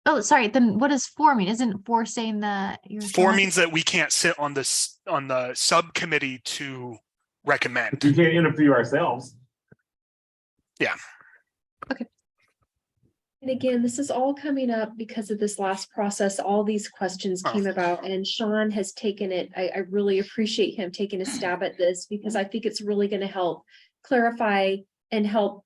Oh, sorry. Then what does 4 mean? Isn't 4 saying that you're 4 not- means that we can't sit on the subcommittee to recommend. We can't interview ourselves. Yeah. And again, this is all coming up because of this last process. All these questions came about, and Sean has taken it. I really appreciate him taking a stab at this, because I think it's really going to help clarify and help,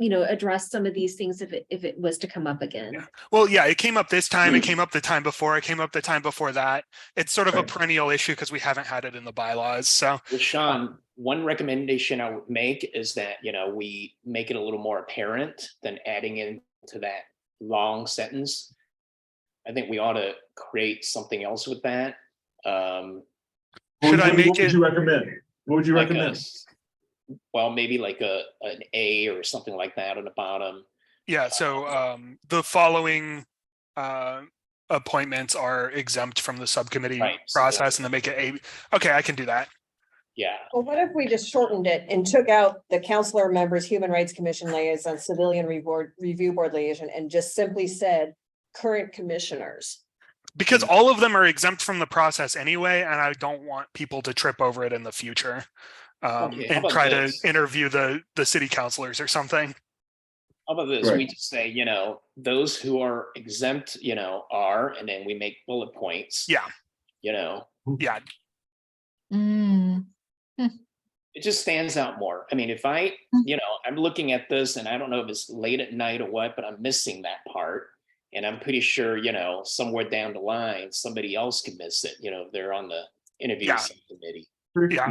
address some of these things if it was to come up again. Well, yeah, it came up this time. It came up the time before. It came up the time before that. It's sort of a perennial issue because we haven't had it in the bylaws. So, Well, Sean, one recommendation I would make is that, we make it a little more apparent than adding into that long sentence. I think we ought to create something else with that. Should I make What would it? you recommend? What would you Like recommend? Well, maybe like an A or something like that on the bottom. Yeah. So the following appointments are exempt from the subcommittee process, and then make it A. Okay, I can do that. Yeah. Well, what if we just shortened it and took out the counselor members, Human Rights Commission liaison, Civilian Review Board liaison, and just simply said current commissioners? Because all of them are exempt from the process anyway, and I don't want people to trip over it in the future Okay, how and about try this? to interview the city councilors or something. How about this? Right. We just say, those who are exempt, are, and then we make bullet points. Yeah. Yeah. Mm. It just stands out more. I mean, if I'm looking at this and I don't know if it's late at night or what, but I'm missing that part. And I'm pretty sure, somewhere down the line, somebody else could miss it, if they're on the interview subcommittee. Yeah.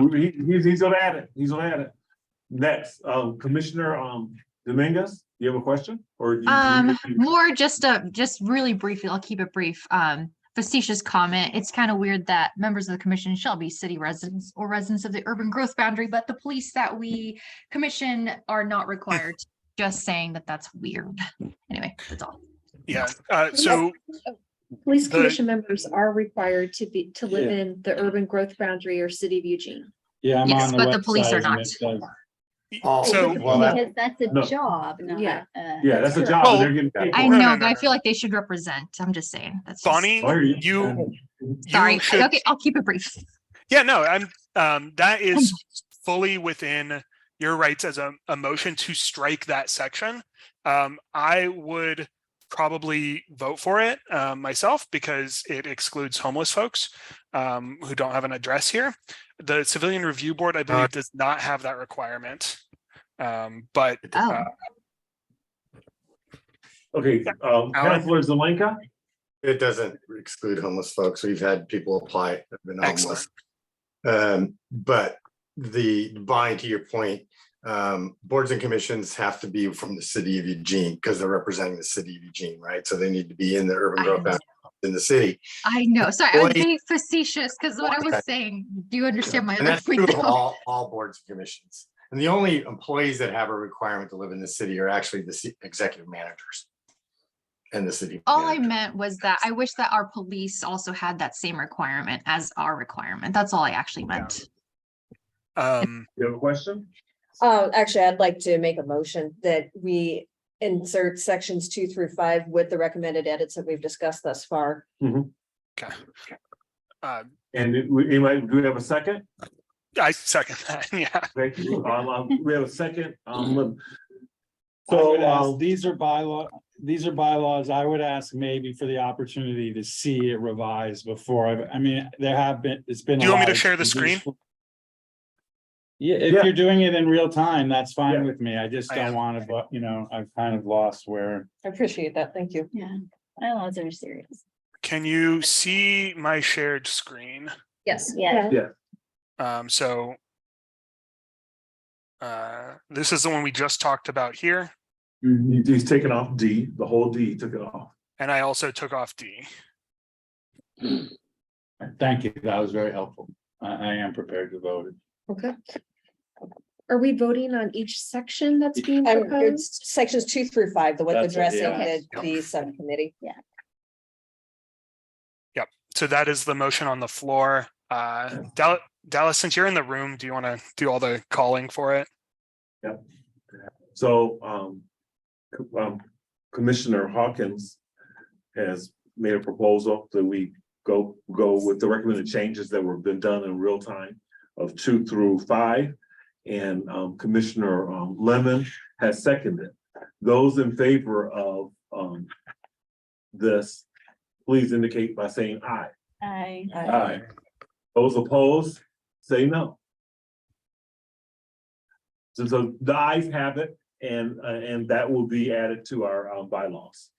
He's gonna add it. He's gonna add it. Next, Commissioner Dominguez, you have a question? Or More just really briefly, I'll keep it brief. Facetious comment. It's kind of weird that members of the commission shall be city residents or residents of the urban growth boundary, but the police that we commission are not required. Just saying that that's weird. Anyway, that's all. Yeah. So Police commission members are required to live in the urban growth boundary or city of Eugene. Yeah, I'm Yes, on the but the police website are and not. it says- Oh, So- well, that- Because that's a No. job, not. Yeah. yeah, that's a job. Well, and they're getting paid I for it. know, no, but I no. feel like they should represent. I'm just saying. That's just- Bonnie, Oh, you Sorry. should. Okay, I'll keep it brief. Yeah, no, that is fully within your rights as a motion to strike that section. I would probably vote for it myself because it excludes homeless folks who don't have an address here. The Civilian Review Board, I believe, does not have that requirement. But Oh. Okay, Councilor Zelenka? It doesn't exclude homeless folks. We've had people apply that have been Excellent. homeless. But the buying to your point, boards and commissions have to be from the city of Eugene because they're representing the city of Eugene, right? So they need to be in the urban growth boundary in the city. I know, sorry, I was Employee- being facetious because what I was Right. saying, do you understand my And other that's true point of though? all boards and commissions. And the only employees that have a requirement to live in the city are actually the executive managers and the city. All I manager. meant was that I wish that our police also had that same requirement as our requirement. That's all I actually meant. You have a question? Actually, I'd like to make a motion that we insert sections 2 through 5 with the recommended edits that we've discussed thus far. Okay. And do we have a second? I second that, yeah. Thank you. We have a second. So these are bylaws. I would ask maybe for the opportunity to see it revised before. I mean, it's been. Do you want me to share the screen? Yeah, if Yeah. you're doing it in real time, that's fine Yeah. with me. I just I don't am. want to, but I've kind of lost where. I appreciate that. Thank you. Yeah, bylaws are serious. Can you see my shared screen? Yes. Yeah. So this is the one we just talked about here. He's taken off D, the whole D, he took it off. And I also took off D. Thank you. That was very helpful. I am prepared to vote. Okay. Are we voting on each section that's being proposed? It's sections 2 through 5, the with That's it, addressing yeah. the subcommittee. So that is the motion on the floor. Dallas, since you're in the room, do you want to do all the calling for it? So, Commissioner Hawkins has made a proposal that we go with the recommended changes that were been done in real time of 2 through 5. And Commissioner Lemon has seconded. Those in favor of this, please indicate by saying aye. Aye. Those opposed, say no. So the ayes have it, and that will be added to our bylaws.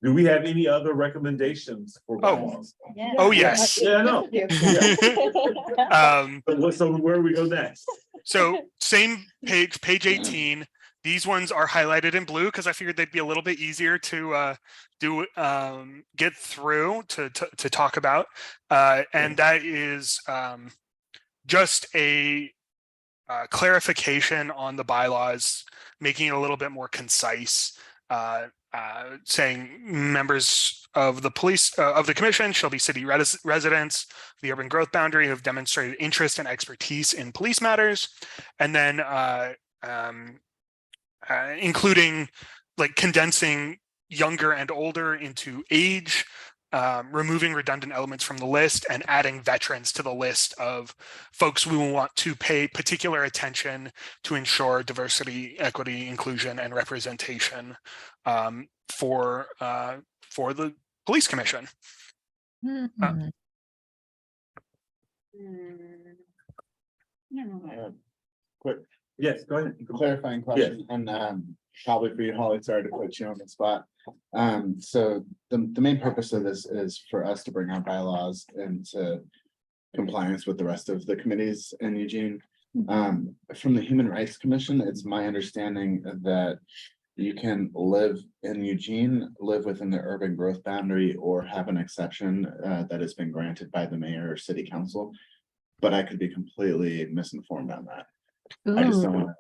Do we have any other recommendations for bylaws? Oh, yes. Yeah, I know. So where do we go next? So same page 18. These ones are highlighted in blue because I figured they'd be a little bit easier to get through to talk about. And that is just a clarification on the bylaws, making it a little bit more concise, saying members of the police of the commission shall be city residents, the urban growth boundary, who have demonstrated interest and expertise in police matters, and then including like condensing younger and older into age, removing redundant elements from the list, and adding veterans to the list of folks we want to pay particular attention to ensure diversity, equity, inclusion, and representation for the police commission. Quick Yes, go ahead. clarifying question, and probably for you, Holly, sorry to put you on the spot. So the main purpose of this is for us to bring our bylaws into compliance with the rest of the committees in Eugene. From the Human Rights Commission, it's my understanding that you can live in Eugene, live within the urban growth boundary, or have an exception that has been granted by the mayor or city council. But I could be completely misinformed on that. I just don't want to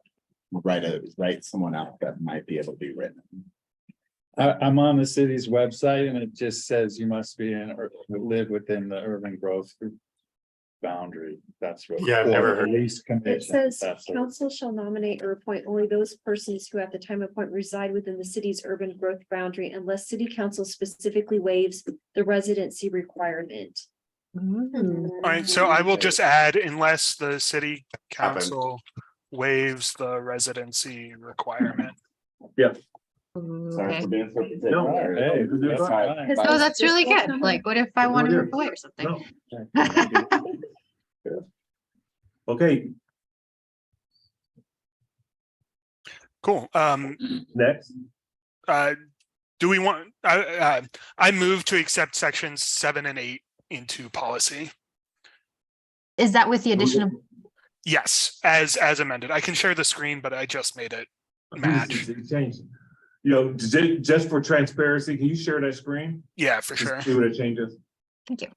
write someone out that might be able to be written. I'm on the city's website and it just says you must be in or live within the urban growth boundary. That's what. Yeah, I've never heard. Police commission. It says That's what- council shall nominate or appoint only those persons who at the time of appointment reside within the city's urban growth boundary unless city council specifically waives the residency requirement. All right, so I will just add unless the city council waives the residency requirement. Sorry Okay. for being so particular. No, hey, That's fine. Because Oh, that's really good. Like, what if I want to here. move away or something? No. Okay, Cool. next. Do we want, I move to accept sections 7 and 8 into policy. Is that with the addition of, Yes, as amended. I can share the screen, but I just made it match. Change. You know, just for transparency, can you share that screen? Yeah, for Just sure. see what it changes. thank you.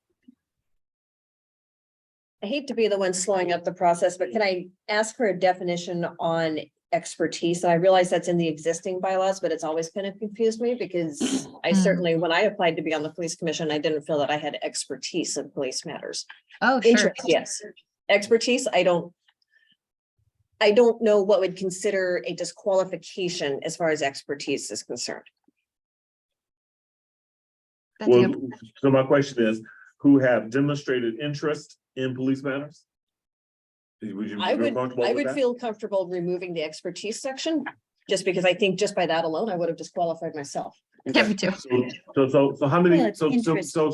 I hate to be the one slowing up the process, but can I ask for a definition on expertise? And I realize that's in the existing bylaws, but it's always kind of confused me because I certainly, when I applied to be on the police commission, I didn't feel that I had expertise in police matters. Oh, sure. Interest, yes. Expertise, I don't know what would consider a disqualification as far as expertise is concerned. That's a Well, good- so my question is, who have demonstrated interest in police matters? Would you I feel would, comfortable I with would that? feel comfortable removing the expertise section, just because I think just by that alone, I would have disqualified myself. Yeah, me too. So how many, Well, it's so interest. can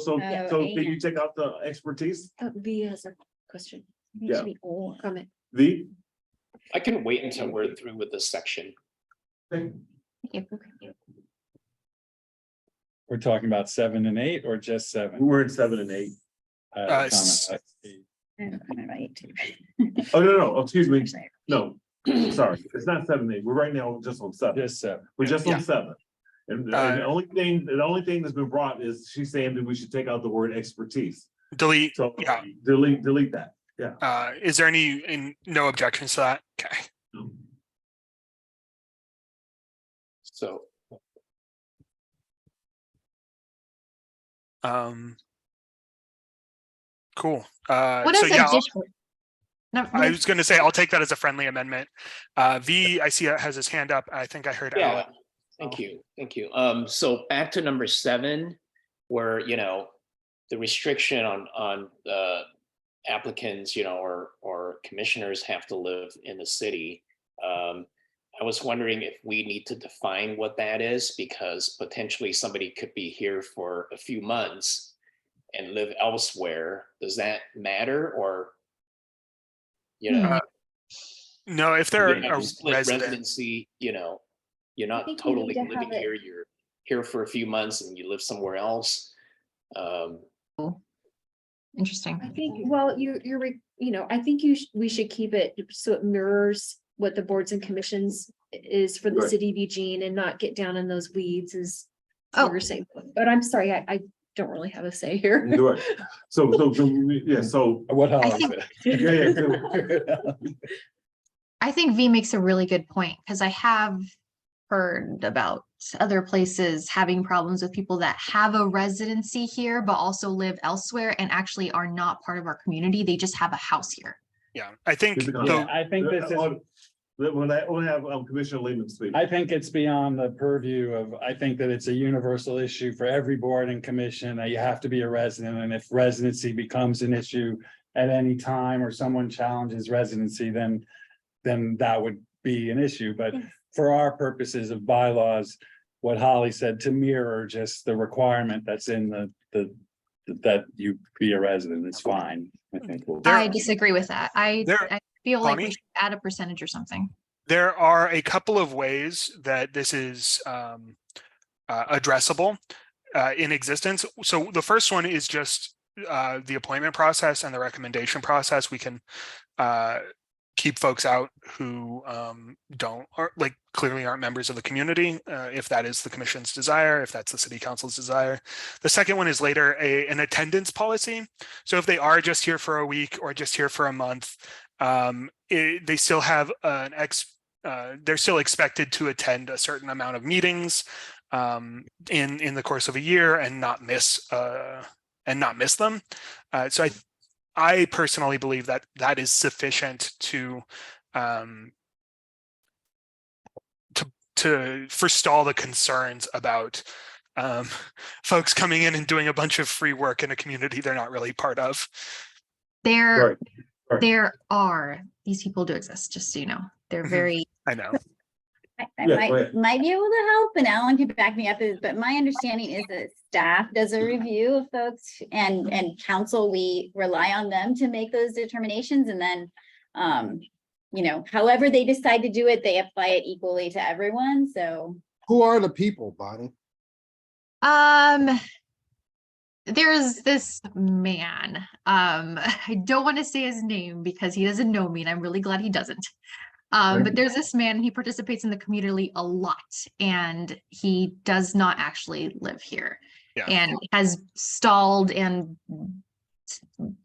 you and- take out the expertise? V has a question. Yeah. Or comment. V? I can wait until we're through with this section. Thank you. We're talking about 7 and 8 or just 7? We're in 7 and 8. I have a comment s- about 8. Right. Oh, no, excuse me. No, sorry, it's not 7 and 8. We're right now just on 7. Just 7. We're just Yeah. on 7. And the only thing that's been brought is she's saying that we should take out the word expertise. Delete. So Yeah. delete that. Yeah. Is there no objections to that? Okay. So Cool. What So is yeah, additional? No, I was going to say, I'll take that as a friendly amendment. V, I see has his hand up. I think I heard yeah, Alec. thank you. So back to number 7, where, the restriction on applicants, or commissioners have to live in the city. I was wondering if we need to define what that is, because potentially somebody could be here for a few months and live elsewhere. Does that matter, or? No, if they're You have a split resident, residency, you're I not think we totally need to have living it- here, you're here for a few months and you live somewhere else. Interesting. I think, well, I think we should keep it so it mirrors what the boards and commissions is for the Right. city of Eugene and not get down in those weeds is Oh. what you're saying. But I'm sorry, I don't really have a say here. Right. So What I Holly think- said. I think V makes a really good point because I have heard about other places having problems with people that have a residency here, but also live elsewhere and actually are not part of our community. They just have a house here. yeah, I think Yeah, I think this is, When I have Commissioner Lehman speak. I think it's beyond the purview of, I think that it's a universal issue for every board and commission that you have to be a resident. And if residency becomes an issue at any time or someone challenges residency, then that would be an issue. But for our purposes of bylaws, what Holly said, to mirror just the requirement that's in that you be a resident is fine. I think we'll. There- I disagree with that. I feel like we Connie? should add a percentage or something. there are a couple of ways that this is addressable in existence. So the first one is just the appointment process and the recommendation process. We can keep folks out who clearly aren't members of the community, if that is the commission's desire, if that's the city council's desire. The second one is later an attendance policy. So if they are just here for a week or just here for a month, they still have they're still expected to attend a certain amount of meetings in the course of a year and not miss them. So I personally believe that is sufficient to forestall the concerns about folks coming in and doing a bunch of free work in a community they're not really part of. There Right. are, these people do exist, just so you know. They're very, I know. I Yeah, go ahead. might be able to help, and Alan can back me up, but my understanding is that staff does a review of folks and council, we rely on them to make those determinations, and then however they decide to do it, they apply it equally to everyone, so. Who are the people, Bonnie? There's this man, I don't want to say his name because he doesn't know me and I'm really glad he doesn't. But there's this man, he participates in the community a lot and he does not actually live here. Yeah. And has stalled and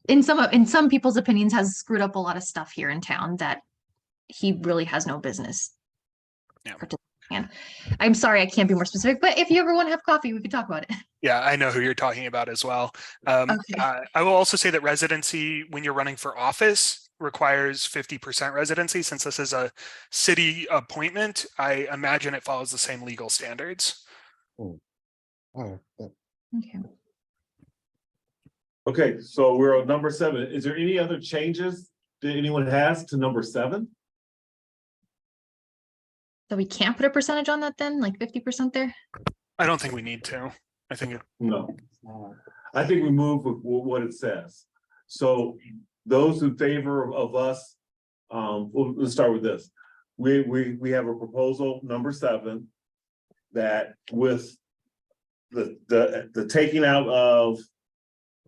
in some people's opinions has screwed up a lot of stuff here in town that he really has no business. Yeah. And I'm sorry, I can't be more specific, but if you ever want to have coffee, we could talk about it. Yeah, I know who you're talking about as well. Okay. I will also say that residency, when you're running for office, requires 50% residency. Since this is a city appointment, I imagine it follows the same legal standards. All right. Okay. Okay, so we're on number 7. Is there any other changes that anyone has to number 7? So we can't put a percentage on that then, like 50% there? I don't think we need to. I think it, No. I think we move with what it says. So those in favor of us, well, let's start with this. We have a proposal, number 7, that with the taking out of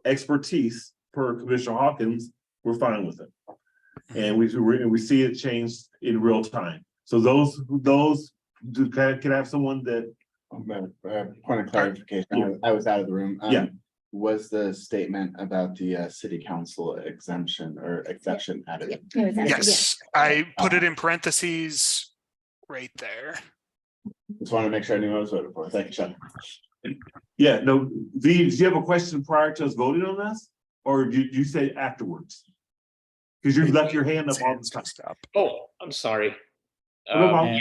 expertise per Commissioner Hawkins, we're fine with it. And we see it changed in real time. So those can I have someone that, Point of clarification, I was out of the room. Yeah. Was the statement about the city council exemption or exception added? It was added, yes, I put it in parentheses right there. Just want to make sure I knew what I was voting for. Thank you, Sean. yeah, no, V, did you have a question prior to us voting on this? Or did you say afterwards? Because you left your hand up on the top. Oh, I'm sorry. No problem.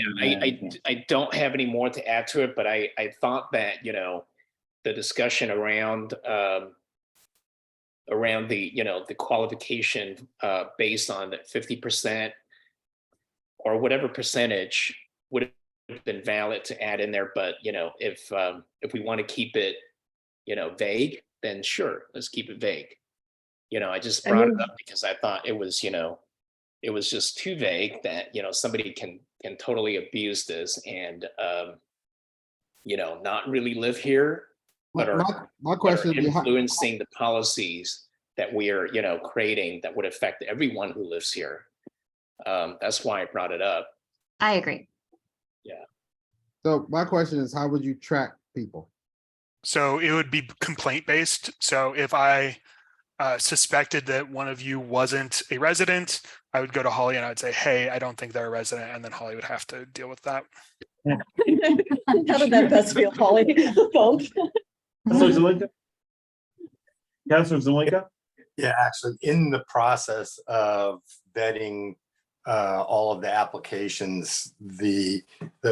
I don't have any more to add to it, but I thought that, the discussion around the, the qualification based on 50% or whatever percentage would have been valid to add in there. But, if we want to keep it, vague, then sure, let's keep it vague. I just brought it up because I thought it was, it was just too vague that, somebody can totally abuse this and, not really live here, but are, My question is, influencing the policies that we are, creating that would affect everyone who lives here. That's why I brought it up. I agree. Yeah. so my question is, how would you track people? So it would be complaint based. So if I suspected that one of you wasn't a resident, I would go to Holly and I would say, hey, I don't think they're a resident. And then Holly would have to deal with that. How did that best feel, Holly? Councilor Zelinka? Councilor Zelinka? Yeah, actually, in the process of vetting all of the applications, the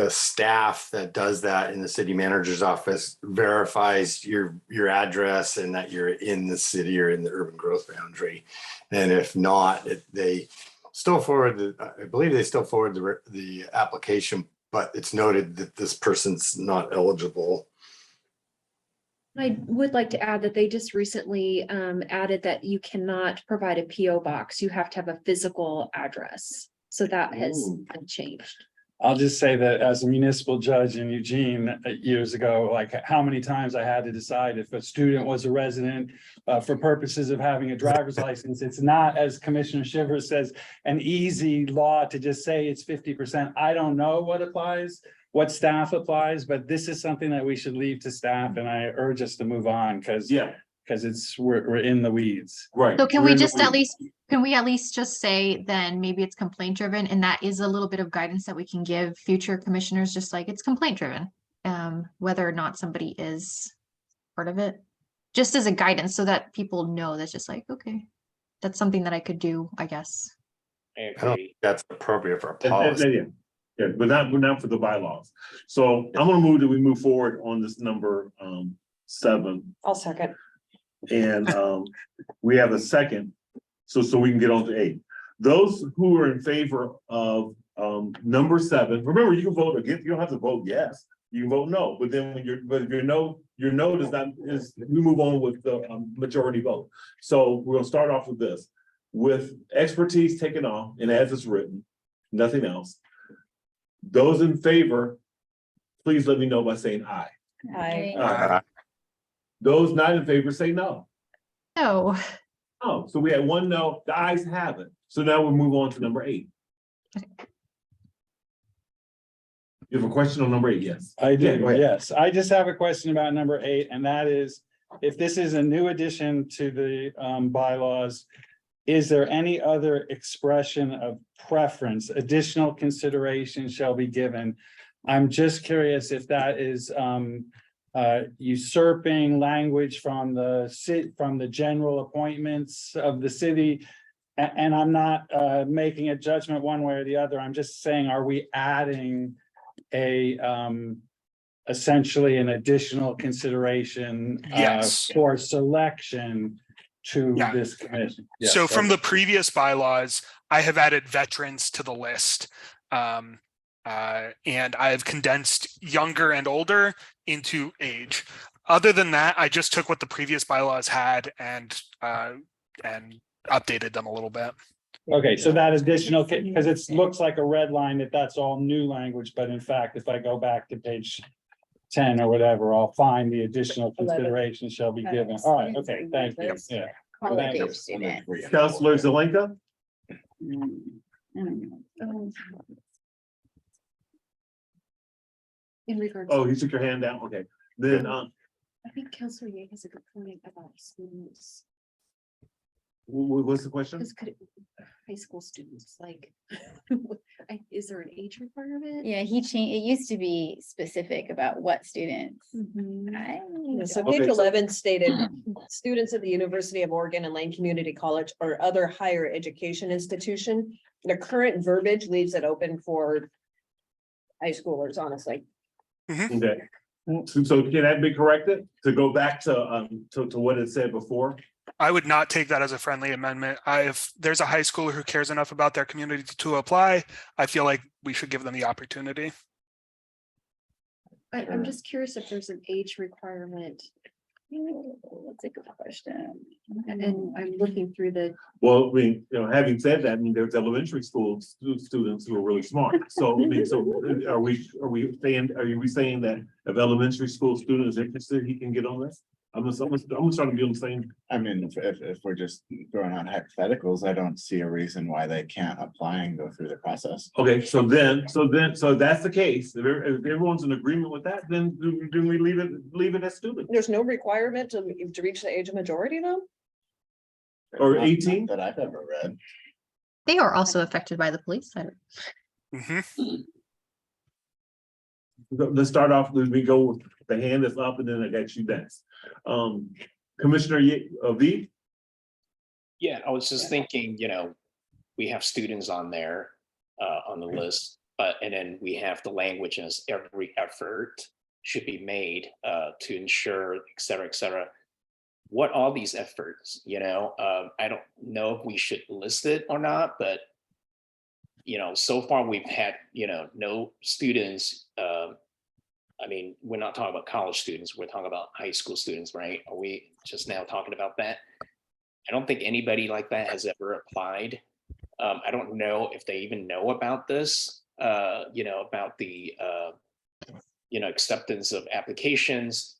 staff that does that in the city manager's office verifies your address and that you're in the city or in the urban growth boundary. And if not, they still forward I believe they still forward the application, but it's noted that this person's not eligible. I would like to add that they just recently added that you cannot provide a PO box. You have to have a physical address. So that has been changed. I'll just say that as a municipal judge in Eugene years ago, like how many times I had to decide if a student was a resident for purposes of having a driver's license. It's not, as Commissioner Shivers says, an easy law to just say it's 50%. I don't know what applies, what staff applies, but this is something that we should leave to staff, and I urge us to move on because we're in the weeds. Right. So can we just at least just say then maybe it's complaint driven, and that is a little bit of guidance that we can give future commissioners, just like it's complaint driven, whether or not somebody is part of it, just as a guidance so that people know that's just like, okay, that's something that I could do, I guess. I don't think that's appropriate for a And- policy. Yeah, but not for the bylaws. So I'm gonna move that we move forward on this number 7. I'll second. And we have a second, so we can get on to 8. Those who are in favor of number 7, remember, you can vote against, you don't have to vote yes, you can vote no, but then when if your no does not, we move on with the majority vote. So we're gonna start off with this, with expertise taken off and as it's written, nothing else. Those in favor, please let me know by saying aye. I, Those not in favor say no. No. Oh, so we had one no, the ayes have it. So now we'll move on to number 8. You have a question on number 8? Yes. I Yeah, do, go ahead. yes. I just have a question about number 8, and that is, if this is a new addition to the bylaws, is there any other expression of preference, additional consideration shall be given? I'm just curious if that is usurping language from the general appointments of the city. And I'm not making a judgment one way or the other. I'm just saying, are we adding a essentially an additional consideration Yes. for selection to Yeah. this commission? Yes, So from the okay. previous bylaws, I have added veterans to the list. And I have condensed younger and older into age. Other than that, I just took what the previous bylaws had and updated them a little bit. Okay, so that additional, because it looks like a red line that's all new language, but in fact, if I go back to page 10 or whatever, I'll find the additional 11. consideration shall be given. All right, okay, thank you. Yeah. College you. age student. Counselor Zelenka? In regards. Oh, you took your hand down. Okay. Then, I think Counselor Yang has a good point about students. what's the question? Because high school students, like, is there an age requirement? Yeah, he changed, it used to be specific about what students. so Okay, page so- 11 stated, students at the University of Oregon and Lane Community College or other higher education institution. The current verbiage leaves it open for high schoolers, honestly. Okay. So can that be corrected to go back to what it said before? I would not take that as a friendly amendment. If there's a high schooler who cares enough about their community to apply, I feel like we should give them the opportunity. I'm just curious if there's an age requirement, That's a good question. and I'm looking through the, Well, I mean, having said that, I mean, there's elementary school students who are really smart. So, I mean, so are we saying that if elementary school student is interested, he can get on this? I'm just trying to be on the same. I mean, if we're just throwing out hypotheticals, I don't see a reason why they can't apply and go through the process. Okay, so that's the case. If everyone's in agreement with that, then we leave it as student There's no requirement to reach the age of majority though? or Not 18. That I've ever read. They are also affected by the police. Let's start off, we go with the hand that's up and then I got you next. Commissioner V? Yeah, I was just thinking, we have students on there, on the list, and then we have the language as every effort should be made, to ensure, et cetera, et cetera. What are these efforts, I don't know if we should list it or not, but so far we've had, no students, I mean, we're not talking about college students, we're talking about high school students, right? Are we just now talking about that? I don't think anybody like that has ever applied. I don't know if they even know about this, about the, acceptance of applications.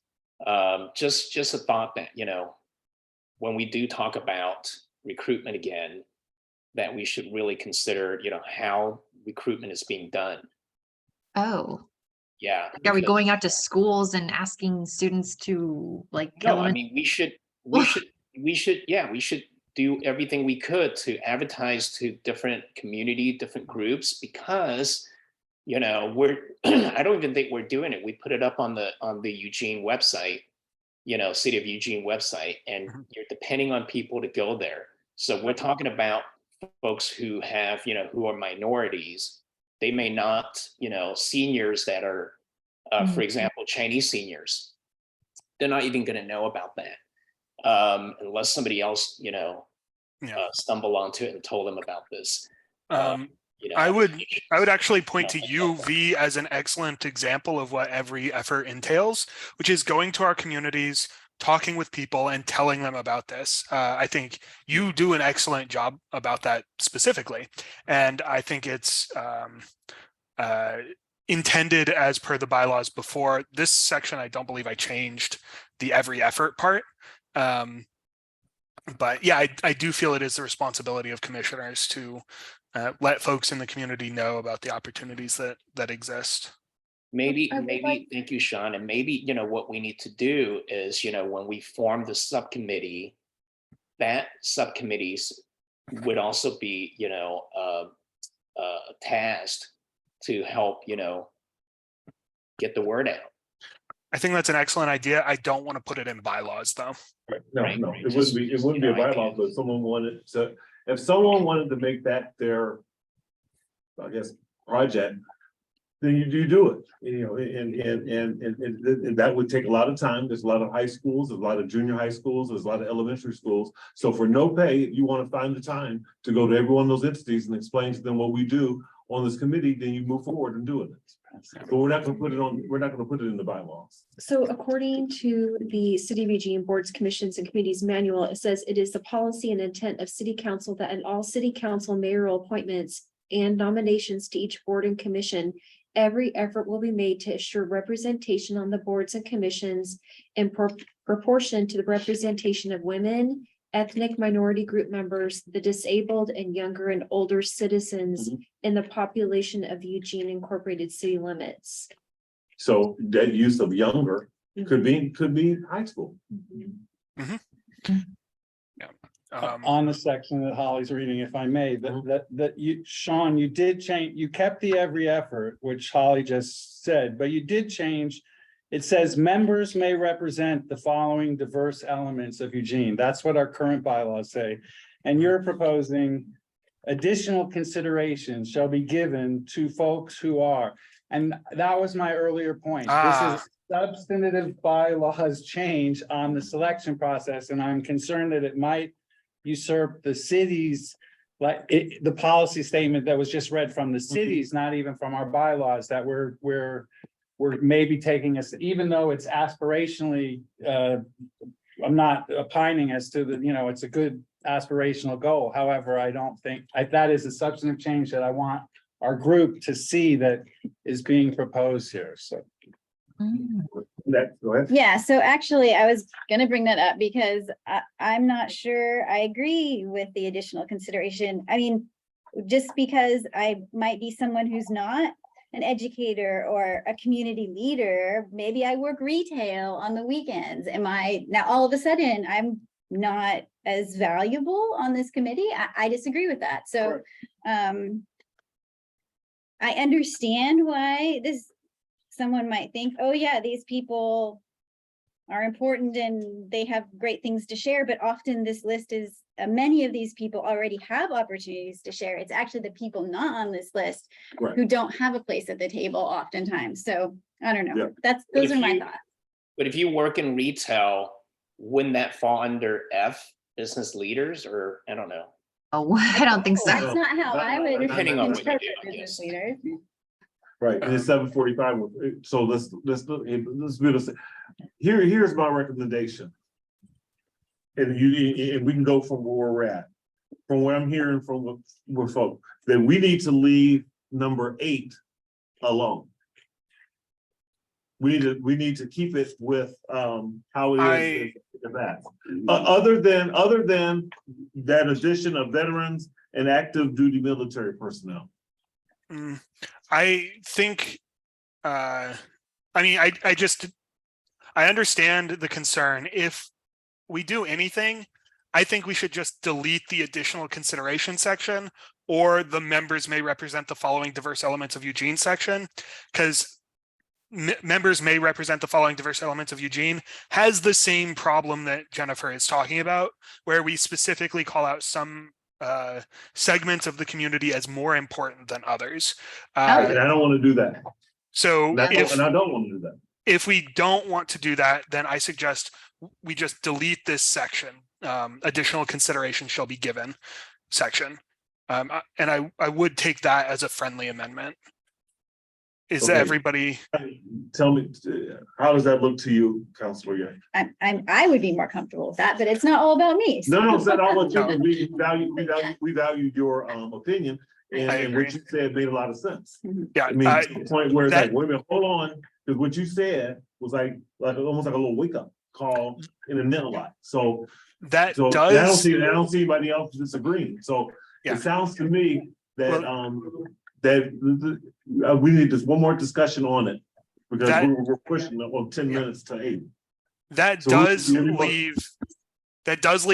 Just a thought that, when we do talk about recruitment again, that we should really consider, how recruitment is being done. Oh, Yeah. are we because- going out to schools and asking students to like? No, I mean, we should do everything we could to advertise to different different groups, because, we're, I don't even think we're doing it. We put it up on the Eugene website, City of Eugene website, and you're depending on people to go there. So we're talking about folks who have, who are minorities. They may not, seniors that are, for example, Chinese seniors, they're not even going to know about that, unless somebody else, stumble onto it and told them about this. I would actually point to you, V, as an excellent example of what every effort entails, which is going to our communities, talking with people and telling them about this. I think you do an excellent job about that specifically. And I think it's intended as per the bylaws before. This section, I don't believe I changed the every effort part. But yeah, I do feel it is the responsibility of commissioners to let folks in the community know about the opportunities that exist. Maybe, I would like- thank you, Sean. And maybe, what we need to do is, when we form the subcommittee, that subcommittees would also be, tasked to help, get the word out. I think that's an excellent idea. I don't want to put it in bylaws though. No, Right, no, right. it wouldn't be, Just, a bylaw, ideas. but if someone wanted to make that their, I guess, project, then you do it, and that would take a lot of time. There's a lot of high schools, there's a lot of junior high schools, there's a lot of elementary schools. So for no pay, if you want to find the time to go to every one of those entities and explain to them what we do on this committee, then you move forward and do it. But we're not gonna put it in the bylaws. So according to the City of Eugene Boards, Commissions and Committees Manual, it says it is the policy and intent of City Council that in all City Council mayoral appointments and nominations to each board and commission, every effort will be made to assure representation on the boards and commissions in proportion to the representation of women, ethnic minority group members, the disabled, and younger and older citizens in the population of Eugene Incorporated city limits. So that use of younger could be high school. On the section that Holly's reading, if I may, that you, Sean, you did change, you kept the every effort, which Holly just said, but you did change. It says members may represent the following diverse elements of Eugene. That's what our current bylaws say. And you're proposing additional considerations shall be given to folks who are. And that was my earlier point. This is substantive bylaws change on the selection process, and I'm concerned that it might usurp the city's, the policy statement that was just read from the cities, not even from our bylaws, that we're maybe taking us, even though it's aspirationally, I'm not opining as to the, it's a good aspirational goal. However, I don't think that is a substantive change that I want our group to see that is being proposed here. So. Go ahead. Yeah, so actually I was gonna bring that up because I'm not sure I agree with the additional consideration. I mean, just because I might be someone who's not an educator or a community leader, maybe I work retail on the weekends. Now all of a sudden I'm not as valuable on this committee? I disagree with that. So I understand why someone might think, oh yeah, these people are important and they have great things to share, but often this list is, many of these people already have opportunities to share. It's actually the people not on this list who don't have a place at the table oftentimes. So I don't know, those are my thoughts. But if you work in retail, wouldn't that fall under F, business leaders, or I don't know? Oh, I don't think so. That's not how I would Depending on what you interpret do, I business guess. leaders. Right, and it's 7:45. So let's do this. Here's my recommendation. And we can go from where we're at. From what I'm hearing from folks, that we need to leave number 8 alone. We need to keep it with how it is that. Other than that addition of veterans and active duty military personnel. I think, I understand the concern. If we do anything, I think we should just delete the additional consideration section, or the members may represent the following diverse elements of Eugene section, because members may represent the following diverse elements of Eugene has the same problem that Jennifer is talking about, where we specifically call out some segments of the community as more important than others. And I don't want to do that. So I don't want to do that. If we don't want to do that, then I suggest we just delete this section. Additional consideration shall be given section. And I would take that as a friendly amendment. Is everybody? Tell me, how does that look to you, Councilor Yang? I would be more comfortable with that, but it's not all about me. No, it's not all about you. We value your opinion. And what you said made a lot of sense. Yeah, I mean, to the point where it's that- like, wait a minute, hold on, because what you said was like almost like a little wake up call in the middle lot. So that I does, don't see anybody else disagreeing. So Yeah. it sounds to me that we need just one more discussion on it. Because That- we're pushing on 10 minutes to 8. that So does we- leave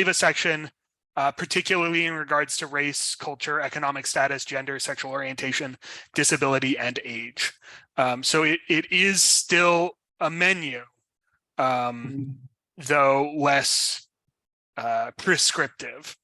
a section, particularly in regards to race, culture, economic status, gender, sexual orientation, disability, and age. So it is still a menu, though less prescriptive.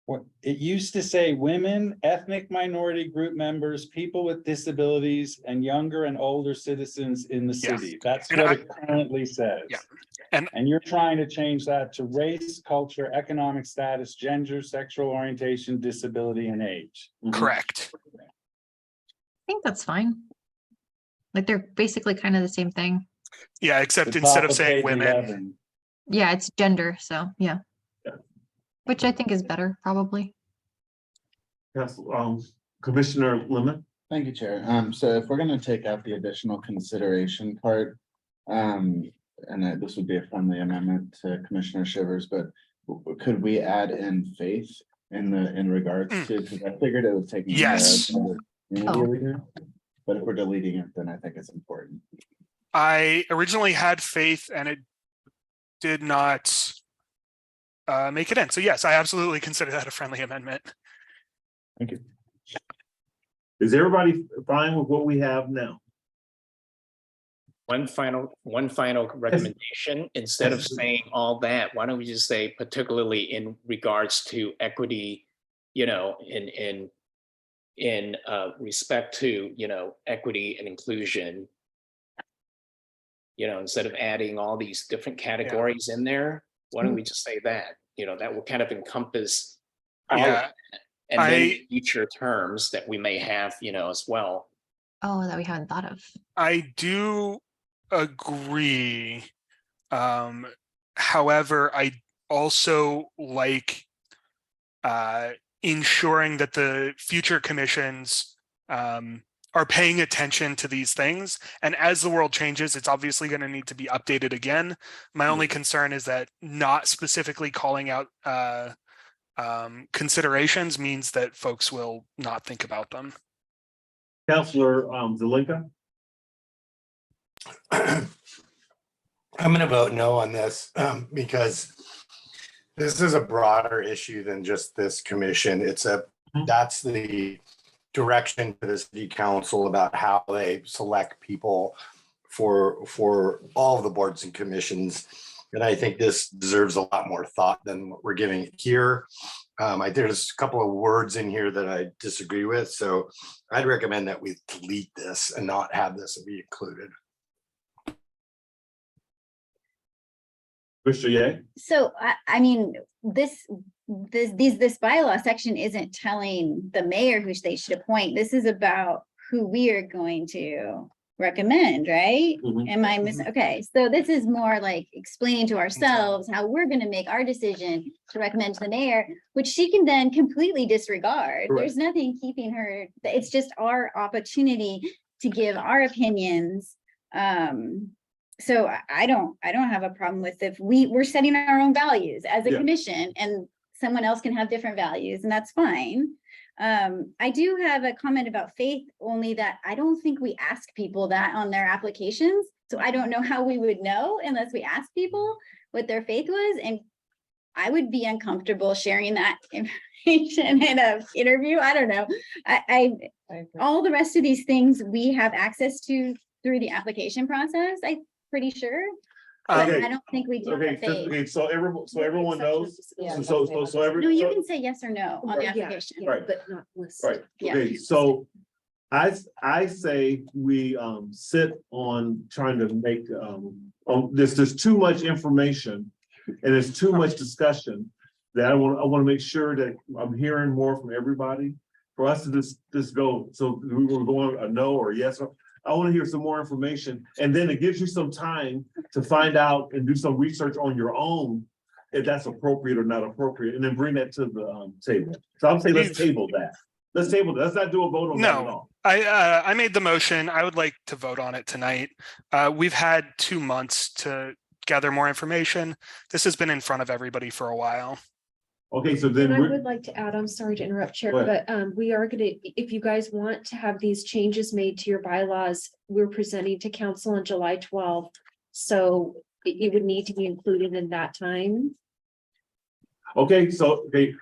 What, it used to say women, ethnic minority group members, people with disabilities, and younger and older citizens in the Yeah. city. That's And what it currently says. Yeah. And- you're trying to change that to race, culture, economic status, gender, sexual orientation, disability, and age. Correct. I think that's fine. Like they're basically kind of the same thing. Yeah, except The instead top of saying page women, 11. Yeah, it's gender, so yeah. Yeah. Which I think is better, probably. Yes, Commissioner Lemon. Thank you, Chair. So if we're gonna take out the additional consideration part, this would be a friendly amendment to Commissioner Shivers, but could we add in faith in regards to, because I figured it was taking care of Yes. the community Oh. leader. But if we're deleting it, then I think it's important. I originally had faith and it did not make it in. So yes, I absolutely consider that a friendly amendment. Thank you. Is everybody fine with what we have now? One final recommendation, instead of Yes. saying all that, why don't we just say particularly in regards to equity, in respect to, equity and inclusion. Instead of adding all these different categories in there, why don't we just say that, that will kind of encompass all of Yeah, that. And then I- future terms that we may have, as well. Oh, that we haven't thought of. I do agree. However, I also like ensuring that the future commissions are paying attention to these things. And as the world changes, it's obviously going to need to be updated again. My only concern is that not specifically calling out considerations means that folks will not think about them. Counselor Zelinka. I'm gonna vote no on this because this is a broader issue than just this commission. That's the direction to the city council about how they select people for all of the boards and commissions. And I think this deserves a lot more thought than what we're giving it here. There's a couple of words in here that I disagree with, so I'd recommend that we delete this and not have this be included. Mr. Ye. So I mean, this bylaw section isn't telling the mayor who they should appoint. This is about who we are going to recommend, right? Mhm. Am I missing? Okay, so this is more like explaining to ourselves how we're gonna make our decision to recommend to the mayor, which she can then completely disregard. Correct. There's nothing keeping her, it's just our opportunity to give our opinions. So I don't have a problem with if we're setting our own values as a Yeah. commission and someone else can have different values and that's fine. I do have a comment about faith, only that I don't think we ask people that on their applications. So I don't know how we would know unless we ask people what their faith was. And I would be uncomfortable sharing that information in an interview. I don't know. All the rest of these things we have access to through the application process, I'm pretty sure. But Okay. I don't think we do Okay, the faith. okay, so everyone knows. Yeah, So No, you can say yes or no on the Yeah, application. yeah, Right. but not list. Right, Yeah. okay, so I say we sit on trying to make there's too much information and there's too much discussion that I want to make sure that I'm hearing more from everybody for us to just go. So we were going a no or yes. I want to hear some more information, and then it gives you some time to find out and do some research on your own if that's appropriate or not appropriate, and then bring that to the table. So I'm saying let's table that. Let's table that. Let's not do a vote on that at No, all. I made the motion. I would like to vote on it tonight. We've had 2 months to gather more information. This has been in front of everybody for a while. Okay, so And then I we're, would like to add, I'm sorry to interrupt, Chair, Go ahead. but we are gonna, if you guys want to have these changes made to your bylaws, we're presenting to council on July 12th. So it would need to be included in that time. okay, so, okay,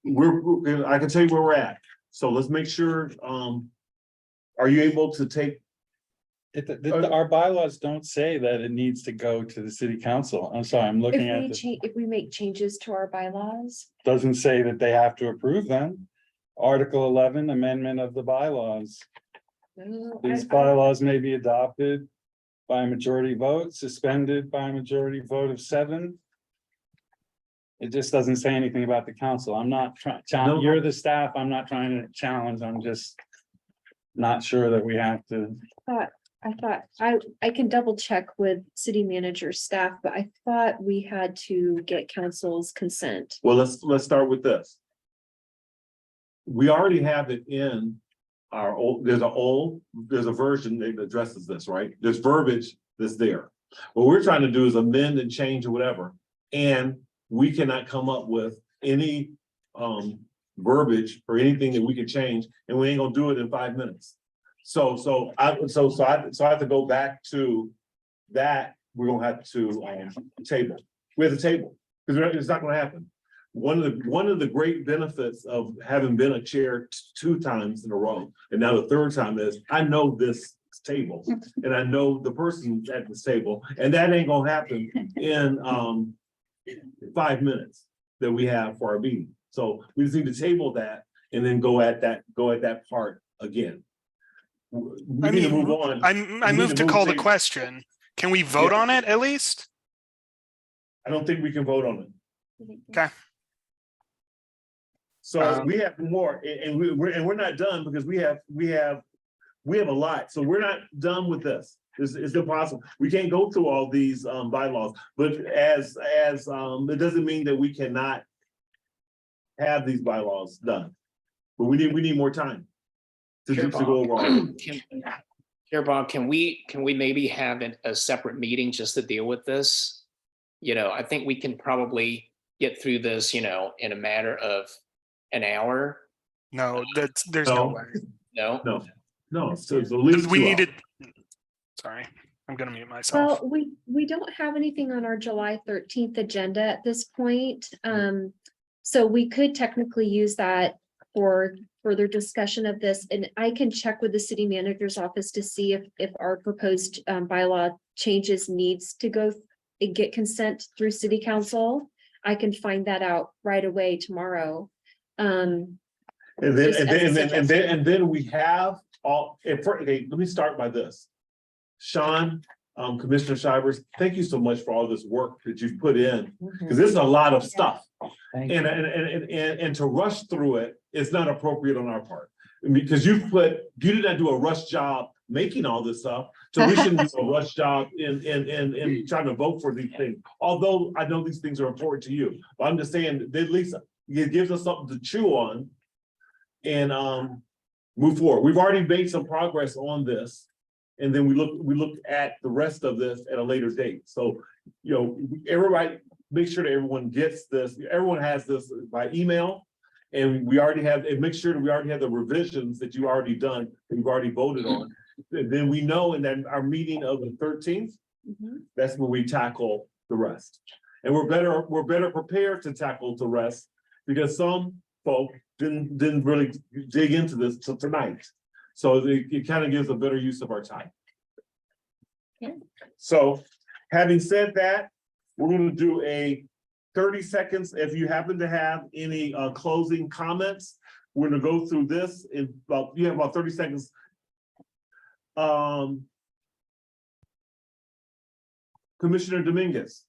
I can tell you where we're at. So let's make sure, are you able to take, Our bylaws don't say that it needs to go to the city council. I'm sorry, I'm looking at this. If we make changes to our bylaws, Doesn't say that they have to approve them. Article 11, amendment of the bylaws. no, These bylaws may be adopted by a majority vote, suspended by a majority vote of 7. It just doesn't say anything about the council. I'm not trying, No. you're the staff, I'm not trying to challenge, I'm just not sure that we have to. I thought, I can double check with city manager staff, but I thought we had to get council's consent. well, let's start with this. We already have it in our there's a version that addresses this, right? There's verbiage that's there. What we're trying to do is amend and change or whatever, and we cannot come up with any verbiage or anything that we could change, and we ain't gonna do it in 5 minutes. So I have to go back to that. We're gonna have to table. We have to table because it's not gonna happen. One of the great benefits of having been a chair 2 times in a row, and now the 3rd time is I know this table and I know the person at this table, and that ain't gonna happen in 5 minutes that we have for our meeting. So we just need to table that and then go at that part again. We I need to mean, move on. I We moved need to move call the things- question. Can we vote Yeah. on it at least? I don't think we can vote on it. Okay. So we have more, and we're not done because we have a lot. So we're not done with this. It's impossible. We can't go through all these bylaws, but as it doesn't mean that we cannot have these bylaws done. But we need more time to go over all of it. Chair Bob, can we maybe have a separate meeting just to deal with this? I think we can probably get through this, in a matter of an hour. No, there's no way. No? No, so it's at least We 2 needed. hours. Sorry, I'm gonna mute myself. Well, we don't have anything on our July 13th agenda at this point. So we could technically use that for further discussion of this, and I can check with the city manager's office to see if our proposed bylaw changes needs to go and get consent through city council. I can find that out right away tomorrow. And Just as a then we have all, okay, let me start by this. Sean, Commissioner Shivers, thank you so much for all this work that you've put in, because this is a lot of stuff. And to rush through it is not appropriate on our part. Because you did not do a rush job making all this stuff, so we shouldn't do a rush job in trying to vote for these things. Although I know these things are important to you, but I'm just saying that at least it gives us something to chew on and move forward. We've already made some progress on this. And then we look at the rest of this at a later date. So, everybody, make sure that everyone gets this. Everyone has this by email. And we already have, and make sure that we already have the revisions that you already done, that you've already voted on. And then we know in that our meeting of the 13th, that's when we tackle the rest. And we're better prepared to tackle the rest because some folk didn't really dig into this till tonight. So it kind of gives a better use of our time. Okay. So having said that, we're going to do a 30 seconds. If you happen to have any closing comments, we're going to go through this in you have about 30 seconds. Commissioner Dominguez.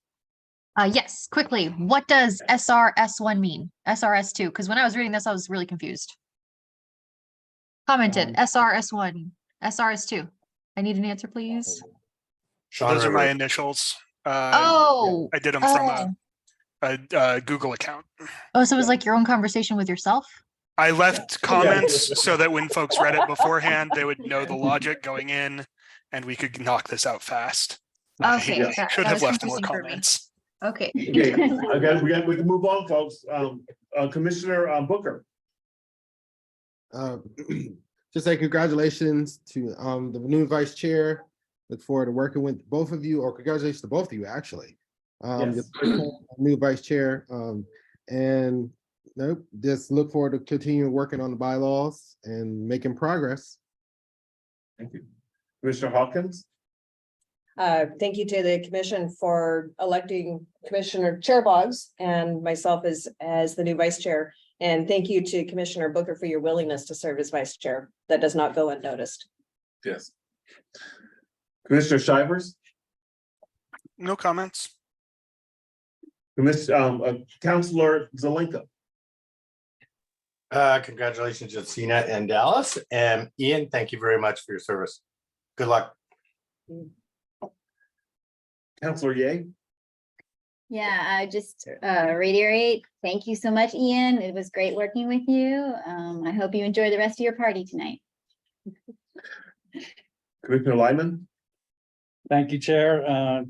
Yes, quickly, what does SRS1 mean? SRS2, because when I was reading this, I was really confused. Commented, SRS1, SRS2. I need an answer, please. Sean Those are my Rivers. initials. Oh. I did them from Oh. a Google account. Oh, so it was like your own conversation with yourself? I left comments so that when folks read it beforehand, they would know the logic going in and we could knock this out fast. Okay, I that- should that have was left more confusing for me. comments. Okay. Okay, we can move on, folks. Commissioner Booker. Just say congratulations to the new vice chair. Look forward to working with both of you, or congratulations to both of you, actually. Yes. New vice chair. And nope, just look forward to continuing working on the bylaws and making progress. Thank you. Commissioner Hawkins. Thank you to the commission for electing Commissioner Chair Boggs and myself as the new vice chair. And thank you to Commissioner Booker for your willingness to serve as vice chair. That does not go unnoticed. Yes. Commissioner Shivers. No comments. Councilor Zelenka. Congratulations, Jacina and Dallas. And Ian, thank you very much for your service. Good luck. Councilor Ye. Yeah, I just reiterate, thank you so much, Ian. It was great working with you. I hope you enjoy the rest of your party tonight. Commissioner Lyman. Thank you, Chair.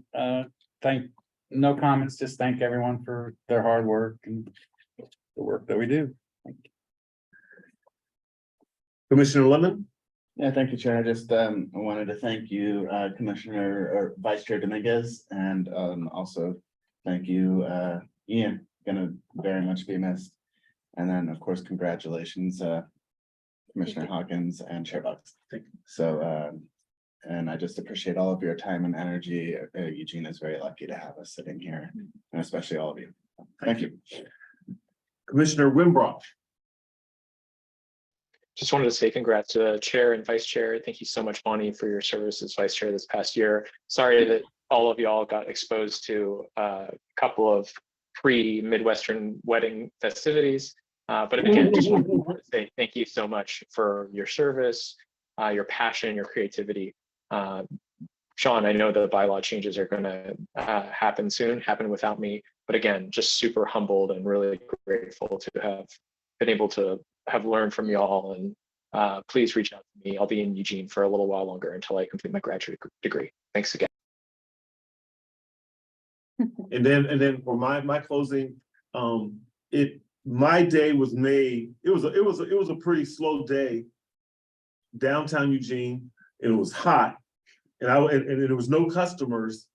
No comments, just thank everyone for their hard work and the work that we do. Thank you. Commissioner Lemon. Yeah, thank you, Chair. I just wanted to thank you, Commissioner or Vice Chair Dominguez, and also thank you, Ian, gonna very much be missed. And then, of course, congratulations, Commissioner Hawkins and Chair Boggs. So, and I just appreciate all of your time and energy. Eugene is very lucky to have us sitting here, and especially all of you. Thank you. Commissioner Wimbrough. Just wanted to say congrats to the chair and vice chair. Thank you so much, Bonnie, for your service as vice chair this past year. Sorry that all of y'all got exposed to a couple of pre-Midwestern wedding festivities. But again, just wanted to say thank you so much for your service, your passion, your creativity. Sean, I know the bylaw changes are going to happen soon, happen without me. But again, just super humbled and really grateful to have been able to have learned from y'all, and please reach out to me. I'll be in Eugene for a little while longer until I complete my graduate degree. Thanks again. And then for my closing, my day was made. It was a pretty slow day. Downtown Eugene. It was hot, and there was no customers,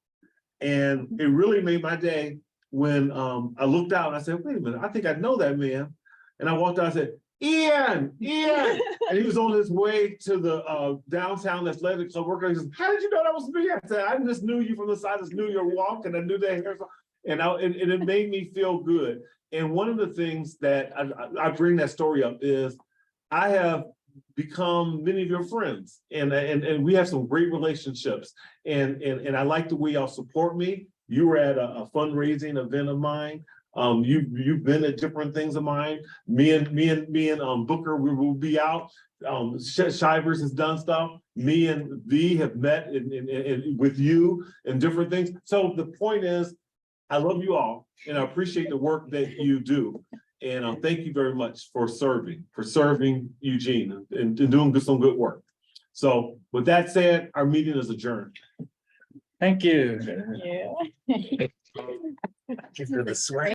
and it really made my day when I looked out and I said, "Wait a minute, I think I know that man." And I walked out and said, Ian, and he was on his way to the downtown athletic club worker. He says, "How did you know that was me?" I said, "I just knew you from the side, I just knew your walk, and I knew that hair." And it made me feel good. And one of the things that I bring that story up is I have become many of your friends, and we have some great relationships. And I like the way y'all support me. You were at a fundraising event of mine. You've been at different things of mine. Me and Booker, we will be out. Shivers has done stuff. Me and V have met with you and different things. So the point is, I love you all, and I appreciate the work that you do. And thank you very much for serving Eugene and doing some good work. So with that said, our meeting is adjourned. Thank you. Yeah. For the sweat.